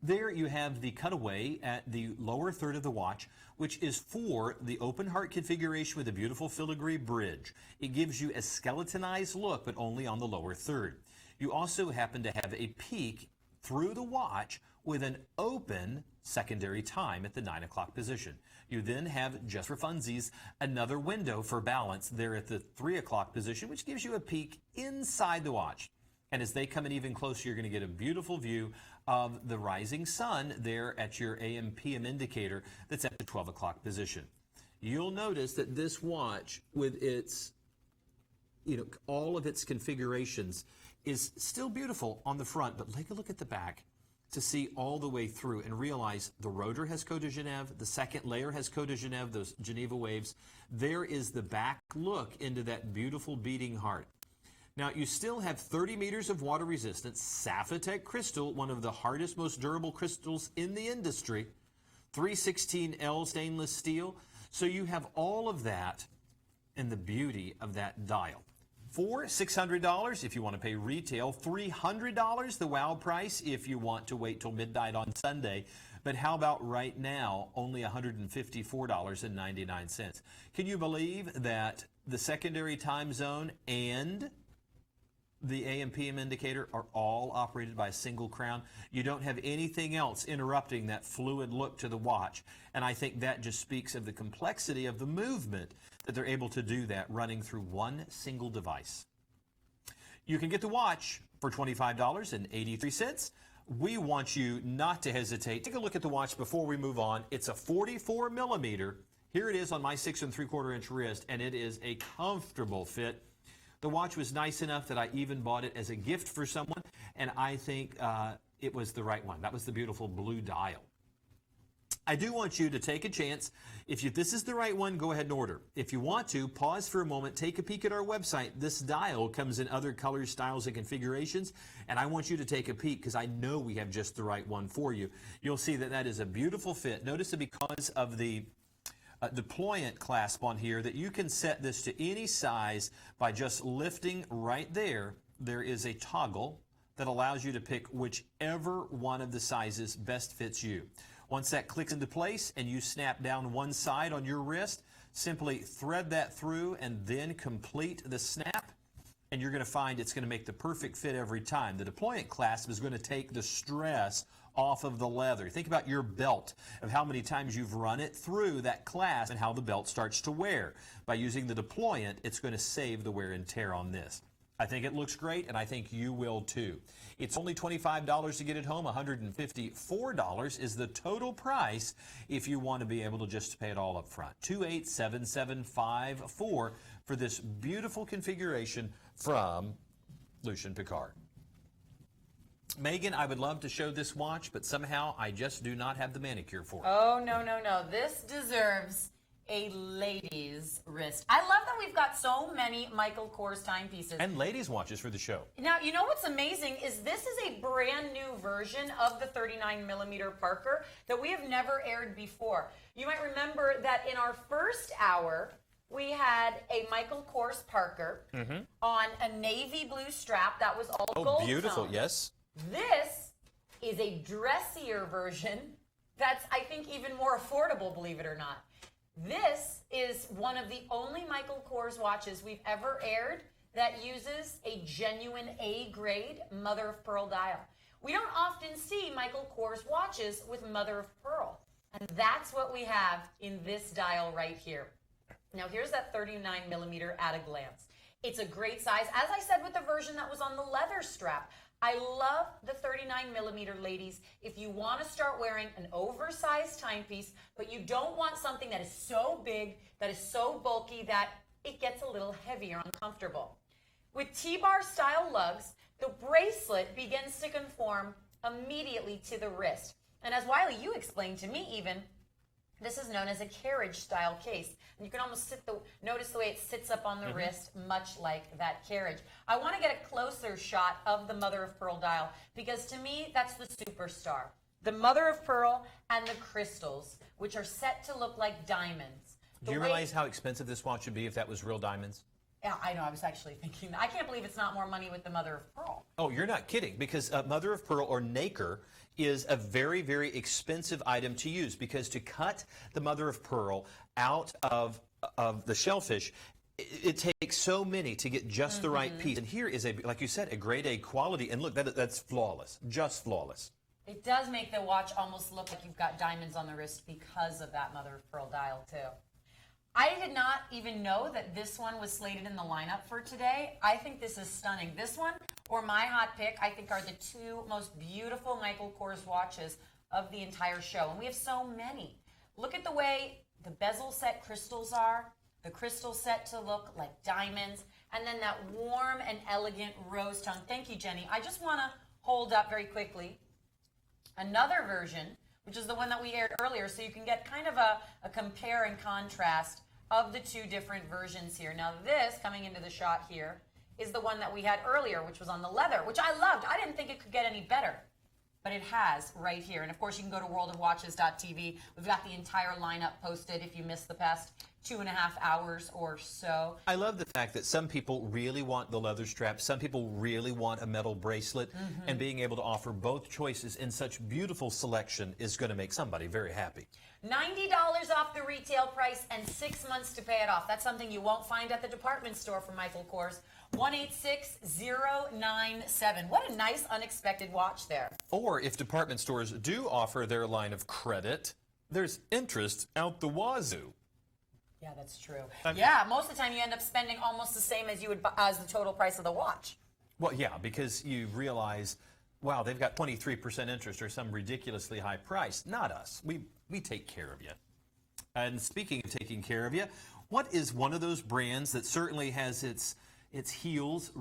There you have the cutaway at the lower third of the watch, which is for the open heart configuration with a beautiful filigree bridge. It gives you a skeletonized look, but only on the lower third. You also happen to have a peek through the watch with an open secondary time at the 9 o'clock position. You then have, just for funsies, another window for balance there at the 3 o'clock position, which gives you a peek inside the watch. And as they come in even closer, you're going to get a beautiful view of the rising sun there at your AM/PM indicator that's at the 12 o'clock position. You'll notice that this watch, with its, all of its configurations, is still beautiful on the front, but take a look at the back to see all the way through and realize the rotor has Côte de Genève, the second layer has Côte de Genève, those Geneva waves. There is the back look into that beautiful beating heart. Now, you still have 30 meters of water resistance, Sapphitech crystal, one of the hardest, most durable crystals in the industry, 316L stainless steel. So you have all of that and the beauty of that dial. For $600 if you want to pay retail, $300 the wow price if you want to wait till midnight on Sunday. But how about right now, only $154.99. Can you believe that the secondary time zone and the AM PM indicator are all operated by a single crown? You don't have anything else interrupting that fluid look to the watch. And I think that just speaks of the complexity of the movement that they're able to do that running through one single device. You can get the watch for $25.83. We want you not to hesitate. Take a look at the watch before we move on. It's a 44 millimeter. Here it is on my 6 3/4 inch wrist, and it is a comfortable fit. The watch was nice enough that I even bought it as a gift for someone, and I think it was the right one. That was the beautiful blue dial. I do want you to take a chance. If this is the right one, go ahead and order. If you want to, pause for a moment, take a peek at our website. This dial comes in other colors, styles, and configurations, and I want you to take a peek because I know we have just the right one for you. You'll see that that is a beautiful fit. Notice that because of the deployant clasp on here, that you can set this to any size by just lifting right there. There is a toggle that allows you to pick whichever one of the sizes best fits you. Once that clicks into place and you snap down one side on your wrist, simply thread that through and then complete the snap, and you're going to find it's going to make the perfect fit every time. The deployant clasp is going to take the stress off of the leather. Think about your belt, of how many times you've run it through that clasp and how the belt starts to wear. By using the deployant, it's going to save the wear and tear on this. I think it looks great, and I think you will too. It's only $25 to get it home. $154 is the total price if you want to be able to just pay it all up front. 287754 for this beautiful configuration from Lucien Piccard. Megan, I would love to show this watch, but somehow I just do not have the manicure for it. Oh, no, no, no. This deserves a lady's wrist. I love that we've got so many Michael Kors timepieces. And ladies' watches for the show. Now, you know what's amazing is this is a brand new version of the 39 millimeter Parker that we have never aired before. You might remember that in our first hour, we had a Michael Kors Parker on a navy blue strap that was all gold. Oh, beautiful, tone. yes. This is a dressier version that's, I think, even more affordable, believe it or not. This is one of the only Michael Kors watches we've ever aired that uses a genuine A-grade mother of pearl dial. We don't often see Michael Kors watches with mother of pearl, and that's what we have in this dial right here. Now here's that 39 millimeter at a glance. It's a great size. As I said with the version that was on the leather strap, I love the 39 millimeter, ladies. If you want to start wearing an oversized timepiece, but you don't want something that is so big, that is so bulky, that it gets a little heavy or uncomfortable. With T-bar style lugs, the bracelet begins to conform immediately to the wrist. And as Wiley, you explained to me even, this is known as a carriage style case. And you can almost notice the way it sits up on the wrist, much like that carriage. I want to get a closer shot of the mother of pearl dial because to me, that's the superstar. The mother of pearl and the crystals, which are set to look like diamonds. Do you realize how expensive this watch would be if that was real diamonds? Yeah, I know. I was actually thinking that. I can't believe it's not more money with the mother of pearl. Oh, you're not kidding, because mother of pearl or nacre is a very, very expensive item to use, because to cut the mother of pearl out of the shellfish, it takes so many to get just the right piece. And here is, like you said, a grade A quality. And look, that's flawless, just flawless. It does make the watch almost look like you've got diamonds on the wrist because of that mother of pearl dial, too. I did not even know that this one was slated in the lineup for today. I think this is stunning. This one, or my hot pick, I think are the two most beautiful Michael Kors watches of the entire show. And we have so many. Look at the way the bezel set crystals are, the crystal set to look like diamonds, and then that warm and elegant rose tone. Thank you, Jenny. I just want to hold up very quickly another version, which is the one that we aired earlier, so you can get kind of a compare and contrast of the two different versions here. Now this, coming into the shot here, is the one that we had earlier, which was on the leather, which I loved. I didn't think it could get any better. but it has right here. And of course, you can go to WorldofWatches.tv. We've got the entire lineup posted if you missed the past 2.5 hours or so. I love the fact that some people really want the leather strap, some people really want a metal bracelet, and being able to offer both choices in such beautiful selection is going to make somebody very happy. $90 off the retail price and 6 months to pay it off. That's something you won't find at the department store from Michael Kors. 186-097. What a nice unexpected watch there. Or if department stores do offer their line of credit, there's interest out the wazoo. Yeah, that's true. Yeah, most of the time you end up spending almost the same as you would as the total price of the watch. Well, yeah, because you realize, wow, they've got 23% interest or some ridiculously high price. Not us. We take care of you. And speaking of taking care of you, what is one of those brands that certainly has its heels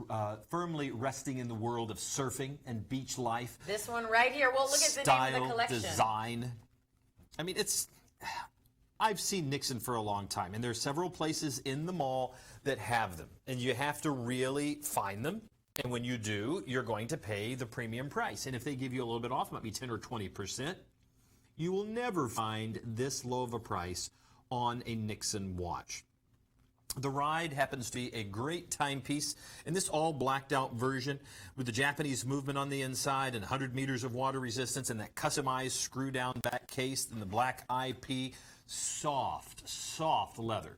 firmly resting in the world of surfing and beach life? This one right here. Well, look at the name of the collection. Design. I mean, I've seen Nixon for a long time, and there's several places in the mall that have them, and you have to really find them. And when you do, you're going to pay the premium price. And if they give you a little bit off, it might be 10 or 20%. You will never find this low of a price on a Nixon watch. The Ride happens to be a great timepiece in this all blacked out version with the Japanese movement on the inside and 100 meters of water resistance and that customized screw down back case and the black IP. Soft leather.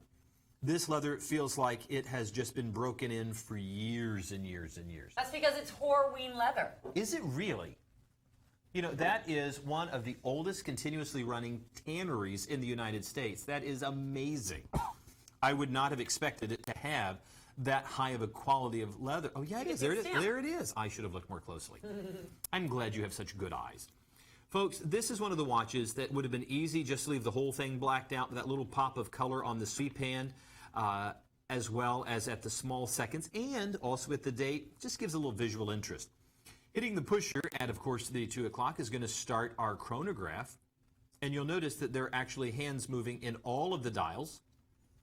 This leather feels like it has just been broken in for years and years and years. That's because it's Horween leather. Is it really? You know, that is one of the oldest continuously running tanneries in the United States. That is amazing. I would not have expected it to have that high of a quality of leather. Oh, yeah, it is. There it is. There it is. I should have looked more closely. I'm glad you have such good eyes. Folks, this is one of the watches that would have been easy just to leave the whole thing blacked out with that little pop of color on the sweep hand, as well as at the small seconds, and also at the date. Just gives a little visual interest. Hitting the pusher at, of course, the 2 o'clock is going to start our chronograph. And you'll notice that there are actually hands moving in all of the dials.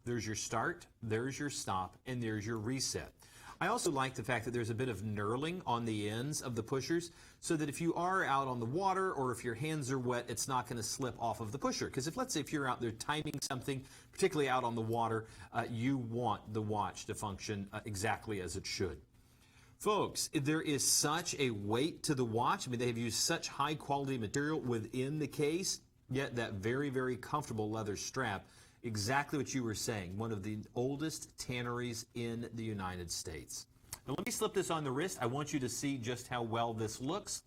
There's your start, there's your stop, and there's your reset. I also like the fact that there's a bit of knurling on the ends of the pushers so that if you are out on the water or if your hands are wet, it's not going to slip off of the pusher. Because let's say if you're out there timing something, particularly out on the water, you want the watch to function exactly as it should. Folks, there is such a weight to the watch. I mean, they've used such high quality material within the case, yet that very, very comfortable leather strap. Exactly what you were saying, one of the oldest tanneries in the United States. Now let me slip this on the wrist. I want you to see just how well this looks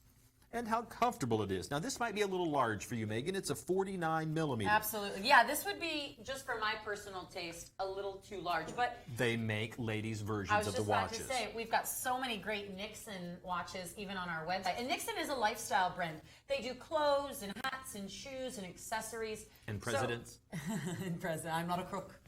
and how comfortable it is. Now this might be a little large for you, Megan. It's a 49 millimeter. Absolutely. Yeah, this would be, just for my personal taste, a little too large. But they make ladies' versions of the watches. I was just about to say, we've got so many great Nixon watches even on our website. And Nixon is a lifestyle brand. They do clothes and hats and shoes and accessories. And presidents. And president. I'm not a crook.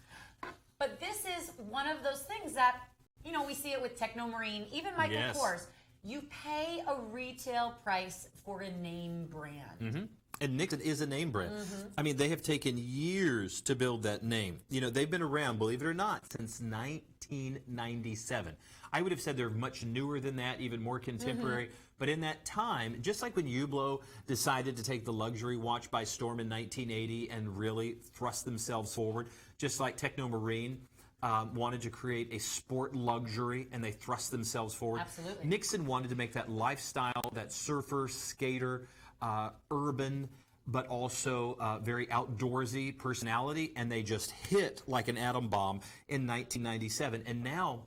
But this is one of those things that, you know, we see it with Technomarine, even Michael Kors. You pay a retail price for a name brand. And Nixon is a name brand. I mean, they have taken years to build that name. You know, they've been around, believe it or not, since 1997. I would have said they're much newer than that, even more contemporary. But in that time, just like when Hublot decided to take the luxury watch by storm in 1980 and really thrust themselves forward, just like Technomarine wanted to create a sport luxury, and they thrust themselves forward. Absolutely. Nixon wanted to make that lifestyle, that surfer, skater, urban, but also very outdoorsy personality, and they just hit like an atom bomb in 1997. And now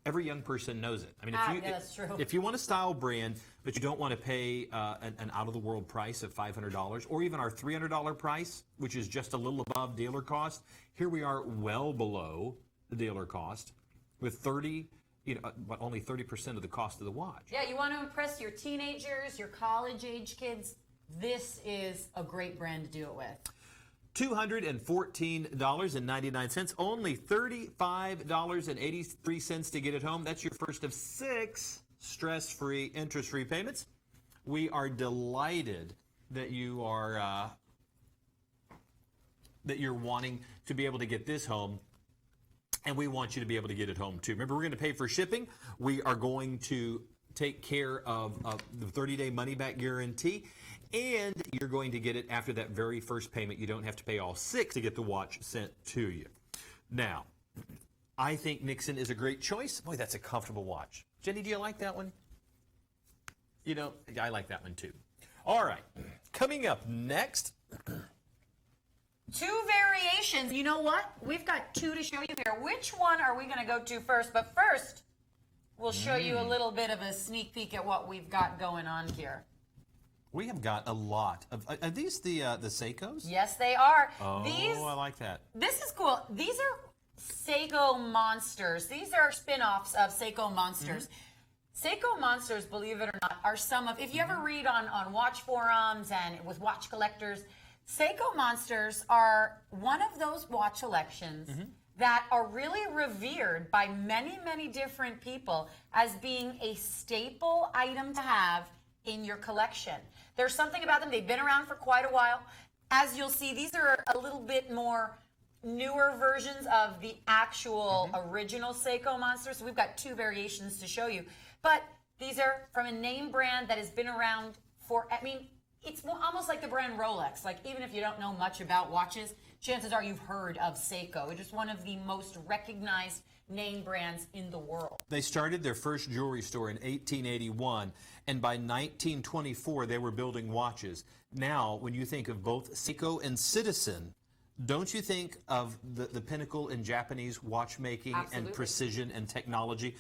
every young person knows it. I mean, that's true. If you want a style brand, but you don't want to pay an out-of-the-world price of $500, or even our $300 price, which is just a little above dealer cost, here we are well below the dealer cost with only 30% of the cost of the watch. Yeah, you want to impress your teenagers, your college-age kids. This is a great brand to do it with. $214.99, only $35.83 to get it home. That's your first of 6 stress-free, interest-free payments. We are delighted that you are you're wanting to be able to get this home. And we want you to be able to get it home too. Remember, we're going to pay for shipping. We are going to take care of the 30-day money-back guarantee, and you're going to get it after that very first payment. You don't have to pay all 6 to get the watch sent to you. Now, I think Nixon is a great choice. Boy, that's a comfortable watch. Jenny, do you like that one? You know, I like that one too. All right, coming up next. 2 variations. You know what? We've got 2 to show you here. Which one are we going to go to first? But first, we'll show you a little bit of a sneak peek at what we've got going on here. We have got a lot of. Are these the Seikos? Yes, they are. Oh, I like that. This is cool. These are Seiko Monsters. These are spin-offs of Seiko Monsters. Seiko Monsters, believe it or not, are some of, if you ever read on watch forums and with watch collectors, Seiko Monsters are one of those watch collections that are really revered by many, many different people as being a staple item to have in your collection. There's something about them. They've been around for quite a while. As you'll see, these are a little bit more newer versions of the actual original Seiko Monsters. So we've got 2 variations to show you. But these are from a name brand that has been around for, I mean, it's almost like the brand Rolex. Like, even if you don't know much about watches, chances are you've heard of Seiko. It is one of the most recognized name brands in the world. They started their first jewelry store in 1881, and by 1924, they were building watches. Now, when you think of both Seiko and Citizen, don't you think of the pinnacle in Japanese watchmaking and precision and technology?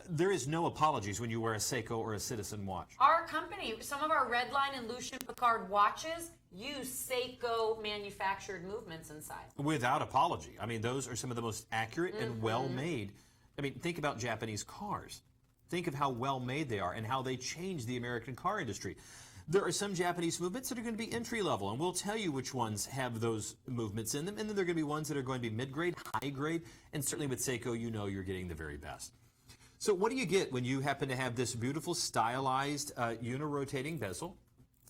There is no apologies when you wear a Seiko or a Citizen watch. Our company, some of our Redline and Lucien Piccard watches use Seiko manufactured movements inside. Without apology. I mean, those are some of the most accurate and well-made. I mean, think about Japanese cars. Think of how well-made they are and how they changed the American car industry. There are some Japanese movements that are going to be entry-level, and we'll tell you which ones have those movements in them, and then there are going to be ones that are going to be mid-grade, high-grade, and certainly with Seiko, you know you're getting the very best. So what do you get when you happen to have this beautiful stylized uni-rotating bezel?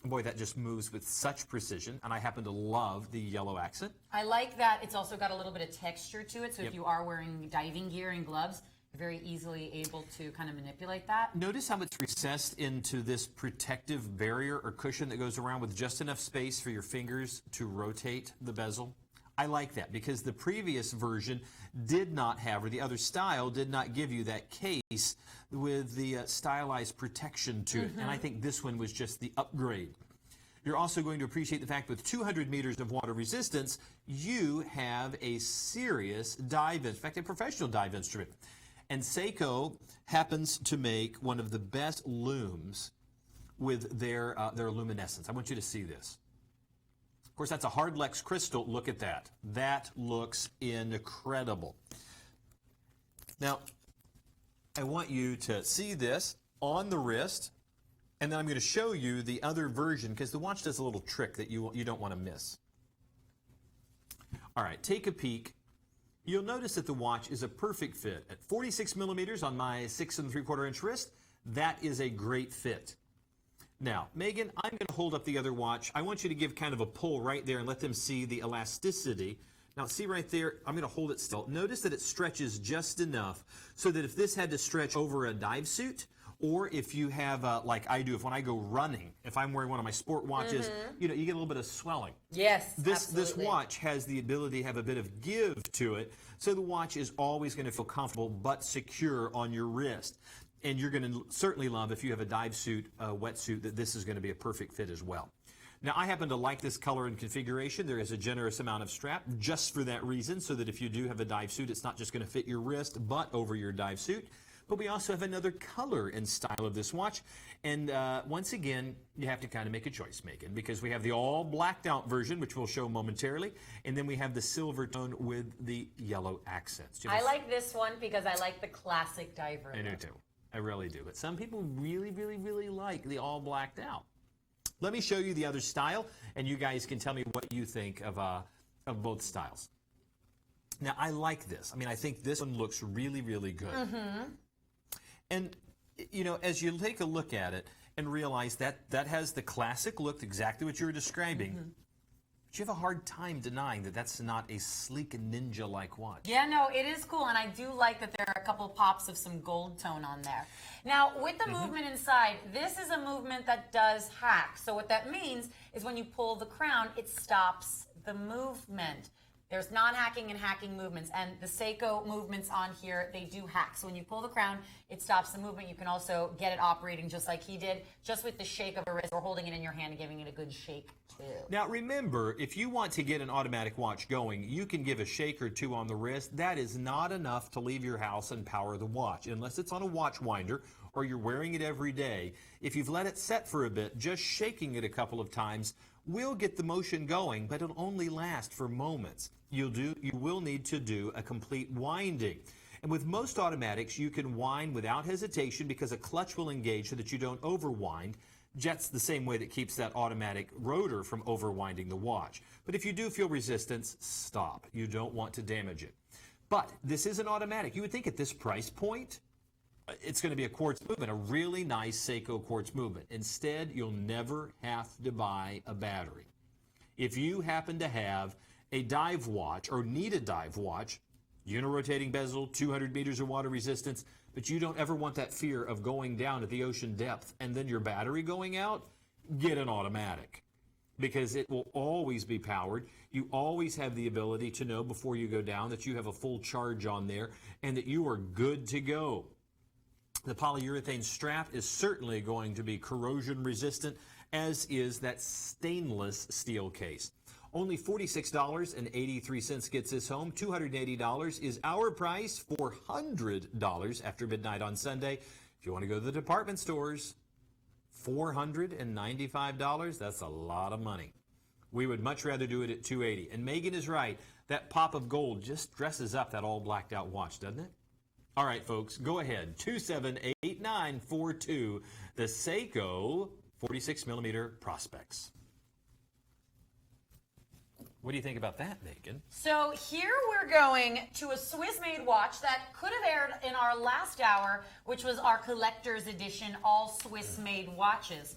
Boy, that just moves with such precision, and I happen to love the yellow accent. I like that it's also got a little bit of texture to it, so if you are wearing diving gear and gloves, you're very easily able to kind of manipulate that. Notice how it's recessed into this protective barrier or cushion that goes around with just enough space for your fingers to rotate the bezel. I like that because the previous version did not have, or the other style did not give you that case with the stylized protection to it. And I think this one was just the upgrade. You're also going to appreciate the fact with 200 meters of water resistance, you have a serious dive, in fact, a professional dive instrument. And Seiko happens to make one of the best looms with their luminescence. I want you to see this. Of course, that's a Hardlex crystal. Look at that. That looks incredible. Now, I want you to see this on the wrist, and then I'm going to show you the other version because the watch does a little trick that you don't want to miss. All right, take a peek. You'll notice that the watch is a perfect fit. At 46 millimeters on my 6 3/4 inch wrist, that is a great fit. Now, Megan, I'm going to hold up the other watch. I want you to give kind of a pull right there and let them see the elasticity. Now, see right there, I'm going to hold it still. Notice that it stretches just enough so that if this had to stretch over a dive suit, or if you have, like I do, if when I go running, if I'm wearing one of my sport watches, you know, you get a little bit of swelling. Yes, This watch has the ability to have a bit of give to it, so the watch is always going to feel comfortable but secure on your wrist. And you're going to certainly love, if you have a dive suit, wetsuit, that this is going to be a perfect fit as well. Now, I happen to like this color and configuration. There is a generous amount of strap just for that reason, so that if you do have a dive suit, it's not just going to fit your wrist, but over your dive suit. But we also have another color and style of this watch. And once again, you have to kind of make a choice, Megan, because we have the all blacked out version, which we'll show momentarily, and then we have the silver tone with the yellow accents. I like this one because I like the classic diver. I do too. I really do. But some people really, really, really like the all blacked out. Let me show you the other style, and you guys can tell me what you think of both styles. Now, I like this. I mean, I think this one looks really, really good. And, you know, as you take a look at it and realize that that has the classic look, exactly what you were describing, but you have a hard time denying that that's not a sleek ninja-like watch. Yeah, no, it is cool, and I do like that there are a couple pops of some gold tone on there. Now, with the movement inside, this is a movement that does hack. So what that means is when you pull the crown, it stops the movement. There's non-hacking and hacking movements, and the Seiko movements on here, they do hack. So when you pull the crown, it stops the movement. You can also get it operating just like he did, just with the shake of a wrist or holding it in your hand and giving it a good shake too. Now remember, if you want to get an automatic watch going, you can give a shake or two on the wrist. That is not enough to leave your house and power the watch, unless it's on a watch winder or you're wearing it every day. If you've let it set for a bit, just shaking it a couple of times will get the motion going, but it'll only last for moments. You will need to do a complete winding. And with most automatics, you can wind without hesitation because a clutch will engage so that you don't overwind. Jet's the same way that keeps that automatic rotor from overwinding the watch. But if you do feel resistance, stop. You don't want to damage it. But this is an automatic. You would think at this price point, it's going to be a quartz movement, a really nice Seiko quartz movement. Instead, you'll never have to buy a battery. If you happen to have a dive watch or need a dive watch, unirotating bezel, 200 meters of water resistance, but you don't ever want that fear of going down at the ocean depth and then your battery going out, get an automatic because it will always be powered. You always have the ability to know before you go down that you have a full charge on there and that you are good to go. The polyurethane strap is certainly going to be corrosion resistant, as is that stainless steel case. Only $46.83 gets this home. $280 is our price. $400 after midnight on Sunday. If you want to go to the department stores, $495, that's a lot of money. We would much rather do it at $280. And Megan is right. That pop of gold just dresses up that all blacked out watch, doesn't it? All right, folks, go ahead. 278942, the Seiko 46 millimeter Prospects. What do you think about that, Megan? So here we're going to a Swiss-made watch that could have aired in our last hour, which was our collector's edition, all Swiss-made watches.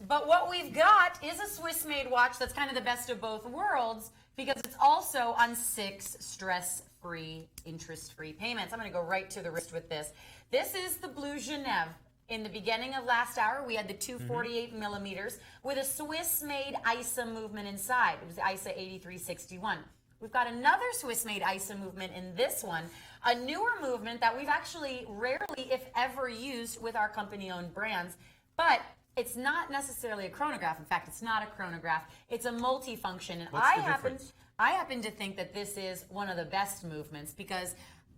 But what we've got is a Swiss-made watch that's kind of the best of both worlds because it's also on 6 stress-free, interest-free payments. I'm going to go right to the wrist with this. This is the Blue Genève. In the beginning of last hour, we had the 248 millimeters with a Swiss-made ISA movement inside. It was the ISA 8361. We've got another Swiss-made ISA movement in this one, a newer movement that we've actually rarely, if ever, used with our company-owned brands. But it's not necessarily a chronograph. In fact, it's not a chronograph. It's a multifunction. And What's the difference? I happen to think that this is one of the best movements because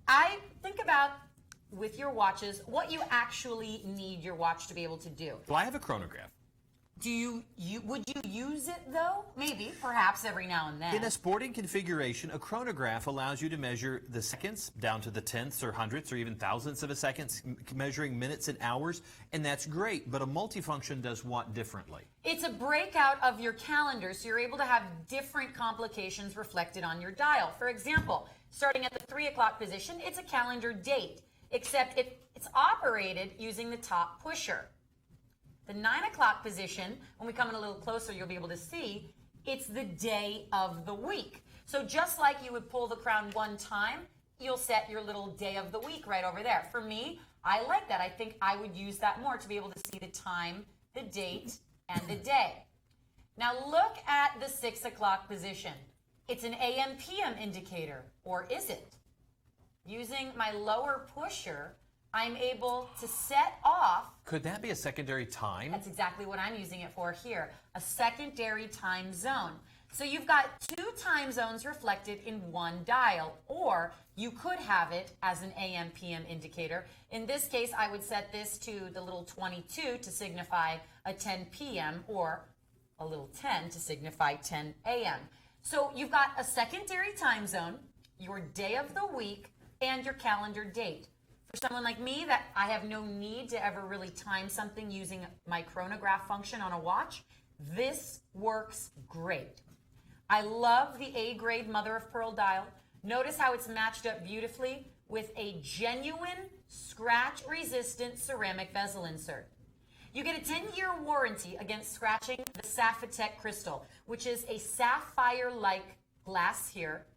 I think about with your watches, what you actually need your watch to be able to do. Well, I have a chronograph. Would you use it though? Maybe, perhaps every now and then. In a sporting configuration, a chronograph allows you to measure the seconds down to the tenths or hundredths or even thousandths of a second, measuring minutes and hours, and that's great, but a multifunction does what differently? It's a breakout of your calendar, so you're able to have different complications reflected on your dial. For example, starting at the 3 o'clock position, it's a calendar date, except it's operated using the top pusher. The 9 o'clock position, when we come in a little closer, you'll be able to see, it's the day of the week. So just like you would pull the crown one time, you'll set your little day of the week right over there. For me, I like that. I think I would use that more to be able to see the time, the date, and the day. Now look at the 6 o'clock position. It's an AM/PM indicator, or is it? Using my lower pusher, I'm able to set off. Could that be a secondary time? That's exactly what I'm using it for here, a secondary time zone. So you've got 2 time zones reflected in one dial, or you could have it as an AM/PM indicator. In this case, I would set this to the little 22 to signify a 10 p.m. or a little 10 to signify 10 a.m. So you've got a secondary time zone, your day of the week, and your calendar date. For someone like me that I have no need to ever really time something using my chronograph function on a watch, this works great. I love the A-grade mother of pearl dial. Notice how it's matched up beautifully with a genuine scratch-resistant ceramic bezel insert. You get a 10-year warranty against scratching the Sapphitech crystal, which is a sapphire-like glass here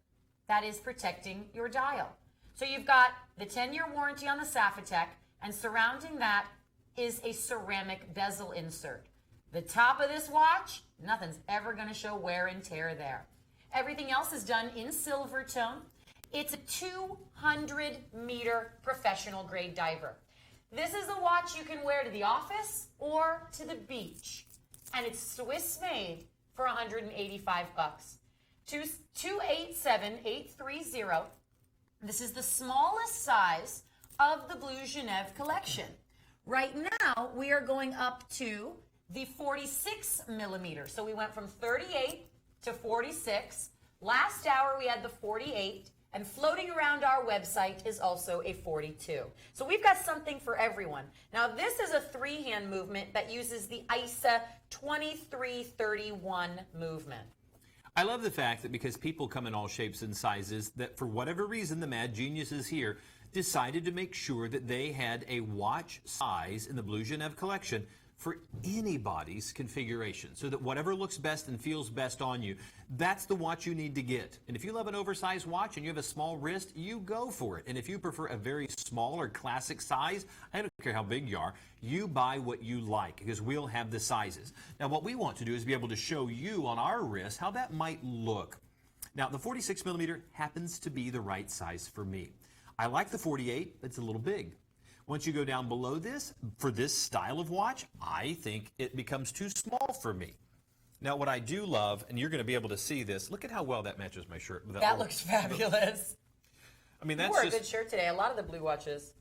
that is protecting your dial. So you've got the 10-year warranty on the Sapphitech, and surrounding that is a ceramic bezel insert. The top of this watch, nothing's ever going to show wear and tear there. Everything else is done in silver tone. It's a 200-meter professional grade diver. This is a watch you can wear to the office or to the beach. And it's Swiss made for $185. 287830. This is the smallest size of the Blue Genève collection. Right now, we are going up to the 46 millimeter. So we went from 38 to 46. Last hour, we had the 48. And floating around our website is also a 42. So we've got something for everyone. Now, this is a three-hand movement that uses the ISA 2331 movement. I love the fact that because people come in all shapes and sizes, that for whatever reason, the mad geniuses here decided to make sure that they had a watch size in the Blue Genève collection for anybody's configuration, so that whatever looks best and feels best on you, that's the watch you need to get. And if you love an oversized watch and you have a small wrist, you go for it. And if you prefer a very small or classic size, I don't care how big you are, you buy what you like, because we'll have the sizes. Now, what we want to do is be able to show you on our wrist how that might look. Now, the 46 millimeter happens to be the right size for me. I like the 48, it's a little big. Once you go down below this, for this style of watch, I think it becomes too small for me. Now, what I do love, and you're going to be able to see this, look at how well that matches my shirt. That looks fabulous. I mean, you wore a good shirt today. A lot of the blue watches.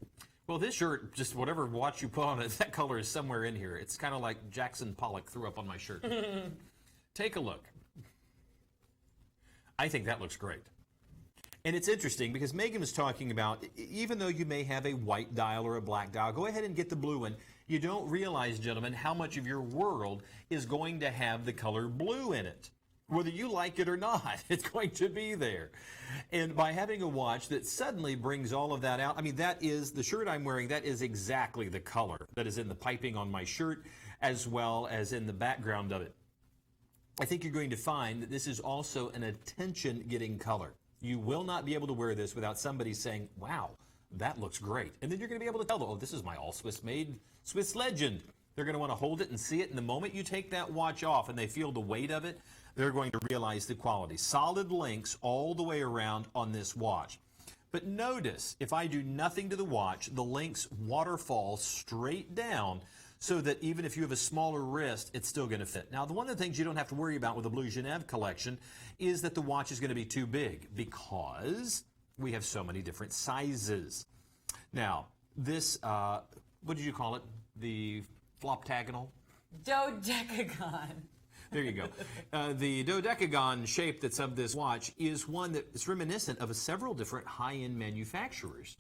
Well, this shirt, just whatever watch you put on it, that color is somewhere in here. It's kind of like Jackson Pollock threw up on my shirt. Take a look. I think that looks great. And it's interesting because Megan was talking about, even though you may have a white dial or a black dial, go ahead and get the blue one. You don't realize, gentlemen, how much of your world is going to have the color blue in it. Whether you like it or not, it's going to be there. And by having a watch that suddenly brings all of that out, I mean, that is, the shirt I'm wearing, that is exactly the color that is in the piping on my shirt, as well as in the background of it. I think you're going to find that this is also an attention-getting color. You will not be able to wear this without somebody saying, wow, that looks great. And then you're going to be able to tell them, oh, this is my all-Swiss made Swiss legend. They're going to want to hold it and see it. And the moment you take that watch off and they feel the weight of it, they're going to realize the quality. Solid links all the way around on this watch. But notice, if I do nothing to the watch, the links waterfall straight down, so that even if you have a smaller wrist, it's still going to fit. Now, one of the things you don't have to worry about with the Blue Genève collection is that the watch is going to be too big, because we have so many different sizes. Now, this, what did you call it? The floptagonal? Dodecagon. There you go. The dodecagon shape that's of this watch is one that is reminiscent of several different high-end manufacturers.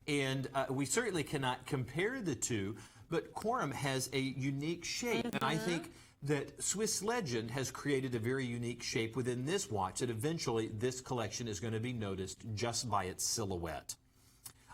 And we certainly cannot compare the two, but Quorum has a unique shape, and I think that Swiss Legend has created a very unique shape within this watch that eventually this collection is going to be noticed just by its silhouette.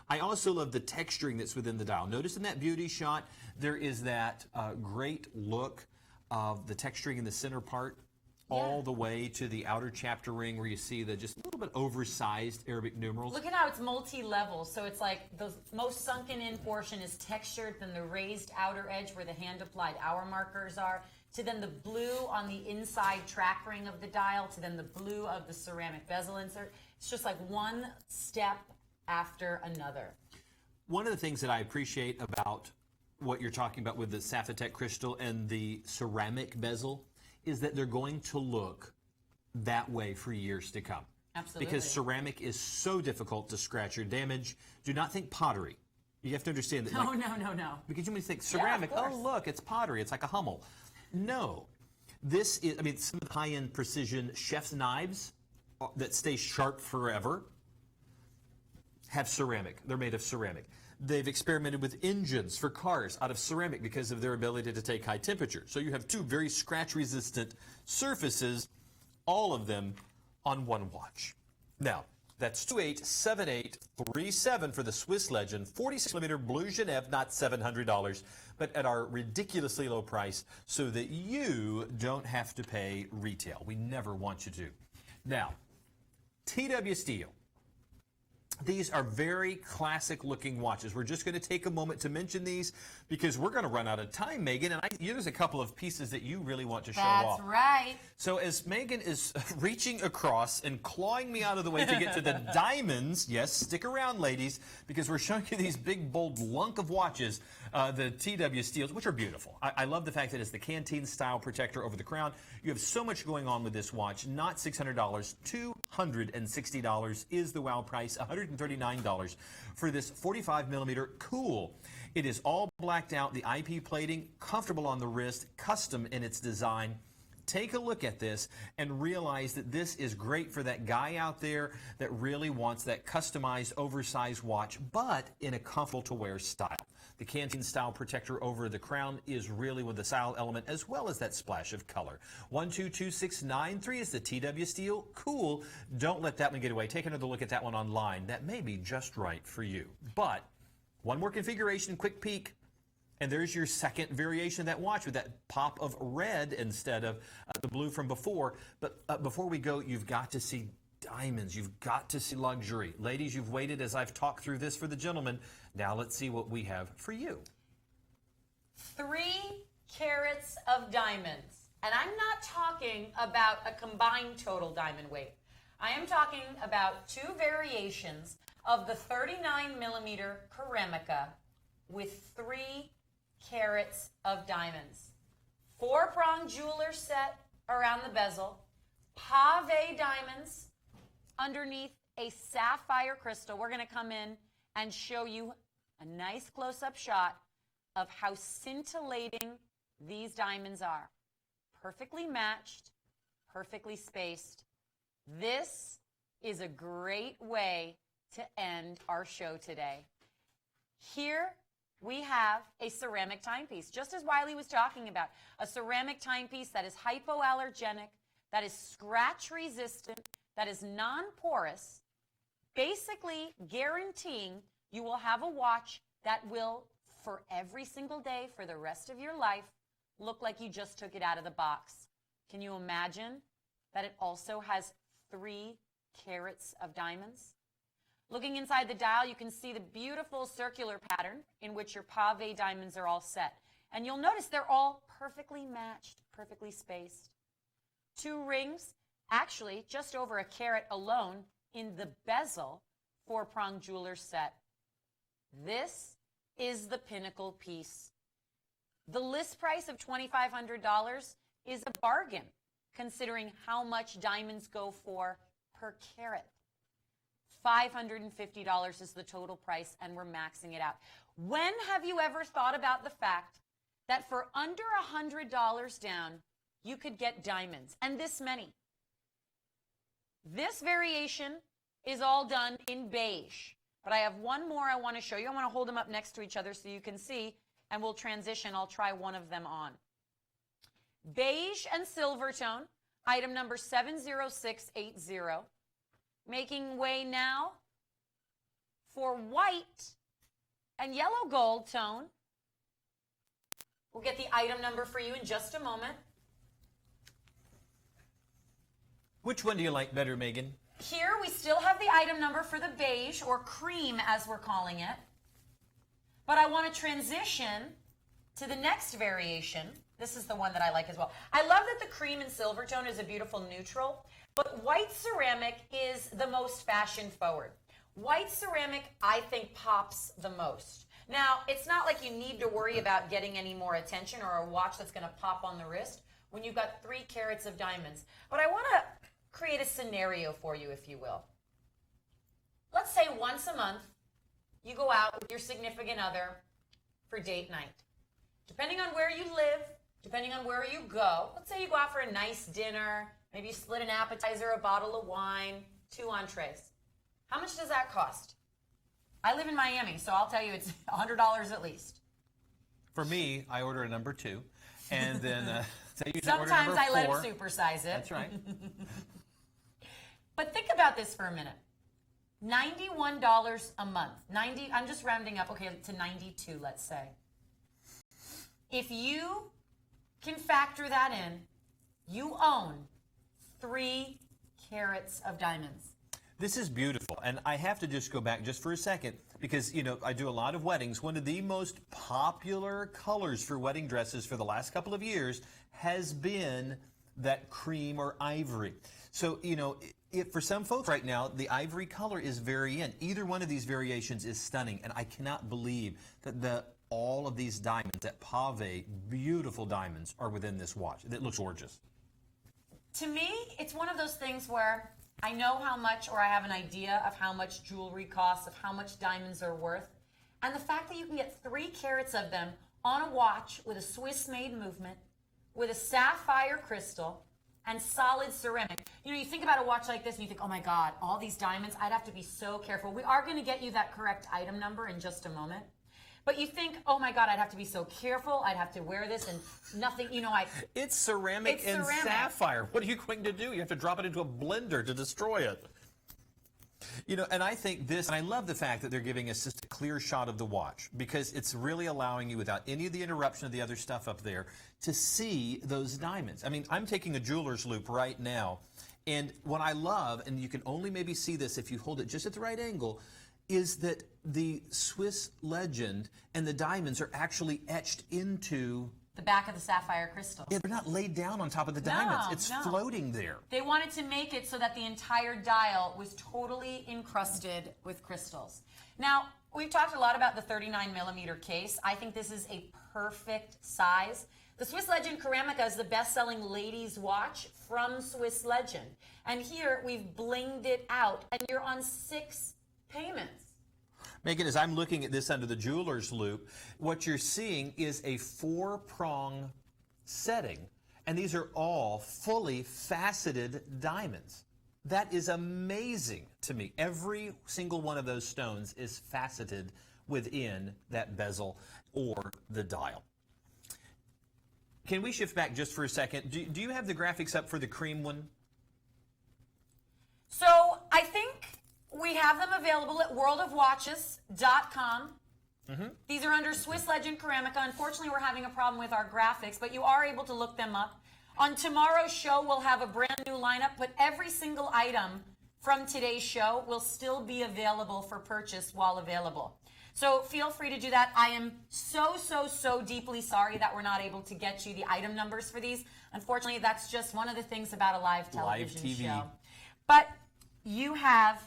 I also love the texturing that's within the dial. Notice in that beauty shot, there is that great look of the texturing in the center part, all the way to the outer chapter ring where you see the just a little bit oversized Arabic numerals. Look at how it's multi-level. So it's like the most sunken in portion is textured, then the raised outer edge where the hand-applied hour markers are, to then the blue on the inside track ring of the dial, to then the blue of the ceramic bezel insert. It's just like one step after another. One of the things that I appreciate about what you're talking about with the Sapphitech crystal and the ceramic bezel is that they're going to look that way for years to come. Absolutely. Because ceramic is so difficult to scratch or damage. Do not think pottery. You have to understand that. No, no. Because you may think ceramic, oh look, it's pottery, it's like a Hummel. No. This is, I mean, some of the high-end precision chef's knives that stay sharp forever have ceramic. They're made of ceramic. They've experimented with engines for cars out of ceramic because of their ability to take high temperature. So you have two very scratch-resistant surfaces, all of them on one watch. Now, That's 287837 for the Swiss Legend 46mm Blue Genève, not $700, but at our ridiculously low price so that you don't have to pay retail. We never want you to. Now, TW Steel. These are very classic looking watches. We're just going to take a moment to mention these because we're going to run out of time, Megan, and there's a couple of pieces that you really want to show off. That's right. So as Megan is reaching across and clawing me out of the way to get to the diamonds, yes, stick around, ladies, because we're showing you these big, bold lunk of watches, the TW Steels, which are beautiful. I love the fact that it's the canteen style protector over the crown. You have so much going on with this watch. Not $600, $260 is the wow price, $139 for this 45mm Cool. It is all blacked out, the IP plating, comfortable on the wrist, custom in its design. Take a look at this and realize that this is great for that guy out there that really wants that customized, oversized watch, but in a comfortable to wear style. The canteen style protector over the crown is really with the style element as well as that splash of color. 122693 is the TW Steel Cool. Don't let that one get away. Take another look at that one online. That may be just right for you. But one more configuration, quick peek. And there's your second variation of that watch with that pop of red instead of the blue from before. But before we go, you've got to see diamonds. You've got to see luxury. Ladies, you've waited as I've talked through this for the gentlemen. Now let's see what we have for you. 3 carats of diamonds. And I'm not talking about a combined total diamond weight. I am talking about 2 variations of the 39mm Ceramica with 3 carats of diamonds. 4-prong jeweler set around the bezel, pave diamonds underneath a sapphire crystal. We're going to come in and show you a nice close-up shot of how scintillating these diamonds are. Perfectly matched, perfectly spaced. This is a great way to end our show today. Here we have a ceramic timepiece, just as Wiley was talking about, a ceramic timepiece that is hypoallergenic, that is scratch resistant, that is non-porous, basically guaranteeing you will have a watch that will, for every single day for the rest of your life, look like you just took it out of the box. Can you imagine that it also has 3 carats of diamonds? Looking inside the dial, you can see the beautiful circular pattern in which your pave diamonds are all set. And you'll notice they're all perfectly matched, perfectly spaced. 2 rings, actually just over a carat alone in the bezel, 4-prong jeweler set. This is the pinnacle piece. The list price of $2,500 is a bargain, considering how much diamonds go for per carat. $550 is the total price, and we're maxing it out. When have you ever thought about the fact that for under $100 down, you could get diamonds, and this many? This variation is all done in beige, but I have one more I want to show you. I want to hold them up next to each other so you can see, and we'll transition. I'll try one of them on. Beige and silver tone, item number 70680. Making way now for white and yellow gold tone. We'll get the item number for you in just a moment. Which one do you like better, Megan? Here we still have the item number for the beige, or cream as we're calling it. But I want to transition to the next variation. This is the one that I like as well. I love that the cream and silver tone is a beautiful neutral. But white ceramic is the most fashion forward. White ceramic, I think, pops the most. Now, it's not like you need to worry about getting any more attention or a watch that's going to pop on the wrist when you've got 3 carats of diamonds. But I want to create a scenario for you, if you will. Let's say once a month, you go out with your significant other for date night. Depending on where you live, depending on where you go, let's say you go out for a nice dinner. Maybe you split an appetizer, a bottle of wine, 2 entrees. How much does that cost? I live in Miami, so I'll tell you it's $100 at least. For me, I order a number 2, and then sometimes I let him supersize it. That's right. But think about this for a minute. $91 a month. I'm just rounding up, okay, to 92, let's say. If you can factor that in, you own 3 carats of diamonds. This is beautiful, and I have to just go back just for a second because, you know, I do a lot of weddings. One of the most popular colors for wedding dresses for the last couple of years has been that cream or ivory. So, you know, for some folks right now, the ivory color is very in. Either one of these variations is stunning, and I cannot believe that all of these diamonds, that pave, beautiful diamonds, are within this watch. It looks gorgeous. To me, it's one of those things where I know how much, or I have an idea of how much jewelry costs, of how much diamonds are worth. And the fact that you can get 3 carats of them on a watch with a Swiss-made movement, with a sapphire crystal, and solid ceramic. You know, you think about a watch like this and you think, oh my God, all these diamonds, I'd have to be so careful. We are going to get you that correct item number in just a moment. But you think, oh my God, I'd have to be so careful. I'd have to wear this and nothing, you know, It's ceramic and sapphire. What are you going to do? You have to drop it into a blender to destroy it. You know, and I think this, and I love the fact that they're giving us just a clear shot of the watch because it's really allowing you, without any of the interruption of the other stuff up there, to see those diamonds. I mean, I'm taking a jeweler's loop right now, and what I love, and you can only maybe see this if you hold it just at the right angle, is that the Swiss legend and the diamonds are actually etched into the back of the sapphire crystal. Yeah, they're not laid down on top of the diamonds. It's floating there. They wanted to make it so that the entire dial was totally encrusted with crystals. Now, we've talked a lot about the 39mm case. I think this is a perfect size. The Swiss Legend Ceramica is the best-selling ladies' watch from Swiss Legend. And here, we've blinged it out, and you're on 6 payments. Megan, as I'm looking at this under the jeweler's loop, what you're seeing is a 4-prong setting, and these are all fully faceted diamonds. That is amazing to me. Every single one of those stones is faceted within that bezel or the dial. Can we shift back just for a second? Do you have the graphics up for the cream one? So I think we have them available at WorldofWatches.com. These are under Swiss Legend Ceramica. Unfortunately, we're having a problem with our graphics, but you are able to look them up. On tomorrow's show, we'll have a brand new lineup, but every single item from today's show will still be available for purchase while available. So feel free to do that. I am so deeply sorry that we're not able to get you the item numbers for these. Unfortunately, that's just one of the things about a live television show. But you have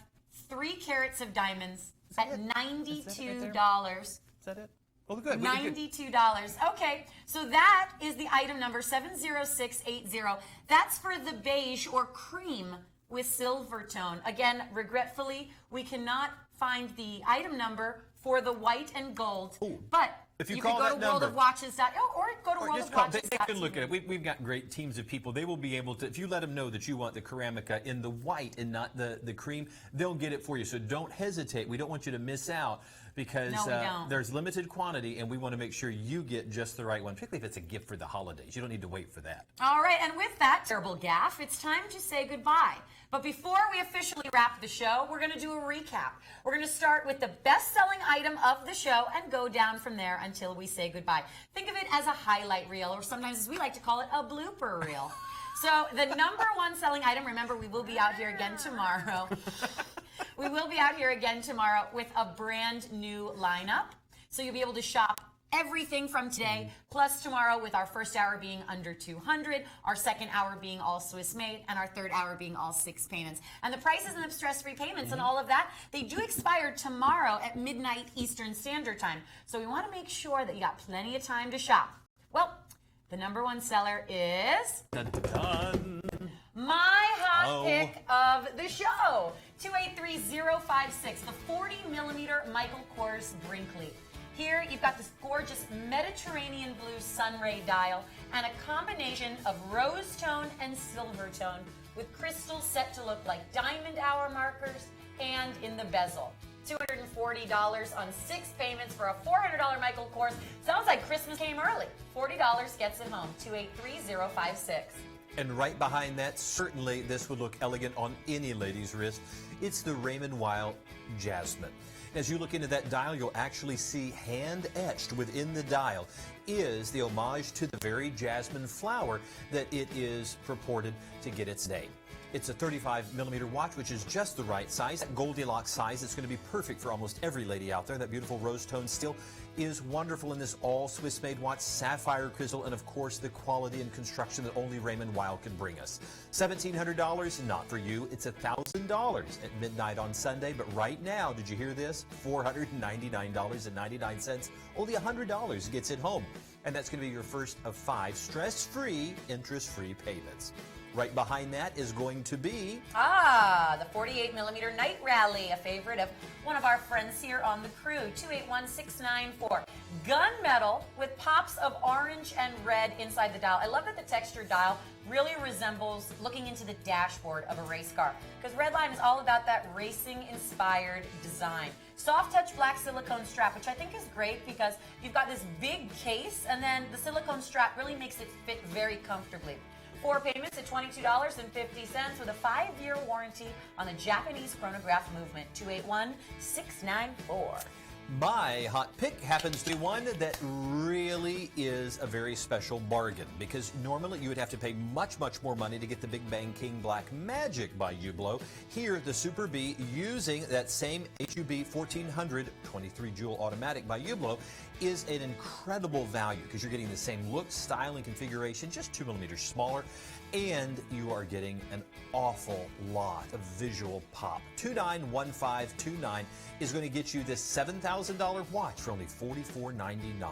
3 carats of diamonds at $92. Is that it? Oh, good. $92. Okay, so that is the item number 70680. That's for the beige or cream with silver tone. Again, regretfully, we cannot find the item number for the white and gold. Ooh. But if you can call go that to number, WorldofWatches.com or go to WorldofWatches.com. They can look at it. We've got great teams of people. They will be able to, if you let them know that you want the Ceramica in the white and not the cream, they'll get it for you. So don't hesitate. We don't want you to miss out because there's limited quantity and we want to make sure you get just the right one, particularly if it's a gift for the holidays. You don't need to wait for that. All right, and with that terrible gaffe, it's time to say goodbye. But before we officially wrap the show, we're going to do a recap. We're going to start with the best-selling item of the show and go down from there until we say goodbye. Think of it as a highlight reel, or sometimes, as we like to call it, a blooper reel. So the #1 selling item, remember, we will be out here again tomorrow. We will be out here again tomorrow with a brand new lineup. So you'll be able to shop everything from today, plus tomorrow with our first hour being under 200, our second hour being all Swiss made, and our third hour being all 6 payments. And the prices and the stress-free payments and all of that, they do expire tomorrow at midnight Eastern Standard Time. So we want to make sure that you got plenty of time to shop. Well, the #1 seller is my hot pick of the show, 283056, the 40mm Michael Kors Brinkley. Here, you've got this gorgeous Mediterranean blue sunray dial and a combination of rose tone and silver tone with crystals set to look like diamond hour markers and in the bezel. $240 on 6 payments for a $400 Michael Kors. Sounds like Christmas came early. $40 gets it home. 283056. And right behind that, certainly this would look elegant on any lady's wrist. It's the Raymond Weil Jasmine. As you look into that dial, you'll actually see hand-etched within the dial is the homage to the very jasmine flower that it is purported to get its name. It's a 35mm watch, which is just the right size, that Goldilocks size. It's going to be perfect for almost every lady out there. That beautiful rose tone steel is wonderful in this all Swiss-made watch, sapphire crystal, and of course the quality and construction that only Raymond Weil can bring us. $1,700, not for you. It's $1,000 at midnight on Sunday, but right now, did you hear this? $499.99. Only $100 gets it home. And that's going to be your first of 5 stress-free, interest-free payments. Right behind that is going to be... the 48mm Night Rally, a favorite of one of our friends here on the crew, 281694. Gunmetal with pops of orange and red inside the dial. I love that the texture dial really resembles looking into the dashboard of a race car, because Redline is all about that racing-inspired design. Soft touch black silicone strap, which I think is great because you've got this big case, and then the silicone strap really makes it fit very comfortably. 4 payments at $22.50 with a 5-year warranty on the Japanese chronograph movement. 281694. My hot pick happens to be one that really is a very special bargain, because normally you would have to pay much, much more money to get the Big Bang King Black Magic by Hublot. Here, the Super B, using that same HUB 1400 23 jewel automatic by Hublot, is an incredible value because you're getting the same look, style, and configuration, just 2mm smaller, and you are getting an awful lot of visual pop. 291529 is going to get you this $7,000 watch for only $44.99.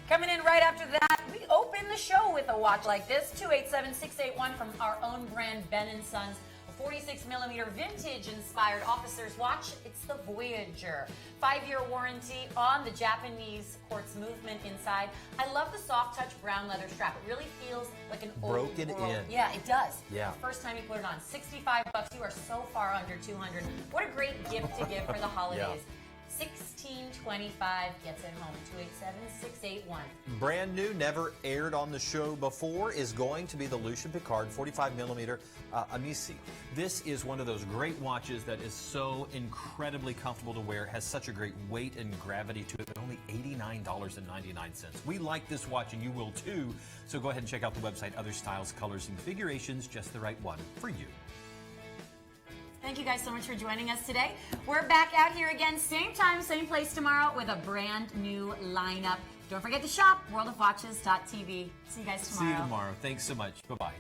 Coming in right after that, we open the show with a watch like this, 287681 from our own brand, Ben & Sons. 46mm vintage-inspired officer's watch. It's the Voyager. 5-year warranty on the Japanese quartz movement inside. I love the soft touch brown leather strap. It really feels like an broken old world. in. Yeah, it does. Yeah. The first time you put it on, $65. You are so far under $200. What a great gift to give for the holidays. $1625 gets it home. 287681. Brand new, never aired on the show before, is going to be the Lucien Piccard 45mm Amici. This is one of those great watches that is so incredibly comfortable to wear, has such a great weight and gravity to it, but only $89.99. We like this watch, and you will too. So go ahead and check out the website. Other styles, colors, and configurations, just the right one for you. Thank you guys so much for joining us today. We're back out here again, same time, same place tomorrow with a brand new lineup. Don't forget to shop, WorldofWatches.tv. See you guys tomorrow. See you tomorrow. Thanks so much. Bye-bye.